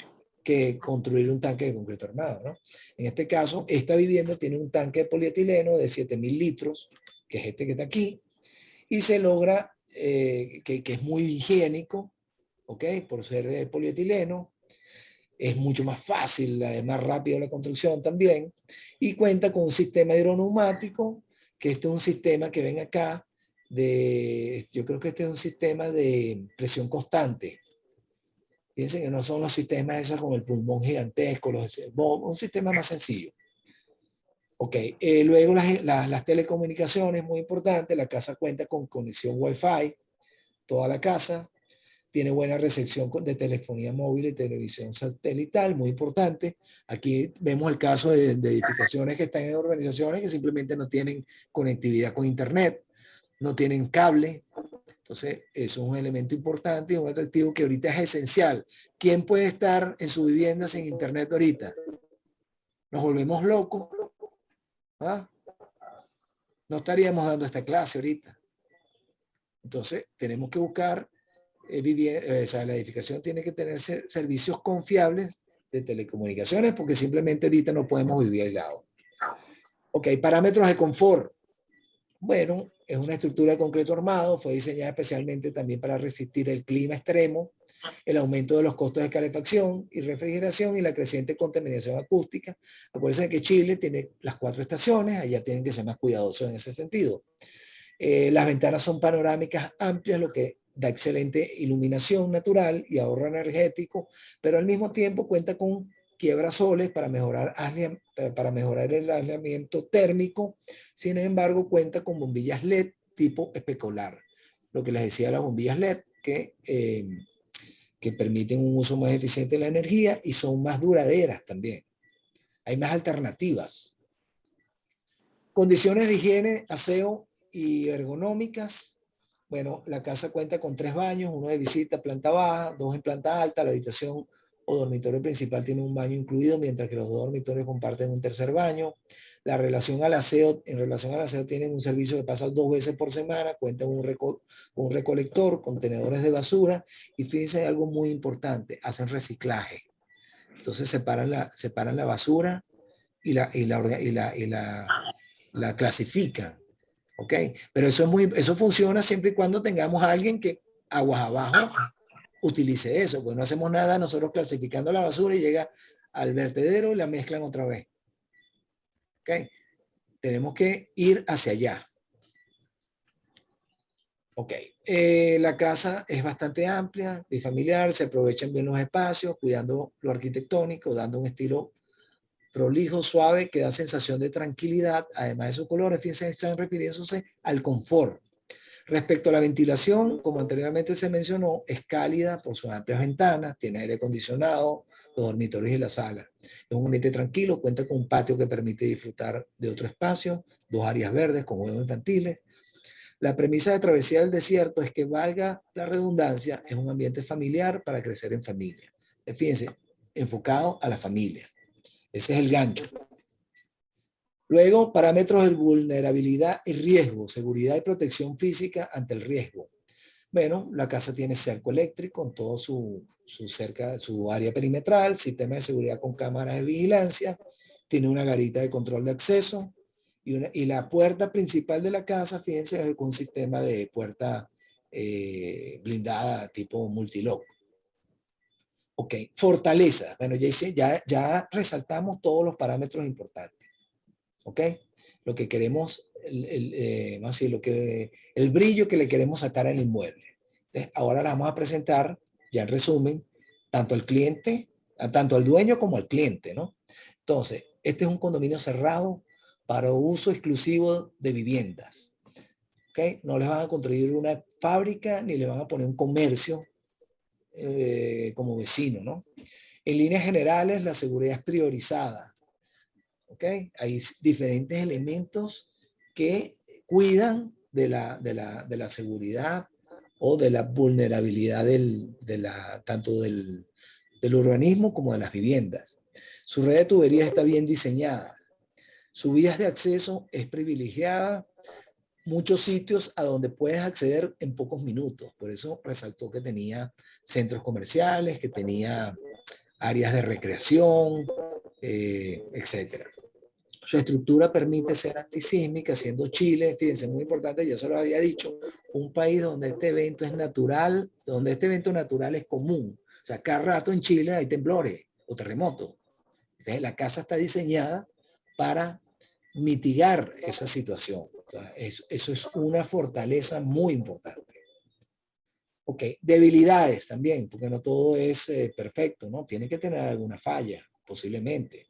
que construir un tanque de concreto armado, ¿no? En este caso, esta vivienda tiene un tanque de polietileno de 7.000 litros, que es este que está aquí, y se logra que es muy higiénico, ¿ok? Por ser de polietileno, es mucho más fácil, más rápido la construcción también, y cuenta con un sistema hidroneumático, que este es un sistema que ven acá, yo creo que este es un sistema de presión constante. Fíjense que no son los sistemas esos con el pulmón gigantesco, un sistema más sencillo. Ok, luego las telecomunicaciones, muy importante. La casa cuenta con conexión Wi-Fi, toda la casa. Tiene buena recepción de telefonía móvil y televisión satelital, muy importante. Aquí vemos el caso de edificaciones que están en organizaciones que simplemente no tienen conectividad con internet, no tienen cable. Entonces, eso es un elemento importante y un atractivo que ahorita es esencial. ¿Quién puede estar en su vivienda sin internet ahorita? Nos volvemos locos. ¿Ah? No estaríamos dando esta clase ahorita. Entonces, tenemos que buscar o sea, la edificación tiene que tener servicios confiables de telecomunicaciones porque simplemente ahorita no podemos vivir aislados. Ok, parámetros de confort. Bueno, es una estructura de concreto armado, fue diseñada especialmente también para resistir el clima extremo, el aumento de los costos de calefacción y refrigeración y la creciente contaminación acústica. Acuérdense que Chile tiene las 4 estaciones, allá tienen que ser más cuidadosos en ese sentido. Las ventanas son panorámicas amplias, lo que da excelente iluminación natural y ahorro energético, pero al mismo tiempo cuenta con quiebrasoles para mejorar el aislamiento térmico. Sin embargo, cuenta con bombillas LED tipo especular, lo que les decía, las bombillas LED, que permiten un uso más eficiente de la energía y son más duraderas también. Hay más alternativas. Condiciones de higiene, aseo y ergonómicas. Bueno, la casa cuenta con 3 baños, uno de visita, planta baja, 2 en planta alta. La habitación o dormitorio principal tiene un baño incluido, mientras que los 2 dormitorios comparten un tercer baño. En relación al aseo, tienen un servicio que pasa 2 veces por semana, cuentan con un recolector, contenedores de basura, y fíjense algo muy importante, hacen reciclaje. Entonces separan la basura y la clasifican. ¿Ok? Pero eso funciona siempre y cuando tengamos a alguien que aguas abajo utilice eso, pues no hacemos nada nosotros clasificando la basura y llega al vertedero y la mezclan otra vez. ¿Ok? Tenemos que ir hacia allá. Ok. La casa es bastante amplia, bifamiliar, se aprovechan bien los espacios, cuidando lo arquitectónico, dando un estilo prolijo, suave, que da sensación de tranquilidad. Además de sus colores, fíjense, están refiriéndose al confort. Respecto a la ventilación, como anteriormente se mencionó, es cálida por sus amplias ventanas, tiene aire acondicionado, los dormitorios y la sala. Es un ambiente tranquilo, cuenta con un patio que permite disfrutar de otro espacio, 2 áreas verdes con juegos infantiles. La premisa de Travesía del Desierto es que, valga la redundancia, es un ambiente familiar para crecer en familia. Fíjense, enfocado a la familia. Ese es el gancho. Luego, parámetros de vulnerabilidad y riesgo, seguridad y protección física ante el riesgo. Bueno, la casa tiene cerco eléctrico en todo su área perimetral, sistema de seguridad con cámaras de vigilancia, tiene una garita de control de acceso y la puerta principal de la casa, fíjense, es un sistema de puerta blindada tipo multilock. Ok, fortaleza. Bueno, ya resaltamos todos los parámetros importantes. ¿Ok? Lo que queremos, el brillo que le queremos sacar al inmueble. Entonces, ahora la vamos a presentar, ya en resumen, tanto al cliente, tanto al dueño como al cliente, ¿no? Entonces, este es un condominio cerrado para uso exclusivo de viviendas. ¿Ok? No les van a construir una fábrica ni le van a poner un comercio como vecino, ¿no? En líneas generales, la seguridad es priorizada. ¿Ok? Hay diferentes elementos que cuidan de la seguridad o de la vulnerabilidad tanto del urbanismo como de las viviendas. Su red de tuberías está bien diseñada. Su vías de acceso es privilegiada. Muchos sitios a donde puedes acceder en pocos minutos. Por eso resaltó que tenía centros comerciales, que tenía áreas de recreación, etcétera. Su estructura permite ser antisísmica, siendo Chile, fíjense, muy importante, ya se lo había dicho, un país donde este evento es natural, donde este evento natural es común. O sea, cada rato en Chile hay temblores o terremotos. Entonces, la casa está diseñada para mitigar esa situación. O sea, eso es una fortaleza muy importante. Ok, debilidades también, porque no todo es perfecto, ¿no? Tiene que tener alguna falla, posiblemente.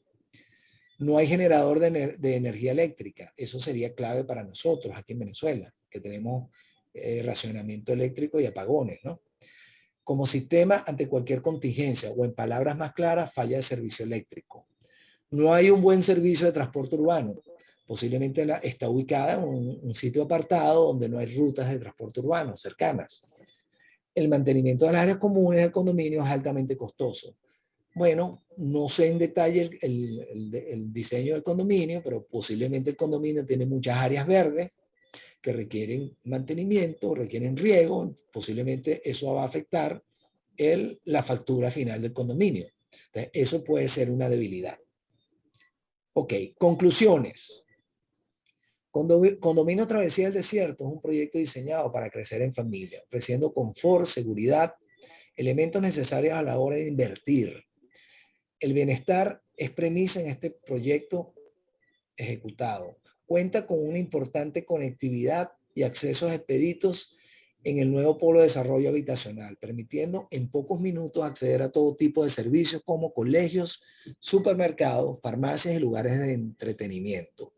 No hay generador de energía eléctrica. Eso sería clave para nosotros aquí en Venezuela, que tenemos racionamiento eléctrico y apagones, ¿no? Como sistema ante cualquier contingencia, o en palabras más claras, falla de servicio eléctrico. No hay un buen servicio de transporte urbano. Posiblemente está ubicada en un sitio apartado donde no hay rutas de transporte urbano cercanas. El mantenimiento de las áreas comunes del condominio es altamente costoso. Bueno, no sé en detalle el diseño del condominio, pero posiblemente el condominio tiene muchas áreas verdes que requieren mantenimiento, requieren riego, posiblemente eso va a afectar la factura final del condominio. Entonces, eso puede ser una debilidad. Ok, conclusiones. Condominio Travesía del Desierto es un proyecto diseñado para crecer en familia, ofreciendo confort, seguridad, elementos necesarios a la hora de invertir. El bienestar es premisa en este proyecto ejecutado. Cuenta con una importante conectividad y accesos expeditos en el nuevo polo de desarrollo habitacional, permitiendo en pocos minutos acceder a todo tipo de servicios como colegios, supermercados, farmacias y lugares de entretenimiento.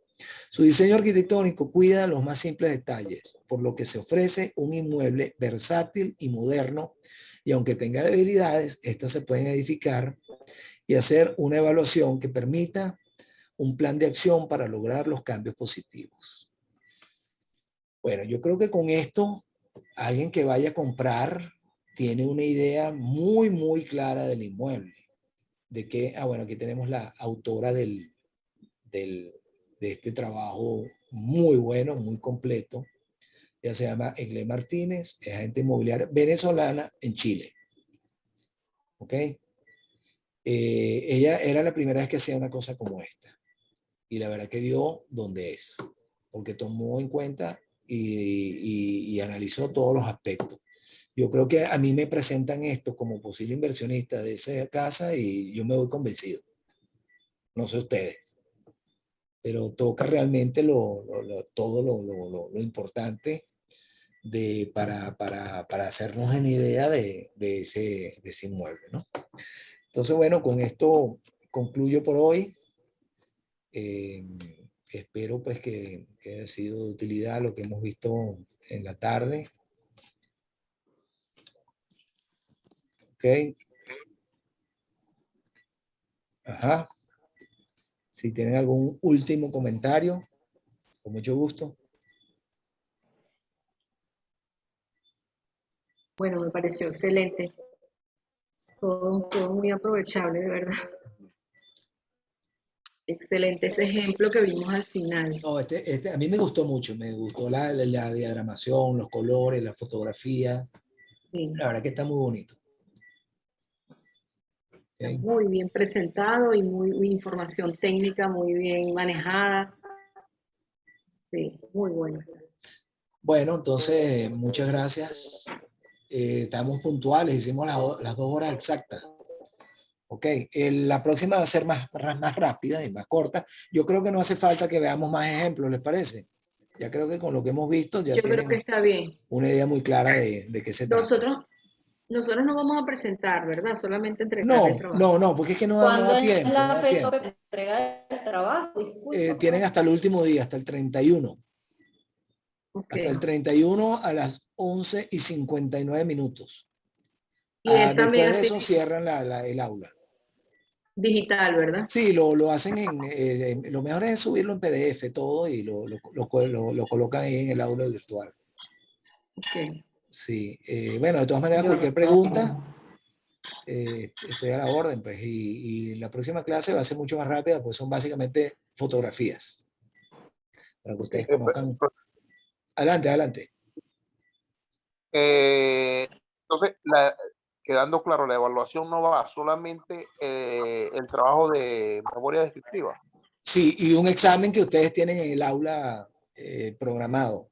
Su diseño arquitectónico cuida los más simples detalles, por lo que se ofrece un inmueble versátil y moderno, y aunque tenga debilidades, estas se pueden edificar y hacer una evaluación que permita un plan de acción para lograr los cambios positivos. Bueno, yo creo que con esto, alguien que vaya a comprar tiene una idea muy, muy clara del inmueble. De que, bueno, aquí tenemos la autora de este trabajo muy bueno, muy completo. Ella se llama Egle Martínez, es agente inmobiliaria venezolana en Chile. ¿Ok? Ella era la primera vez que hacía una cosa como esta. Y la verdad que dio donde es. Porque tomó en cuenta y analizó todos los aspectos. Yo creo que a mí me presentan esto como posible inversionista de esa casa y yo me voy convencido. No sé ustedes. Pero toca realmente todo lo importante para hacernos una idea de ese inmueble, ¿no? Entonces, bueno, con esto concluyo por hoy. Espero pues que haya sido de utilidad lo que hemos visto en la tarde. Ok. Ajá. Si tienen algún último comentario, con mucho gusto. Bueno, me pareció excelente. Todo muy aprovechable, de verdad. Excelente ese ejemplo que vimos al final. No, a mí me gustó mucho. Me gustó la diagramación, los colores, la fotografía. Sí. La verdad que está muy bonito. Está ¿Sí? muy bien presentado y muy información técnica muy bien manejada. Sí, muy bueno. Bueno, entonces, muchas gracias. Estamos puntuales, hicimos las 2 horas exactas. Ok, la próxima va a ser más rápida y más corta. Yo creo que no hace falta que veamos más ejemplos, ¿les parece? Ya creo que con lo que hemos visto ya Yo creo que tienen está bien. una idea muy clara de qué se trata. Nosotros no vamos a presentar, ¿verdad? Solamente entregar el trabajo. No, porque es que no ¿Cuándo da es tiempo, no la da fecha tiempo. de entrega del trabajo? Disculpa. Tienen hasta el último día, hasta el 31. Okay. Hasta el 31 a las 11:59. Y es también Después de así eso cierran el aula. digital, ¿verdad? Sí, lo hacen lo mejor es subirlo en PDF todo y lo colocan ahí en el aula virtual. Okay. Sí, bueno, de todas maneras, cualquier pregunta, estoy a la orden, pues, y la próxima clase va a ser mucho más rápida, pues son básicamente fotografías, para que ustedes conozcan. Adelante, adelante. Entonces, quedando claro, la evaluación no va solamente el trabajo de memoria descriptiva. Sí, y un examen que ustedes tienen en el aula programado.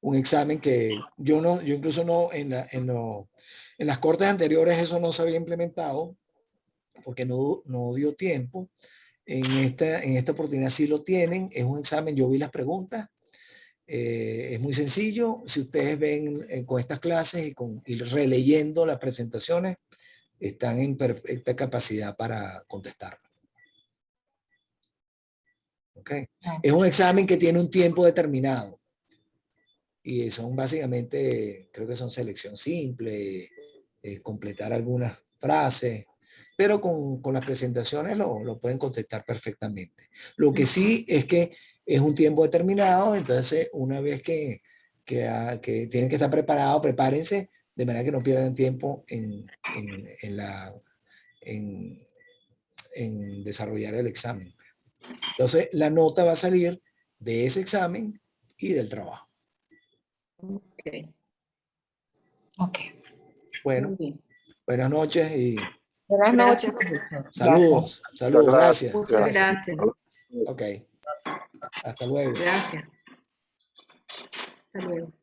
Un examen que yo incluso no, en las cortes anteriores eso no se había implementado, porque no dio tiempo. En esta oportunidad sí lo tienen, es un examen, yo vi las preguntas, es muy sencillo. Si ustedes ven con estas clases y releyendo las presentaciones, están en perfecta capacidad para contestar. ¿Okay? Es un examen que tiene un tiempo determinado y son básicamente, creo que son selección simple, completar algunas frases, pero con las presentaciones lo pueden contestar perfectamente. Lo que sí es que es un tiempo determinado, entonces una vez que tienen que estar preparados, prepárense de manera que no pierdan tiempo en desarrollar el examen. Entonces la nota va a salir de ese examen y del trabajo. Okay. Okay. Bueno, buenas noches y Buenas noches, Gracias. profesor. saludos. Gracias. Saludos, gracias. Muchas gracias. Ok. Hasta luego. Gracias. Hasta luego.